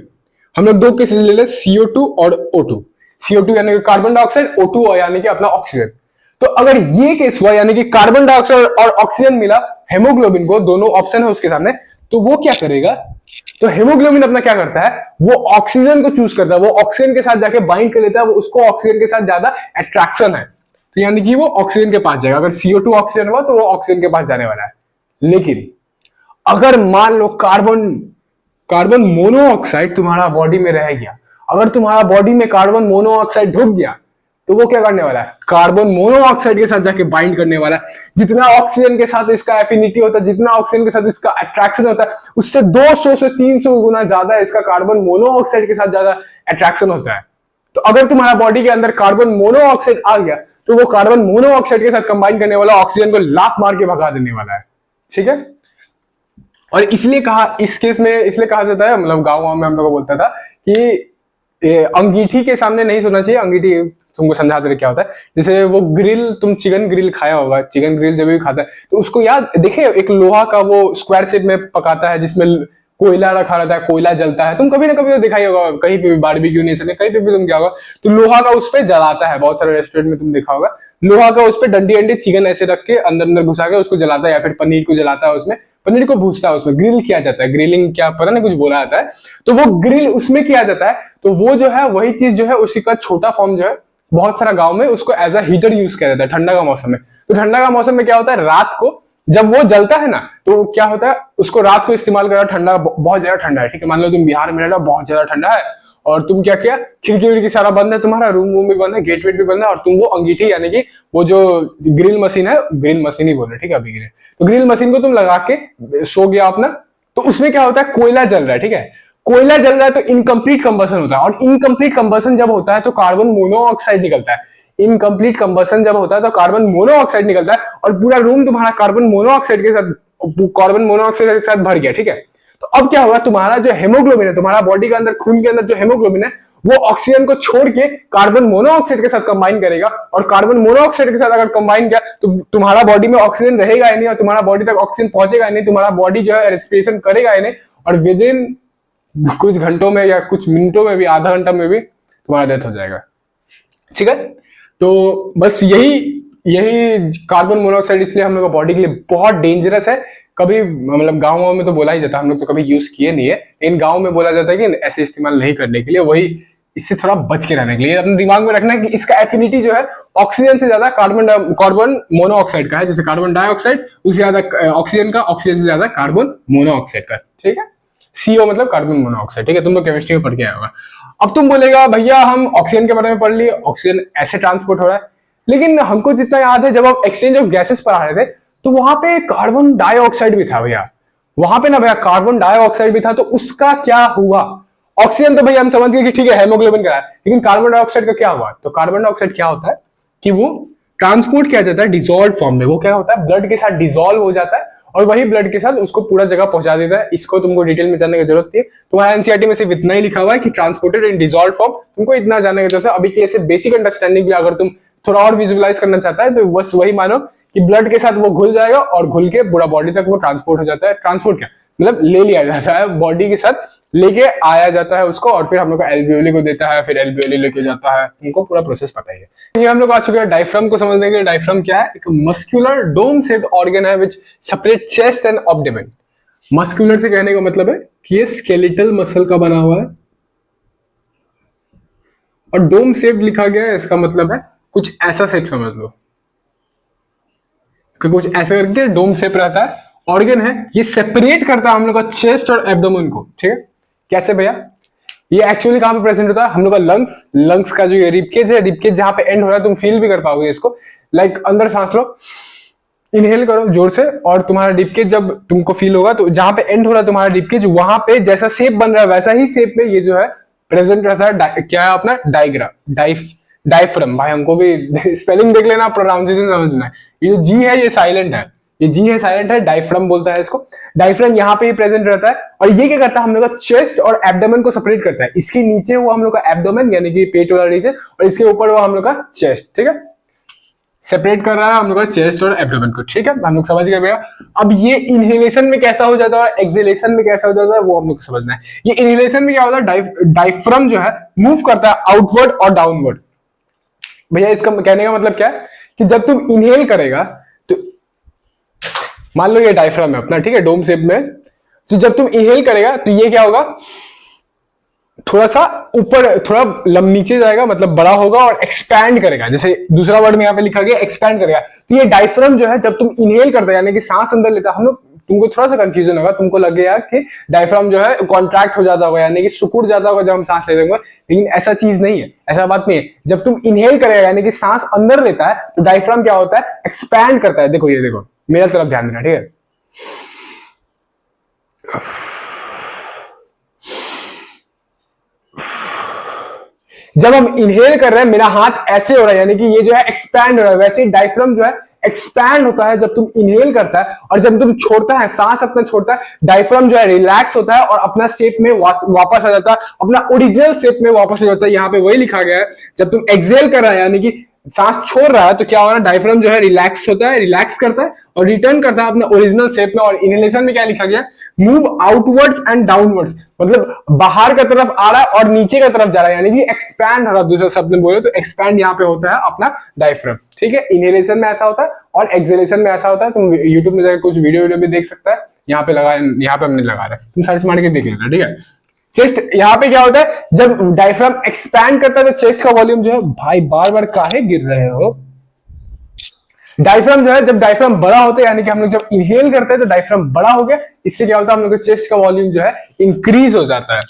हम लोग दो केसेस ले ले, CO2 और O2। CO2 यानी कि कार्बन डाइऑक्साइड, O2 यानी कि अपना ऑक्सीजन। तो अगर ये केस हुआ, यानी कि कार्बन डाइऑक्साइड और ऑक्सीजन मिला हेमोग्लोबिन को, दोनों ऑप्शन है उसके सामने, तो वो क्या करेगा? तो हेमोग्लोबिन अपना क्या करता है? वो ऑक्सीजन को चूज करता है, वो ऑक्सीजन के साथ जाके बाइंड कर लेता है, वो उसको ऑक्सीजन के साथ ज्यादा अट्रैक्शन है, तो यानी कि वो ऑक्सीजन के पास जाएगा। अगर CO2 ऑक्सीजन हुआ तो वो ऑक्सीजन के पास जाने वाला है। लेकिन अगर मान लो कार्बन मोनोऑक्साइड तुम्हारा बॉडी में रह गया, अगर तुम्हारा बॉडी में कार्बन मोनोऑक्साइड ढुक गया, तो वो क्या करने वाला है? कार्बन मोनोऑक्साइड के साथ जाके बाइंड करने वाला है। जितना ऑक्सीजन के साथ इसका एफिनिटी होता है, जितना ऑक्सीजन के साथ इसका अट्रैक्शन होता है, उससे 200 से 300 गुना ज्यादा इसका कार्बन मोनोऑक्साइड के साथ ज्यादा अट्रैक्शन होता है। तो अगर तुम्हारा बॉडी के अंदर कार्बन मोनोऑक्साइड आ गया, तो वो कार्बन मोनोऑक्साइड के साथ कंबाइन करने वाला ऑक्सीजन को लात मार के भगा देने वाला है। ठीक है, और इसलिए कहा, इस केस में इसलिए कहा जाता है, मतलब गाँव में हम लोग को बोलता था कि अंगीठी के सामने नहीं सोना चाहिए। अंगीठी तुमको समझा दे क्या होता है। जैसे वो ग्रिल, तुम चिकन ग्रिल खाया होगा, चिकन ग्रिल जब भी खाता है तो उसको याद देखे, एक लोहा का वो स्क्वायर शेप में पकाता है जिसमें कोयला रखा रहता है, कोयला जलता है। तुम कभी ना कभी तो दिखाई होगा, कहीं पे भी बारबेक्यू नेशन में कहीं पे भी तुम क्या होगा तो लोहा का उस पर जलाता है। बहुत सारे रेस्टोरेंट में तुम देखा होगा लोहा का उस पर डंडी डंडी चिकन ऐसे रख के अंदर अंदर घुसा के उसको जलाता है, या फिर पनीर को जलाता है, उसमें पनीर को भूजता है, उसमें ग्रिल किया जाता है। ग्रिलिंग क्या पता नहीं कुछ बोला जाता है, तो वो ग्रिल उसमें किया जाता है। तो वो जो है वही चीज जो है उसी का छोटा फॉर्म जो है बहुत सारा गांव में उसको एज अ हीटर यूज किया जाता है ठंडा का मौसम में। तो ठंडा का मौसम में क्या होता है, रात को जब वो जलता है ना तो क्या होता है, उसको रात को इस्तेमाल करा, ठंडा बहुत ज्यादा ठंडा है, ठीक है, मान लो तुम बिहार में रह रहे हो, बहुत ज्यादा ठंडा है, और तुम क्या किया, खिड़की विड़की सारा बंद है, तुम्हारा रूम वूम भी बंद है, गेट वेट भी बंद है, और तुम वो अंगीठी यानी कि वो जो ग्रिल मशीन है, ग्रिल मशीन ही बोल रहे ठीक है अभी ग्रिल, तो ग्रिल मशीन को तुम लगा के सो गया अपना। तो उसमें क्या होता है, कोयला जल रहा है, ठीक है, कोयला जल रहा है तो इनकम्प्लीट कंबसन होता है, और इनकम्प्लीट कंबसन जब होता है तो कार्बन मोनोऑक्साइड निकलता है। इनकम्प्लीट कंबसन जब होता है तो कार्बन मोनोऑक्साइड निकलता है, और पूरा रूम तुम्हारा कार्बन मोनोऑक्साइड के साथ भर गया, ठीक है। तो अब क्या होगा, तुम्हारा जो हेमोग्लोबिन है, तुम्हारा बॉडी के अंदर, खून के अंदर जो हेमोग्लोबिन है, वो ऑक्सीजन को छोड़ के कार्बन मोनोऑक्साइड के साथ कंबाइन करेगा, और कार्बन मोनोऑक्साइड के साथ अगर कंबाइन किया तो तुम्हारा बॉडी में ऑक्सीजन रहेगा ही नहीं, और तुम्हारा बॉडी तक ऑक्सीजन पहुंचेगा ही नहीं, तुम्हारा बॉडी जो है रेस्पिरेशन करेगा ही नहीं, और विद इन कुछ घंटों में या कुछ मिनटों में भी, आधा घंटा में भी तुम्हारा डेथ हो जाएगा, ठीक है। तो बस यही कार्बन मोनोऑक्साइड इसलिए हम लोग बॉडी के लिए बहुत डेंजरस है। कभी मतलब गाँव में तो बोला ही जाता है, हम लोग तो कभी यूज किए नहीं है, इन गाँव में बोला जाता है कि ऐसे इस्तेमाल नहीं करने के लिए, वही इससे थोड़ा बच के रहने के लिए। अपने दिमाग में रखना है कि इसका एफिनिटी जो है ऑक्सीजन से ज्यादा कार्बन मोनोऑक्साइड का है, जैसे कार्बन डाइऑक्साइड उससे ज्यादा ऑक्सीजन का, ऑक्सीजन से ज्यादा कार्बन मोनोऑक्साइड का, ठीक है। CO मतलब कार्बन मोनोऑक्साइड, ठीक है, तुम लोग केमिस्ट्री में पढ़ के आया होगा। अब तुम बोलेगा भैया हम ऑक्सीजन के बारे में पढ़ लिए, ऑक्सीजन ऐसे ट्रांसपोर्ट हो रहा है, लेकिन हमको जितना याद है जब आप एक्सचेंज ऑफ गैसेस पर आ रहे थे तो वहां पे कार्बन डाइऑक्साइड भी था भैया, वहां पे ना भैया कार्बन डाइऑक्साइड भी था, तो उसका क्या हुआ। ऑक्सीजन तो भैया हम समझ गए कि ठीक है हेमोग्लोबिन का है, लेकिन कार्बन डाइऑक्साइड का क्या हुआ। तो कार्बन डाइऑक्साइड क्या होता है कि वो ट्रांसपोर्ट किया जाता है डिजॉल्व फॉर्म में, वो क्या होता है ब्लड के साथ डिजॉल्व हो जाता है, और वही ब्लड के साथ उसको पूरा जगह पहुंचा देता है। इसको तुमको डिटेल में जानने की जरूरत नहीं है, तुम्हारा एनसीईआरटी में सिर्फ इतना ही लिखा हुआ है कि ट्रांसपोर्टेड इन डिजॉल्व फॉर्म, तुमको इतना जानने की जरूरत है। अभी के बेसिक अंडरस्टैंडिंग, अगर तुम थोड़ा और विजुअलाइज करना चाहता है तो बस वही मानो कि ब्लड के साथ वो घुल जाएगा, और घुल के पूरा बॉडी तक वो ट्रांसपोर्ट हो जाता है। ट्रांसपोर्ट क्या मतलब ले लिया जाता है, बॉडी के साथ लेके आया जाता है उसको, और फिर हम लोग एल्वियोली को देता है, फिर एल्वियोली लेके जाता है, उनको पूरा प्रोसेस पता ही है। ये हम लोग आ चुके हैं डायफ्राम को समझने के लिए। डायफ्राम क्या है, एक मस्कुलर डोम शेप्ड ऑर्गन है विच separate chest and abdomen. Muscular से कहने का मतलब है कि ये स्केलेटल मसल का बना हुआ है, और डोम शेप लिखा गया है, इसका मतलब है कुछ ऐसा शेप समझ लो, कुछ ऐसा करके डोम शेप रहता है, ऑर्गन है, ये सेपरेट करता है हम लोग का चेस्ट और एब्डोमेन को, ठीक है। कैसे भैया, ये एक्चुअली कहां पे प्रेजेंट होता है, हम लोग का लंग्स, लंग्स का जो ये रिबकेज है, रिबकेज जहां पे एंड हो रहा है, तुम फील भी कर पाओगे इसको, लाइक अंदर सांस लो, इनहेल करो जोर से, और तुम्हारा रिबकेज जब तुमको फील होगा तो जहां पे एंड हो रहा है तुम्हारा रिबकेज, वहां पे जैसा शेप बन रहा है वैसा ही शेप में ये जो है प्रेजेंट रहता है। क्या है अपना डायग्राम, डायफ्रम, भाई हमको भी स्पेलिंग देख लेना, प्रोनाउंसिएशन समझना है। ये जो जी है ये साइलेंट है, ये जी है साइलेंट है, डायफ्रम बोलता है इसको। डायफ्रम यहाँ पे ही प्रेजेंट रहता है, और ये क्या करता है, हम लोग का चेस्ट और एब्डोमेन को सेपरेट करता है। इसके नीचे वो हम लोग का एब्डोमेन यानी कि पेट वाला रीजन, और इसके ऊपर वो हम लोग का चेस्ट, ठीक है, सेपरेट कर रहा है हम लोग का चेस्ट और एब्डोमेन को, ठीक है, हम लोग समझ गए भैया। अब ये इनहेलेशन में कैसा हो जाता है और एक्सहेलेशन में कैसा हो जाता है वो हम लोग समझना है। ये इनहेलेशन में क्या होता है, डायफ्रम जो है मूव करता है आउटवर्ड और डाउनवर्ड। भैया इसका कहने का मतलब क्या है कि जब तुम इनहेल करेगा तो मान लो ये डायफ्राम है अपना, ठीक है, डोम शेप में, तो जब तुम इनहेल करेगा तो ये क्या होगा, थोड़ा सा ऊपर, थोड़ा नीचे जाएगा, मतलब बड़ा होगा और एक्सपैंड करेगा, जैसे दूसरा वर्ड में यहाँ पे लिखा गया एक्सपैंड करेगा। तो ये डायफ्राम जो है जब तुम इनहेल करते हैं यानी कि सांस अंदर लेता, हम लोग, तुमको थोड़ा सा कंफ्यूजन होगा, तुमको लगेगा कि डायफ्राम जो है कॉन्ट्रैक्ट हो जाता होगा यानी कि सिकुड़ जाता होगा जब हम सांस लेते होंगे, लेकिन ऐसा चीज नहीं है, ऐसा बात नहीं है। जब तुम इनहेल करेगा यानी कि सांस अंदर लेता है तो डायफ्राम क्या होता है, एक्सपैंड करता है। देखो ये देखो, मेरा तरफ ध्यान देना, ठीक है, जब हम इनहेल कर रहे हैं मेरा हाथ ऐसे हो रहा है यानी कि ये जो है एक्सपैंड हो रहा है, वैसे डायफ्राम जो है एक्सपैंड होता है जब तुम इनहेल करता है, और जब तुम छोड़ता है, सांस अपना छोड़ता है, डायफ्राम जो है रिलैक्स होता है और अपना शेप में वापस आ जाता है, अपना ओरिजिनल शेप में वापस आ जाता है। यहाँ पे वही लिखा गया है, जब तुम एक्सेल कर रहा है यानी कि सांस छोड़ रहा है तो क्या हो रहा है, डायफ्राम जो है रिलैक्स होता है, रिलैक्स करता है और रिटर्न करता है अपने ओरिजिनल शेप में। और इनहेलेशन में क्या लिखा गया, मूव आउटवर्ड्स एंड डाउनवर्ड्स, मतलब बाहर की तरफ आ रहा है और नीचे की तरफ जा रहा है, यानी कि एक्सपैंड हो रहा है। दूसरे शब्द में बोले तो एक्सपैंड यहाँ पे होता है अपना डायफ्राम, ठीक है। इनहेलेशन में ऐसा होता है और एक्सहेलेशन में ऐसा होता है। तुम यूट्यूब में जाकर कुछ वीडियो भी देख सकता है, यहाँ पे लगा, यहाँ पे हमने लगा रहा है, तुम सर्च मार के देख लेना, ठीक है। चेस्ट, यहाँ पे क्या होता है, जब डायफ्राम एक्सपैंड करता है तो चेस्ट का वॉल्यूम जो है, भाई बार बार काहे गिर रहे हो, डायफ्राम जो है, जब डायफ्राम बड़ा होता है यानी कि हम लोग जब इनहेल करते हैं तो डायफ्राम बड़ा हो गया, इससे क्या होता है, हम लोग के चेस्ट का वॉल्यूम जो है इंक्रीज हो जाता है,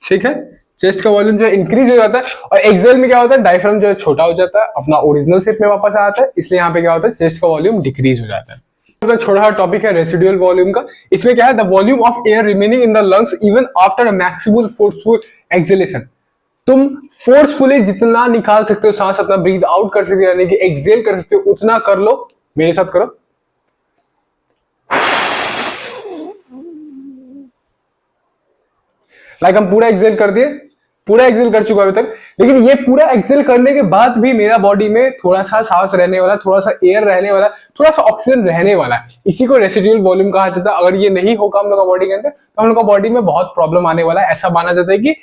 ठीक है। चेस्ट का वॉल्यूम जो है इंक्रीज हो जाता है। और एक्सेल में क्या होता है, डायफ्राम जो है छोटा हो जाता है, अपना ओरिजिनल शेप में वापस आ जाता है, इसलिए यहाँ पे क्या होता है, चेस्ट का वॉल्यूम डिक्रीज हो जाता है। छोटा टॉपिक है रेसिडुअल वॉल्यूम का। इसमें क्या है, the volume of air remaining in the lungs even after a maximal forceful exhalation. तुम फोर्सफुली जितना निकाल सकते हो सांस, अपना ब्रीथ आउट कर सकते हो यानी कि एक्सहेल कर सकते हो, उतना कर लो। मेरे साथ करो, लाइक हम पूरा एक्सहेल कर दिए, पूरा एक्सहेल कर चुका अभी तक, लेकिन ये पूरा एक्सहेल करने के बाद भी मेरा बॉडी में थोड़ा सा सांस रहने वाला, थोड़ा सा एयर रहने वाला, थोड़ा सा ऑक्सीजन रहने वाला है। इसी को रेसिडुअल वॉल्यूम कहा जाता है। अगर ये नहीं होगा हम लोग का बॉडी के अंदर तो हम लोग का बॉडी में बहुत प्रॉब्लम आने वाला है। ऐसा माना जाता है कि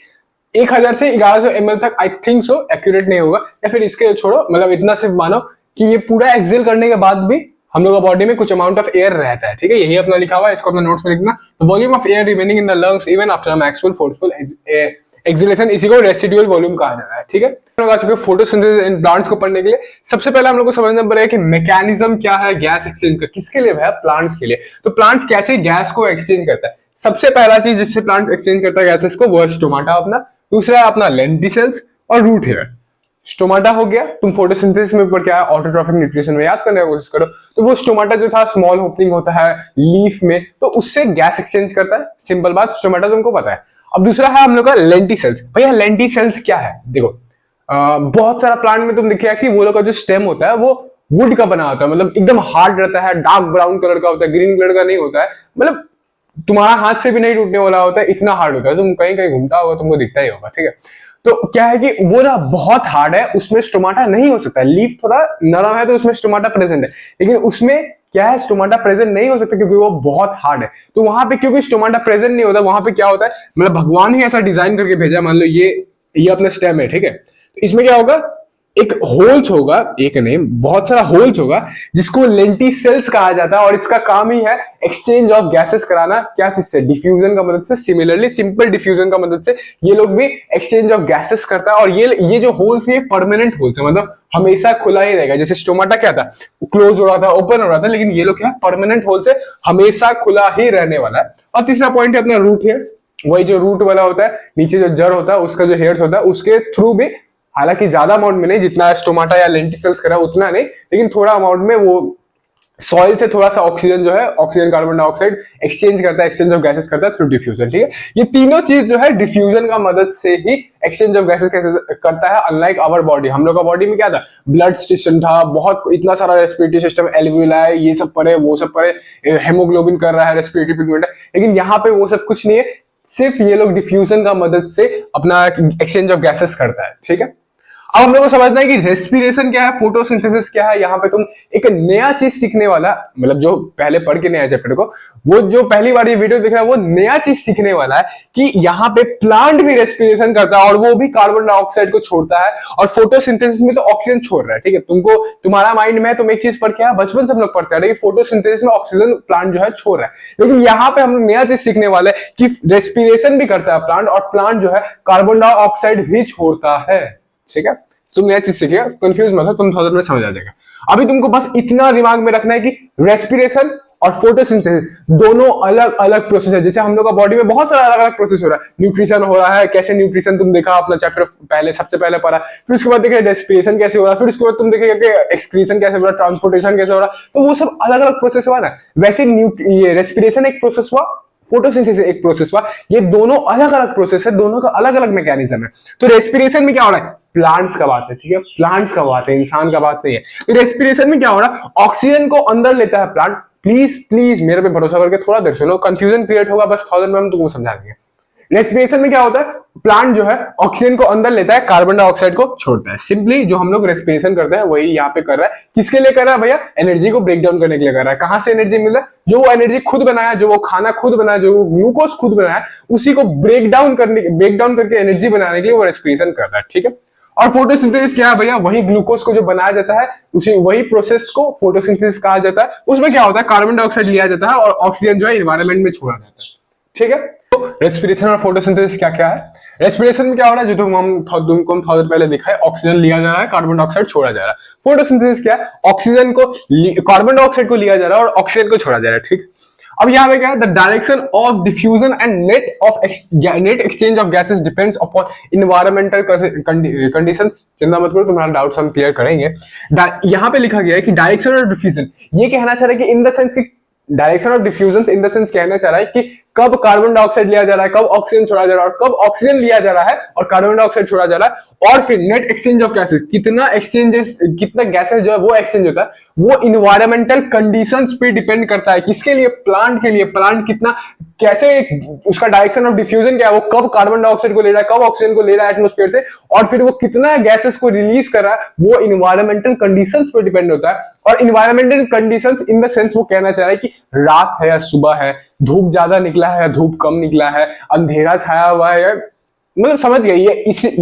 1000 से 1100 ml तक, आई थिंक सो, एक्यूरेट नहीं होगा, या फिर इसके छोड़ो, मतलब इतना सिर्फ मानो कि ये पूरा एक्सहेल करने के बाद भी हम लोग का बॉडी में कुछ अमाउंट ऑफ एयर रहता है, ठीक है। यही अपना लिखा हुआ है, इसको अपना नोट्स में लिखना। Volume of air remaining in the lungs even after maximal forceful exhalation, इसी को रेसिडुअल वॉल्यूम कहा जाता है, ठीक है। हम लोग आ चुके हैं फोटोसिंथेसिस इन प्लांट्स को पढ़ने के लिए। सबसे पहले हम लोग को समझना पड़ेगा कि मैकेनिज्म क्या है गैस एक्सचेंज का, किसके लिए है, प्लांट्स के लिए। तो प्लांट्स कैसे गैस को एक्सचेंज करता है, सबसे पहला चीज जिससे प्लांट्स एक्सचेंज करता है गैसेस को, वो है स्टोमाटा अपना। दूसरा है अपना लेंटिसेल्स और रूट हेयर। स्टोमाटा हो गया, तुम फोटोसिंथेसिस में ऊपर क्या है, ऑटोट्रॉफिक न्यूट्रिशन में याद करने की कोशिश करो, तो वो स्टोमाटा जो था स्मॉल ओपनिंग होता है लीफ में, तो उससे गैस एक्सचेंज करता है। सिंपल बात, स्टोमाटा तुमको पता है। अब दूसरा है हम लोग का लेंटिसेल्स। भैया लेंटिसेल्स क्या है, देखो बहुत सारा प्लांट में तुम देखिए कि वो लोग का जो स्टेम होता है वो वुड का बना होता है, मतलब एकदम हार्ड रहता है, डार्क ब्राउन कलर का होता है, ग्रीन कलर का नहीं होता है, मतलब तुम्हारा हाथ से भी नहीं टूटने वाला होता है, इतना हार्ड होता है। तुम कहीं कहीं घूमता होगा तुमको दिखता ही होगा, ठीक है। तो क्या है कि वो ना बहुत हार्ड है, उसमें स्टोमाटा नहीं हो सकता। लीफ थोड़ा नरम है तो उसमें स्टोमाटा प्रेजेंट है, लेकिन उसमें क्या है, स्टोमाटा प्रेजेंट नहीं हो सकता क्योंकि वो बहुत हार्ड है। तो वहां पे क्योंकि स्टोमाटा प्रेजेंट नहीं होता, वहां पे क्या होता है, मतलब भगवान ही ऐसा डिजाइन करके भेजा। मान लो ये अपना स्टेम है, ठीक है, तो इसमें क्या होगा, एक होल्स होगा, एक नहीं बहुत सारा होल्स होगा, जिसको लेंटिसेल्स कहा जाता है। और इसका काम ही है एक्सचेंज ऑफ गैसेस कराना, क्या चीज से, डिफ्यूजन का मदद से। सिमिलरली सिंपल डिफ्यूजन का मदद से ये लोग भी एक्सचेंज ऑफ गैसेस करता है। और ये जो होल्स है परमानेंट होल्स है, मतलब हमेशा खुला ही रहेगा। जैसे स्टोमाटा क्या था, क्लोज हो रहा था, ओपन हो रहा था, लेकिन ये लोग क्या परमानेंट होल्स है, हमेशा खुला ही रहने वाला है। और तीसरा पॉइंट है अपना रूट हेयर। वही जो रूट वाला होता है, नीचे जो जड़ होता है, उसका जो हेयर्स होता है, उसके थ्रू भी, हालांकि ज्यादा अमाउंट में नहीं, जितना स्टोमाटा या लेंटिसेल्स करा उतना नहीं, लेकिन थोड़ा अमाउंट में वो सॉइल से थोड़ा सा ऑक्सीजन जो है, ऑक्सीजन कार्बन डाइऑक्साइड एक्सचेंज करता है, एक्सचेंज ऑफ गैसेस करता है थ्रू डिफ्यूजन, ठीक है। ये तीनों चीज जो है डिफ्यूजन का मदद से ही एक्सचेंज ऑफ गैसेस कैसे करता है। अनलाइक आवर बॉडी, हम लोग का बॉडी में क्या था, ब्लड सिस्टम था, बहुत इतना सारा रेस्पिरेटरी सिस्टम, एल्वियोलाई, ये सब परे, वो सब परे, हेमोग्लोबिन कर रहा है, रेस्पिरेटरी पिगमेंट है, लेकिन यहाँ पे वो सब कुछ नहीं है, सिर्फ ये लोग डिफ्यूजन का मदद से अपना एक्सचेंज ऑफ गैसेस करता है, ठीक है। अब हम लोग को समझना है कि रेस्पिरेशन क्या है, फोटोसिंथेसिस क्या है। यहाँ पे तुम एक नया चीज सीखने वाला, मतलब जो पहले पढ़ के नया चैप्टर को, वो जो पहली बार ये वीडियो देख रहा है वो नया चीज सीखने वाला है कि यहाँ पे प्लांट भी रेस्पिरेशन करता है और वो भी कार्बन डाइऑक्साइड को छोड़ता है, और फोटोसिंथेसिस में तो ऑक्सीजन छोड़ रहा है, ठीक है। तुमको तुम्हारा माइंड में तुम एक चीज पढ़ के आया, बचपन से हम लोग पढ़ते हैं, फोटोसिंथेसिस में ऑक्सीजन प्लांट जो है छोड़ रहा है, लेकिन यहाँ पे हम लोग नया चीज सीखने वाले हैं कि रेस्पिरेशन भी करता है प्लांट, और प्लांट जो है कार्बन डाइऑक्साइड भी छोड़ता है, ठीक है। तुम नया चीज सीखिए, कंफ्यूज मत हो, तुम थोड़ा में समझ आ जाएगा। अभी तुमको बस इतना दिमाग में रखना है कि रेस्पिरेशन और फोटोसिंथेसिस दोनों अलग अलग प्रोसेस है। जैसे हम लोग का बॉडी में बहुत सारा अलग अलग प्रोसेस हो रहा है, न्यूट्रिशन हो रहा है, कैसे न्यूट्रिशन तुम देखा अपना चैप्टर पहले, सबसे पहले पढ़ा, फिर उसके बाद देखा रेस्पिरेशन कैसे हो रहा है, फिर उसके बाद तुम देखेगा कि एक्सक्रीशन कैसे हो रहा है, ट्रांसपोर्टेशन कैसे हो रहा है, तो वो सब अलग अलग प्रोसेस हुआ ना। वैसे ये रेस्पिरेशन एक प्रोसेस हुआ, फोटोसिंथेसिस एक प्रोसेस हुआ। ये दोनों अलग अलग प्रोसेस है, दोनों का अलग अलग मैकेनिज्म है। तो रेस्पिरेशन में क्या हो रहा है, प्लांट्स का बात है, ठीक है, प्लांट्स का बात है, इंसान का बात नहीं है। तो रेस्पिरेशन में क्या हो रहा है, ऑक्सीजन को अंदर लेता है प्लांट। प्लीज प्लीज मेरे पे भरोसा करके थोड़ा देर सुनो, कंफ्यूजन क्रिएट होगा बस 1000 में हम तुमको समझा देंगे। रेस्पिरेशन में क्या होता है, प्लांट जो है ऑक्सीजन को अंदर लेता है, कार्बन डाइऑक्साइड को छोड़ता है। सिंपली जो हम लोग रेस्पिरेशन करते हैं वही यहाँ पे कर रहा है। किसके लिए कर रहा है भैया, एनर्जी को ब्रेक डाउन करने के लिए कर रहा है। कहां से एनर्जी मिल रहा है, जो वो एनर्जी खुद बनाया, जो वो खाना खुद बनाया, जो वो ग्लूकोज खुद बनाया, उसी को ब्रेक डाउन करके एनर्जी बनाने के लिए वो रेस्पिरेशन कर रहा है, ठीक है। और फोटोसिंथेसिस क्या है भैया, वही ग्लूकोज को जो बनाया जाता है उसी वही प्रोसेस को फोटोसिंथेसिस कहा जाता है। उसमें क्या होता है, कार्बन डाइऑक्साइड लिया जाता है और ऑक्सीजन जो है एनवायरमेंट में छोड़ा जाता है, ठीक है। तो रेस्पिरेशन और फोटोसिंथेसिस क्या क्या है, रेस्पिरेशन में क्या हो रहा है, जो तुमको हम थोड़ा पहले दिखा है, ऑक्सीजन लिया जा रहा है, कार्बन डाइऑक्साइड छोड़ा जा रहा है। फोटोसिंथेसिस क्या है, ऑक्सीजन को कार्बन डाइऑक्साइड को लिया जा रहा है और ऑक्सीजन को छोड़ा जा रहा है, ठीक। अब यहाँ पे क्या है, the direction of diffusion and net exchange of gases depends upon environmental conditions. चिंता मत करो, तुम्हारा डाउट्स हम क्लियर करेंगे। यहाँ पे लिखा गया है कि डायरेक्शन ऑफ डिफ्यूजन, ये कहना चाह रहा है कि इन द सेंस की direction of diffusion in the sense कहना चाह रहा है कि कब कार्बन डाइऑक्साइड लिया जा रहा है, कब ऑक्सीजन छोड़ा जा रहा है, और कब ऑक्सीजन लिया जा रहा है और कार्बन डाइऑक्साइड छोड़ा जा रहा है। और फिर नेट एक्सचेंज ऑफ गैसेस, कितना गैसेस जो है वो एक्सचेंज होता है, वो इन्वायरमेंटल कंडीशंस पे डिपेंड करता है। किसके लिए, प्लांट के लिए। प्लांट कितना, कैसे, उसका डायरेक्शन ऑफ डिफ्यूजन क्या है, वो कब कार्बन डाइऑक्साइड को ले रहा है, कब ऑक्सीजन को ले रहा है एटमॉस्फेयर से, और फिर वो कितना गैसेस को रिलीज कर रहा है, वो इन्वायरमेंटल कंडीशंस पे डिपेंड होता है। और environmental conditions in the sense वो कहना चाह रहा है कि रात है या सुबह है, धूप ज्यादा निकला है या धूप कम निकला है, अंधेरा छाया हुआ है, मतलब समझ गए ये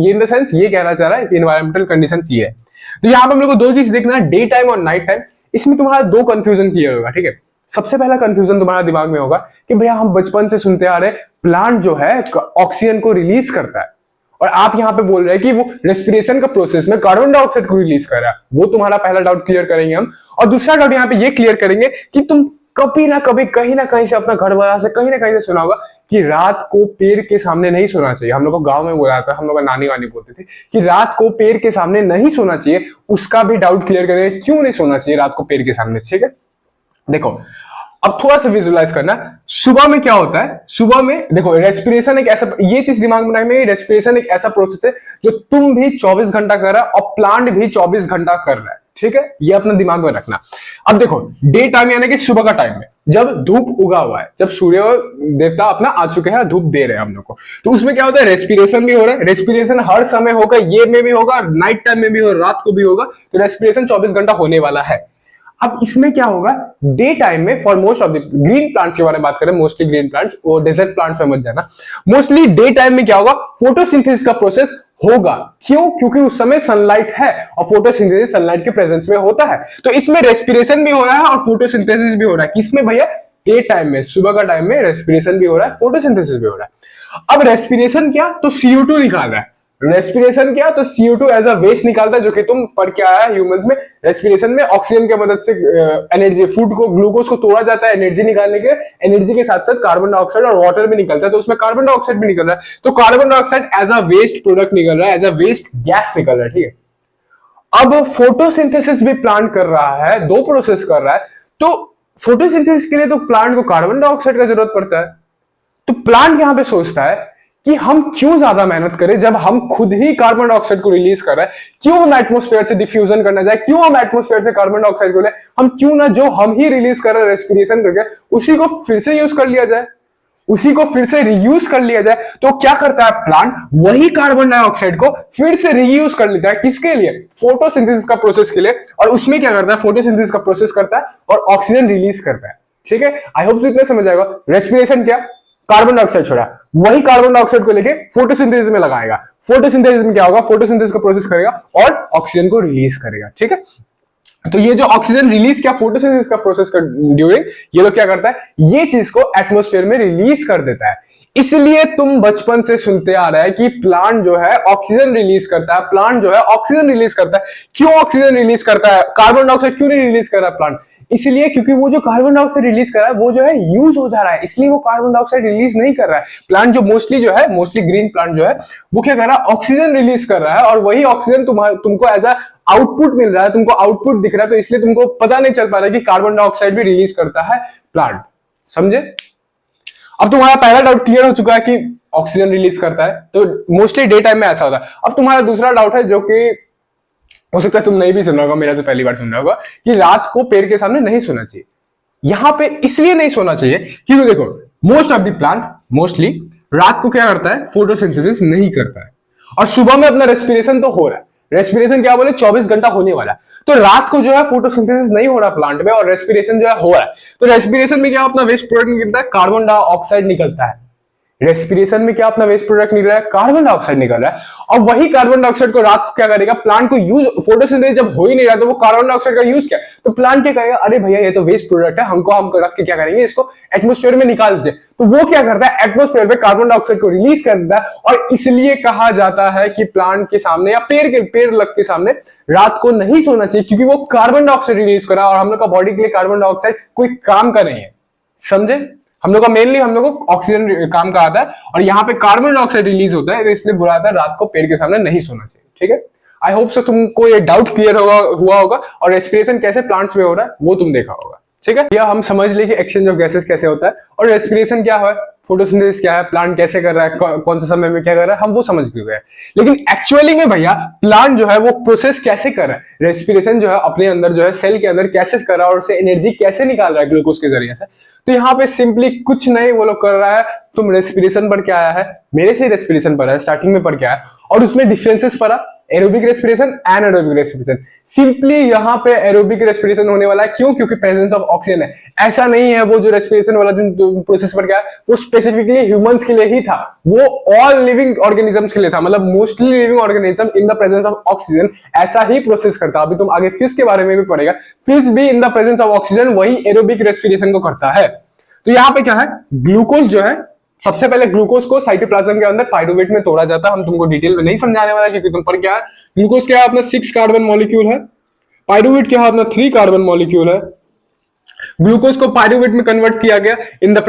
इन द सेंस ये कहना चाह रहा है कि एनवायरमेंटल कंडीशंस ये है। तो यहाँ पे हम लोग को दो चीज देखना है, डे टाइम और नाइट टाइम। इसमें तुम्हारा दो कंफ्यूजन क्लियर होगा, ठीक है। सबसे पहला कंफ्यूजन तुम्हारा दिमाग में होगा कि भैया हम बचपन से सुनते आ रहे प्लांट जो है ऑक्सीजन को रिलीज करता है, और आप यहाँ पे बोल रहे हैं कि वो रेस्पिरेशन का प्रोसेस में कार्बन डाइऑक्साइड को रिलीज कर रहा है। वो तुम्हारा पहला डाउट क्लियर करेंगे हम। और दूसरा डाउट यहाँ पे ये क्लियर करेंगे कि तुम कभी ना कभी कहीं ना कहीं से अपना घर वाला से कहीं ना कहीं से सुना होगा कि रात को पेड़ के सामने नहीं सोना चाहिए। हम लोग को गांव में बोला था, हम लोग नानी वानी बोलते थे कि रात को पेड़ के सामने नहीं सोना चाहिए। उसका भी डाउट क्लियर करेंगे क्यों नहीं सोना चाहिए रात को पेड़ के सामने, ठीक है। देखो अब थोड़ा सा विजुअलाइज करना, सुबह में क्या होता है, सुबह में देखो रेस्पिरेशन एक ऐसा, ये चीज दिमाग में रखना, रेस्पिरेशन एक ऐसा प्रोसेस है जो तुम भी 24 घंटा कर रहा है और प्लांट भी 24 घंटा कर रहा है, ठीक है। ये अपना दिमाग में रखना। अब देखो डे टाइम यानी कि सुबह का टाइम में जब धूप उगा हुआ है, जब सूर्य देवता अपना आ चुके हैं, धूप दे रहे हैं हम लोग को, तो उसमें क्या होता है, रेस्पिरेशन भी हो रहा है। रेस्पिरेशन हर समय होगा, ये में भी होगा, नाइट टाइम में भी होगा, रात को भी होगा। तो रेस्पिरेशन 24 घंटा होने वाला है। अब इसमें क्या होगा, डे टाइम में for most of the green plants के बारे में बात करें, मोस्टली ग्रीन प्लांट्स, वो डेजर्ट प्लांट्स में मत जाना। मोस्टली डे टाइम में क्या होगा, फोटोसिंथेसिस का प्रोसेस होगा। क्यों, क्योंकि उस समय सनलाइट है और फोटोसिंथेसिस सनलाइट के प्रेजेंस में होता है। तो इसमें रेस्पिरेशन भी हो रहा है और फोटोसिंथेसिस भी हो रहा है। किसमें भैया, डे टाइम में, सुबह का टाइम में रेस्पिरेशन भी हो रहा है, फोटोसिंथेसिस भी हो रहा है। अब रेस्पिरेशन क्या, तो CO2 निकाल रहा है। रेस्पिरेशन क्या, तो CO2 एज अ वेस्ट निकालता है, जो कि तुम पढ़ के आया है ह्यूमंस में। रेस्पिरेशन में ऑक्सीजन की मदद से एनर्जी, फूड को, ग्लूकोज को तोड़ा जाता है एनर्जी निकालने के। एनर्जी के साथ साथ कार्बन डाइऑक्साइड और वाटर भी निकलता है, तो उसमें कार्बन डाइऑक्साइड भी निकल रहा है। तो carbon dioxide as a waste product निकल रहा है, एज अ वेस्ट गैस निकल रहा है, ठीक है। अब फोटोसिंथेसिस भी प्लांट कर रहा है, दो प्रोसेस कर रहा है। तो फोटोसिंथेसिस के लिए तो प्लांट को कार्बन डाइऑक्साइड का जरूरत पड़ता है। तो प्लांट यहां पे सोचता है कि हम क्यों ज्यादा मेहनत करें जब हम खुद ही कार्बन डाइऑक्साइड को रिलीज कर रहे हैं। क्यों हम एटमॉस्फेयर से डिफ्यूजन करना जाए, क्यों हम एटमॉस्फेयर से कार्बन डाइऑक्साइड को ले, हम क्यों ना जो हम ही रिलीज कर रहे हैं रेस्पिरेशन करके उसी को फिर से यूज कर लिया जाए, उसी को फिर से रीयूज कर लिया जाए। तो क्या करता है प्लांट, वही कार्बन डाइऑक्साइड को फिर से रीयूज कर लेता है। किसके लिए, फोटोसिंथेसिस का प्रोसेस के लिए। और उसमें क्या करता है, फोटोसिंथेसिस का प्रोसेस करता है और ऑक्सीजन रिलीज करता है, ठीक है। आई होप इतना समझ आएगा। रेस्पिरेशन क्या, कार्बन डाइऑक्साइड छोड़ा, वही कार्बन डाइऑक्साइड को लेके फोटोसिंथेसिस में लगाएगा। फोटोसिंथेसिस में क्या होगा, फोटोसिंथेसिस का प्रोसेस करेगा और ऑक्सीजन को रिलीज करेगा, ठीक है। तो ये जो ऑक्सीजन रिलीज क्या, फोटोसिंथेसिस का प्रोसेस कर ड्यूरिंग, ये लोग क्या करता है, ये चीज को एटमॉस्फेयर में रिलीज कर देता है। इसलिए तुम बचपन से सुनते आ रहे हैं कि प्लांट जो है ऑक्सीजन रिलीज करता है, प्लांट जो है ऑक्सीजन रिलीज करता है। क्यों ऑक्सीजन रिलीज करता है, कार्बन डाइऑक्साइड क्यों नहीं रिलीज कर रहा है प्लांट, इसलिए क्योंकि वो जो कार्बन डाइऑक्साइड रिलीज कर रहा है वो जो है यूज हो जा रहा है, इसलिए वो कार्बन डाइऑक्साइड रिलीज नहीं कर रहा है। प्लांट जो मोस्टली ग्रीन प्लांट जो है वो क्या कर रहा है, ऑक्सीजन रिलीज कर रहा है, और वही ऑक्सीजन तुमको एज अ आउटपुट मिल रहा है, तुमको आउटपुट दिख रहा है। तो इसलिए तुमको पता नहीं चल पा रहा है कि कार्बन डाइऑक्साइड भी रिलीज करता है प्लांट, समझे। अब तुम्हारा पहला डाउट क्लियर हो चुका है कि ऑक्सीजन रिलीज करता है, तो मोस्टली डे टाइम में ऐसा होता है। अब तुम्हारा दूसरा डाउट है जो कि हो सकता है तुम नहीं भी सुन रहा होगा, मेरा से पहली बार सुन रहा होगा, कि रात को पेड़ के सामने नहीं सोना चाहिए। यहां पे इसलिए नहीं सोना चाहिए क्योंकि देखो most of the plant mostly रात को क्या करता है, फोटोसिंथेसिस नहीं करता है, और सुबह में अपना रेस्पिरेशन तो हो रहा है। रेस्पिरेशन क्या बोले, 24 घंटा होने वाला है। तो रात को जो है फोटोसिंथेसिस नहीं हो रहा प्लांट में और रेस्पिरेशन जो है हो रहा है। तो रेस्पिरेशन में क्या अपना वेस्ट प्रोडक्ट निकलता है, कार्बन डाइऑक्साइड निकलता है। रेस्पिरेशन में क्या अपना वेस्ट प्रोडक्ट निकल रहा है, कार्बन डाइऑक्साइड निकल रहा है। और वही कार्बन डाइऑक्साइड को रात को क्या करेगा, प्लांट को यूज, फोटोसिंथेसिस जब हो ही नहीं रहा तो वो कार्बन डाइऑक्साइड का यूज क्या, तो प्लांट क्या करेगा, अरे भैया ये तो वेस्ट प्रोडक्ट है, हम रख के क्या करेंगे, इसको एटमोस्फेयर में निकाल दे। तो वो क्या करता है, एटमोस्फेयर में कार्बन डाइऑक्साइड को रिलीज कर देता है। और इसलिए कहा जाता है कि प्लांट के सामने या पेड़ लग के सामने रात को नहीं सोना चाहिए, क्योंकि वो कार्बन डाइऑक्साइड रिलीज कर रहा है और हम लोग का बॉडी के लिए कार्बन डाइऑक्साइड कोई काम का नहीं है। समझे, हम लोग का मेनली हम लोग को ऑक्सीजन काम का आता है और यहाँ पे कार्बन डाइऑक्साइड रिलीज होता है, तो इसलिए बुरा आता है रात को पेड़ के सामने नहीं सोना चाहिए। ठीक है, आई होप सो तुमको ये डाउट क्लियर हुआ होगा और रेस्पिरेशन कैसे प्लांट्स में हो रहा है वो तुम देखा होगा। ठीक है, या हम समझ ले कि एक्सचेंज ऑफ गैसेस कैसे होता है और रेस्पिरेशन क्या है, फोटोसिंथेसिस क्या है, प्लांट कैसे कर रहा है, कौन से समय में क्या कर रहा है, हम वो समझ गए। लेकिन एक्चुअली में भैया प्लांट जो है वो प्रोसेस कैसे कर रहा है, रेस्पिरेशन जो है अपने अंदर जो है सेल के अंदर कैसे कर रहा है और उससे एनर्जी कैसे निकाल रहा है ग्लूकोज के जरिए से। तो यहाँ पे सिंपली कुछ नहीं वो लोग कर रहा है। तुम रेस्पिरेशन पर क्या आया है, मेरे से रेस्पिरेशन पर है, स्टार्टिंग में पर क्या है और उसमें डिफरेंसेस पढ़ा, aerobic respiration, anaerobic respiration. Simply यहाँ पे एरोबिक रेस्पिरेशन होने वाला है, क्यों, क्योंकि प्रेजेंस ऑफ ऑक्सीजन है। ऐसा नहीं है वो जो रेस्पिरेशन वाला जो प्रोसेस पर क्या है वो स्पेसिफिकली ह्यूमंस के लिए ही था, वो ऑल लिविंग ऑर्गेनिजम्स के लिए था, मतलब mostly living organism in the presence of oxygen ऐसा ही प्रोसेस करता। अभी तुम आगे फिश के बारे में भी पढ़ेगा, फिश भी in the presence of oxygen वही एरोबिक रेस्पिरेशन को करता है। तो यहाँ पे क्या है, ग्लूकोज जो है, सबसे पहले ग्लूकोज को साइटोप्लाज्म के अंदर पाइरुवेट में तोड़ा जाता है। हम तुमको डिटेल में नहीं समझाने वाला क्योंकि तुम पर क्या है, ग्लूकोज क्या है अपना 6 कार्बन मॉलिक्यूल है, पाइरुवेट क्या है अपना 3 कार्बन मॉलिक्यूल है। ग्लूकोज को पाइरुवेट में कन्वर्ट किया गया इन द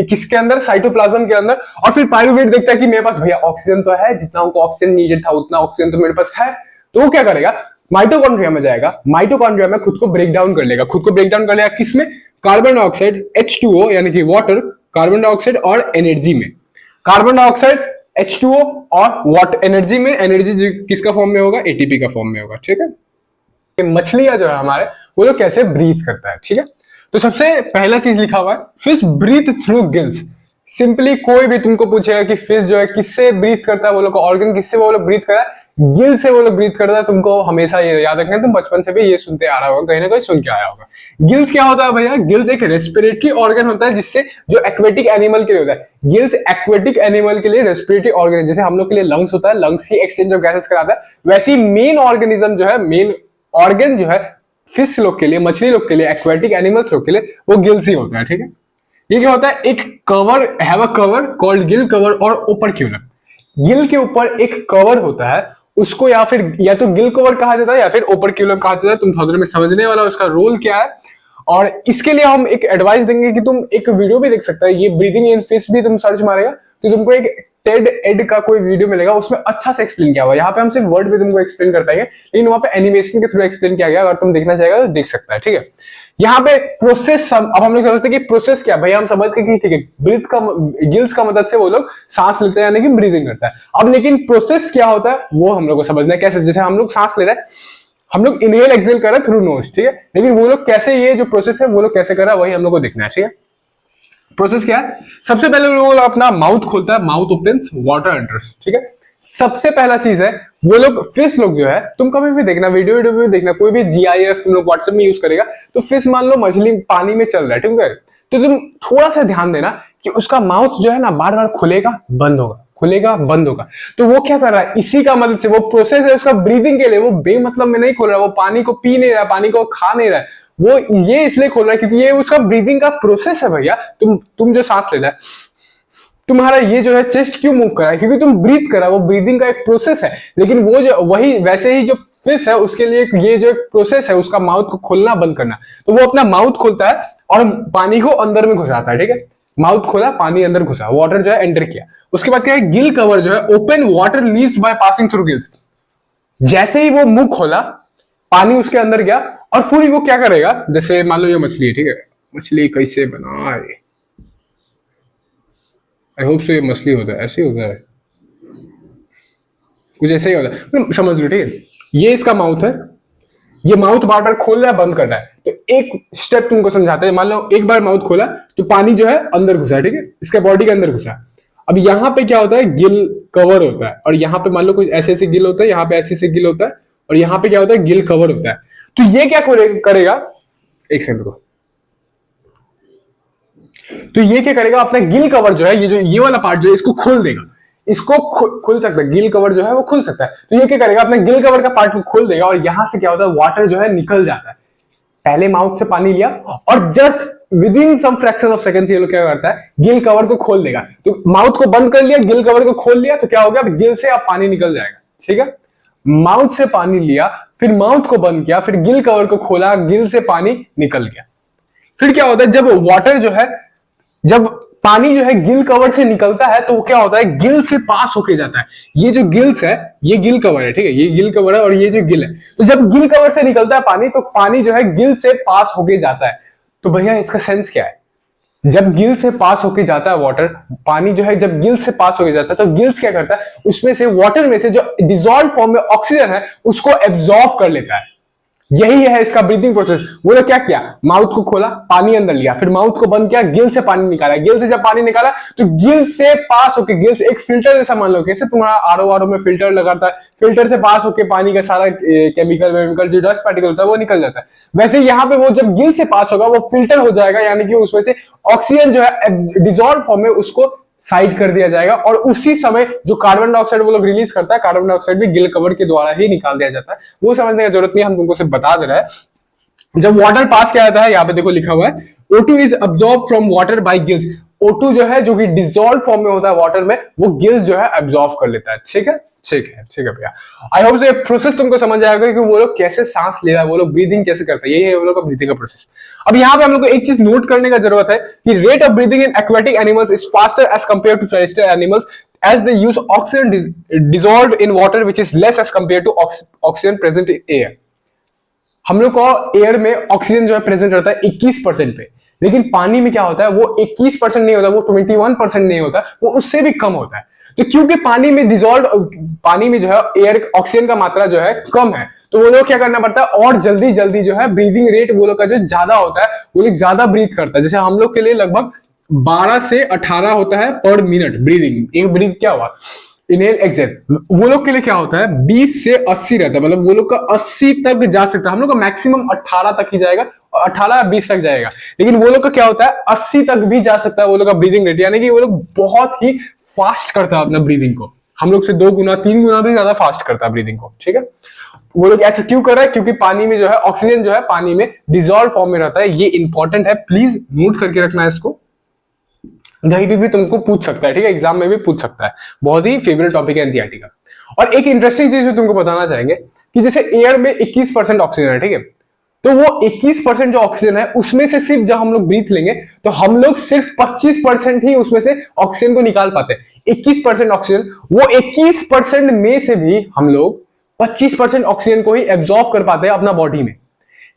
किसके अंदर, साइटोप्लाज्म के अंदर। और फिर पाइरुवेट देखता है कि मेरे पास भैया ऑक्सीजन तो है, जितना हमको ऑक्सीजन नीडेड था उतना ऑक्सीजन तो मेरे पास है। तो वो क्या करेगा, माइटोकॉन्ड्रिया में जाएगा, माइटोकॉन्ड्रिया में खुद को ब्रेक डाउन कर लेगा। खुद को ब्रेक डाउन कर लेगा किसमें, कार्बन डाइऑक्साइड H2O यानी कि वाटर, कार्बन डाइऑक्साइड और एनर्जी में। कार्बन डाइऑक्साइड H2O और वाटर एनर्जी में, एनर्जी किसका फॉर्म में होगा, एटीपी का फॉर्म में होगा। ठीक है, मछलियां जो है हमारे वो लोग कैसे ब्रीथ करता है। ठीक है, तो सबसे पहला चीज लिखा हुआ है fish breathe through gills. Simply कोई भी तुमको पूछेगा कि फिश जो है किससे ब्रीथ करता है, वो लोग का ऑर्गन किससे वो लोग ब्रीथ कर रहा है, गिल से वो लोग ब्रीथ करता है। तुमको हमेशा ये याद रखना है, तुम बचपन से भी ये सुनते आ रहा होगा, कहीं ना कहीं सुन के आया होगा। गिल्स क्या होता है भैया, गिल्स एक रेस्पिरेटरी ऑर्गन होता है जिससे, जो एक्वेटिक एनिमल के लिए होता है। गिल्स एक्वेटिक एनिमल के लिए रेस्पिरेटरी ऑर्गन है, जैसे हम लोग के लिए लंग्स होता है, लंग्स की एक्सचेंज ऑफ गैसेस कराता है, वैसे ही मेन ऑर्गेनिज्म जो है, मेन ऑर्गन जो है फिश लोग के लिए, मछली लोग के लिए, एक्वेटिक एनिमल्स लोग के लिए वो गिल्स ही होता है। ठीक है, ये क्या होता है, एक cover, have a cover called gill cover और ओपर्क्यूलर। गिल के ऊपर एक कवर होता है, उसको या तो गिल कवर कहा जाता है या फिर ओपर्क्यूलर कहा जाता है। तुम थोड़ी देर में समझने वाला उसका रोल क्या है। और इसके लिए हम एक एडवाइस देंगे कि तुम एक वीडियो भी देख सकता है, ये ब्रीदिंग इन फिश भी तुम सर्च मारेगा तो तुमको एक टेड एड का कोई वीडियो मिलेगा, उसमें अच्छा से एक्सप्लेन किया हुआ है। यहाँ पे हम सिर्फ वर्ड पे तुमको एक्सप्लेन कर पाएंगे, लेकिन वहां पे एनिमेशन के थ्रू एक्सप्लेन किया गया, अगर तुम देखना चाहेगा तो देख सकता है। ठीक है, यहाँ पे प्रोसेस, अब हम लोग समझते हैं कि प्रोसेस क्या, भैया हम समझते हैं कि ठीक है ब्रीथ का, गिल्स का मदद से वो लोग सांस लेते हैं यानी कि ब्रीदिंग करता है। अब लेकिन प्रोसेस क्या होता है वो हम लोग को समझना है, कैसे, जैसे हम लोग सांस ले रहे हैं, हम लोग इनहेल एक्सहेल कर रहे हैं थ्रू नोज। ठीक है, लेकिन वो लोग कैसे, ये जो प्रोसेस है वो लोग कैसे कर रहा है वही हम लोग को देखना है। ठीक है, प्रोसेस क्या है, सबसे पहले लोग अपना माउथ खोलता है, माउथ ओपन्स, वाटर एंटर्स। ठीक है, सबसे पहला चीज है वो लोग, फिश लोग जो है, तुम कभी भी देखना वीडियो में देखना, कोई भी GIF तुम लोग व्हाट्सएप में यूज करेगा तो फिश मान लो मछली पानी में चल रहा है, ठीक है, तो तुम थोड़ा सा ध्यान देना कि उसका माउथ जो है ना बार बार खुलेगा बंद होगा, खुलेगा बंद होगा। तो वो क्या कर रहा है, इसी का मतलब से वो प्रोसेस है उसका ब्रीदिंग के लिए, वो बेमतलब में नहीं खोल रहा है, वो पानी को पी नहीं रहा है, पानी को खा नहीं रहा है, वो ये इसलिए खोल रहा है क्योंकि ये उसका ब्रीदिंग का प्रोसेस है। भैया तुम जो सांस ले रहा है, तुम्हारा ये जो है चेस्ट क्यों मूव कर रहा है, क्योंकि तुम ब्रीथ कर रहा है, वो ब्रीदिंग का एक प्रोसेस है। लेकिन वो जो वही वैसे ही जो फिश है उसके लिए ये जो एक प्रोसेस है उसका माउथ को खोलना बंद करना, तो वो अपना माउथ खोलता है और पानी को अंदर में घुसाता है। ठीक है, माउथ खोला, पानी अंदर घुसा, वाटर जो है एंटर किया। उसके बाद क्या है, गिल कवर जो है open, water leaves by passing through gills. जैसे ही वो मुंह खोला पानी उसके अंदर गया और फिर वो क्या करेगा, जैसे मान लो ये मछली है, ठीक है, मछली कैसे बनाए, आई होप सो ये मछली होता है, ऐसे ही होता है, कुछ ऐसा ही होता है, मतलब समझ लो, ठीक है। ये इसका माउथ है, ये माउथ बार बार खोल रहा है बंद कर रहा है, तो एक स्टेप तुमको समझाते हैं। मान लो एक बार माउथ खोला तो पानी जो है अंदर घुसा है, ठीक है, इसके बॉडी के अंदर घुसा है। अब यहाँ पे क्या होता है, गिल कवर होता है, और यहाँ पे मान लो कुछ ऐसे ऐसे गिल होता है, यहाँ पे ऐसे ऐसे गिल होता है, और यहाँ पे क्या होता है, गिल कवर होता है। तो ये क्या करेगा, एक सेकंड को, तो ये क्या करेगा, अपना गिल कवर जो है, ये जो ये वाला पार्ट जो है, इसको खोल देगा, इसको खुल सकता है, गिल कवर जो है वो खुल सकता है। तो ये क्या करेगा, अपने गिल कवर का पार्ट को खोल देगा, और यहां से क्या होता है, वाटर जो है निकल जाता है। पहले माउथ से पानी लिया, और just within some fraction of second ये लोग क्या करता है, गिल कवर को खोल देगा। तो माउथ को बंद कर लिया, गिल कवर को खोल लिया, तो क्या हो गया, गिल से अब पानी निकल जाएगा, ठीक है। माउथ से पानी लिया, फिर माउथ को बंद किया, फिर गिल कवर को खोला, गिल से पानी निकल गया। फिर क्या होता है, जब वाटर जो है, जब पानी जो है गिल कवर से निकलता है, तो वो क्या होता है, गिल से पास होके जाता है। ये जो गिल्स है, ये गिल कवर है, ठीक है, ये गिल कवर है, और ये जो गिल है, तो जब गिल कवर से निकलता है पानी, तो पानी जो है गिल से पास होके जाता है। तो भैया इसका सेंस क्या है, जब गिल से पास होके जाता है वाटर, पानी जो है जब गिल से पास होके जाता है, तो गिल्स क्या करता है, उसमें से वाटर में से जो डिसॉल्व फॉर्म में ऑक्सीजन है उसको एब्जॉर्ब कर लेता है। यही है इसका ब्रीथिंग प्रोसेस। वो लोग क्या किया, माउथ को खोला, पानी अंदर लिया, फिर माउथ को बंद किया, गिल से पानी निकाला, गिल से जब पानी निकाला तो गिल से पास होके, गिल से एक फिल्टर जैसा मान लो, कैसे तुम्हारा आरओ में फिल्टर लगाता है, फिल्टर से पास होके पानी का सारा केमिकल जो डस्ट पार्टिकल होता है वो निकल जाता है। वैसे यहाँ पे वो जब गिल से पास होगा वो फिल्टर हो जाएगा, यानी कि उसमें से ऑक्सीजन जो है डिसॉल्व फॉर्म में उसको साइड कर दिया जाएगा, और उसी समय जो कार्बन डाइऑक्साइड वो लोग रिलीज करता है, कार्बन डाइऑक्साइड भी गिल कवर के द्वारा ही निकाल दिया जाता है। वो समझने की जरूरत नहीं, हम तुमको सिर्फ बता दे रहे हैं। जब वाटर पास किया जाता है, यहाँ पे देखो लिखा हुआ है, O2 is absorb from water bye gills. O2 जो है, जो कि डिसॉल्व फॉर्म में होता है वाटर में, वो गिल्स जो है अब्सॉर्ब कर लेता है, ठीक है, ठीक है, ठीक है भैया। आई होप ये प्रोसेस तुमको समझ आएगा कि वो लोग कैसे सांस ले रहा है, वो लोग ब्रीदिंग कैसे करते हैं, यही है वो लोग का ब्रीदिंग का प्रोसेस। अब यहाँ पे हम लोग को एक चीज नोट करने का जरूरत है कि rate of breathing in aquatic animals is faster as compare to terrestrial animals as they use oxygen dissolved in water which is less as compared to oxygen present in air। हम लोग को air में oxygen जो है present रहता है 21% पे, लेकिन पानी में क्या होता है, वो 21% नहीं होता, वो 21% नहीं होता, वो उससे भी कम होता है। तो क्योंकि पानी में डिसॉल्व, पानी में जो है एयर ऑक्सीजन का मात्रा जो है कम है, तो वो लोग क्या करना पड़ता है, और जल्दी जल्दी जो है ब्रीदिंग रेट वो लोग का जो ज्यादा होता है, वो लोग ज्यादा ब्रीथ करता है। जैसे हम लोग के लिए लगभग 12 से 18 होता है पर मिनट ब्रीदिंग, एक ब्रीथ क्या हुआ, इनहेल एक्सहेल। वो लोग के लिए क्या होता है, 20 से 80 रहता है, मतलब वो लोग का 80 तक जा सकता है, हम लोग का मैक्सिमम 18 तक ही जाएगा, 18 20 तक जाएगा, लेकिन वो लोग का क्या होता है 80 तक भी जा सकता है वो लोग का ब्रीदिंग रेट, यानी कि वो लोग बहुत ही फास्ट करता है अपना ब्रीदिंग को, हम लोग से 2 गुना 3 गुना भी ज्यादा फास्ट करता है ब्रीदिंग को, ठीक है। वो लोग ऐसा क्यों कर रहा है, क्योंकि पानी में जो है ऑक्सीजन जो है पानी में डिसॉल्व फॉर्म में रहता है। ये इंपॉर्टेंट है, प्लीज नोट करके रखना है इसको, कहीं भी तुमको पूछ सकता है, ठीक है, एग्जाम में भी पूछ सकता है, बहुत ही फेवरेट टॉपिक है एनसीईआरटी का। और एक इंटरेस्टिंग चीज जो तुमको बताना चाहेंगे कि जैसे एयर में 21% ऑक्सीजन है, ठीक है, तो वो 21% जो ऑक्सीजन है उसमें से सिर्फ जब हम लोग ब्रीथ लेंगे तो हम लोग सिर्फ 25% ही उसमें से ऑक्सीजन को निकाल पाते हैं। 21% ऑक्सीजन, वो 21% में से भी हम लोग 25% ऑक्सीजन को ही एब्जॉर्ब कर पाते हैं अपना बॉडी में।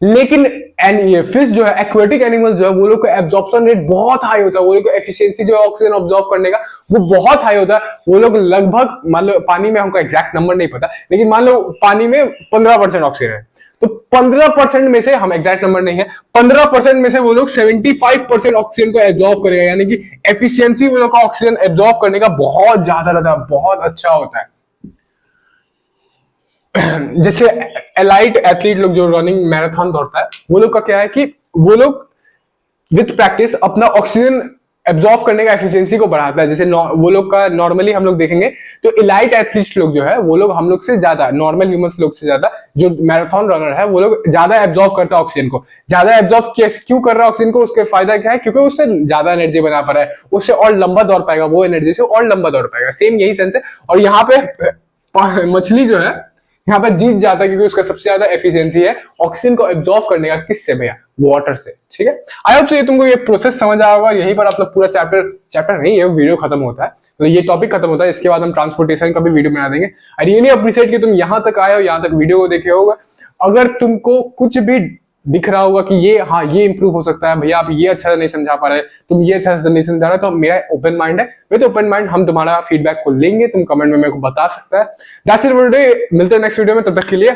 लेकिन फिश जो है, एक्वेटिक एनिमल्स जो है, वो लोग का एब्जॉर्प्शन रेट बहुत हाई होता है, वो लोग का एफिशिएंसी जो है ऑक्सीजन ऑब्जॉर्व करने का वो बहुत हाई होता है। वो लोग लगभग, मान लो पानी में हमको एग्जैक्ट नंबर नहीं पता, लेकिन मान लो पानी में 15% ऑक्सीजन है, तो 15% में से, हम एग्जैक्ट नंबर नहीं है, 15% में से वो लोग 75% ऑक्सीजन को एब्जॉर्व करेगा, यानी कि एफिशिएंसी वो लोग का ऑक्सीजन एब्जॉर्व करने का बहुत ज्यादा रहता है, बहुत अच्छा होता है। जैसे एलाइट एथलीट लोग जो रनिंग मैराथन दौड़ता है, वो लोग का क्या है कि वो लोग विद प्रैक्टिस अपना ऑक्सीजन एब्जॉर्ब करने का एफिशिएंसी को बढ़ाता है। जैसे वो लोग का नॉर्मली हम लोग देखेंगे तो एलाइट एथलीट लोग जो है वो लोग हम लोग से ज्यादा, नॉर्मल ह्यूमंस लोग से ज्यादा, जो मैराथन रनर है वो लोग ज्यादा एब्जॉर्ब करता है ऑक्सीजन को। ज्यादा एब्जॉर्ब क्यों कर रहा है ऑक्सीजन को, उसके फायदा क्या है, क्योंकि उससे ज्यादा एनर्जी बना पा रहा है, उससे और लंबा दौड़ पाएगा, वो एनर्जी से और लंबा दौड़ पाएगा। सेम यही सेंस है। और यहाँ पे मछली जो है यहाँ पर जीत जाता है, क्योंकि उसका सबसे ज्यादा एफिशिएंसी है ऑक्सीजन को एब्जॉर्ब करने का। किससे भैया, वाटर से, ठीक है। आई होप ये तुमको ये प्रोसेस समझ आया होगा। यहीं पर अपना पूरा चैप्टर नहीं, ये वीडियो खत्म होता है, तो ये टॉपिक खत्म होता है। इसके बाद हम ट्रांसपोर्टेशन का भी वीडियो बना देंगे। आई रियली अप्रिशिएट कि तुम यहाँ तक आए हो, यहाँ तक वीडियो को देखे होगा। अगर तुमको कुछ भी दिख रहा होगा कि ये हाँ ये इंप्रूव हो सकता है, भैया आप ये अच्छा नहीं समझा पा रहे, तुम ये अच्छा से नहीं समझा रहे, तो मेरा ओपन माइंड है, विद ओपन माइंड हम तुम्हारा फीडबैक को लेंगे, तुम कमेंट में मेरे को बता सकता है। दैट्स इट फॉर टुडे, मिलते हैं नेक्स्ट वीडियो में, तब तक के लिए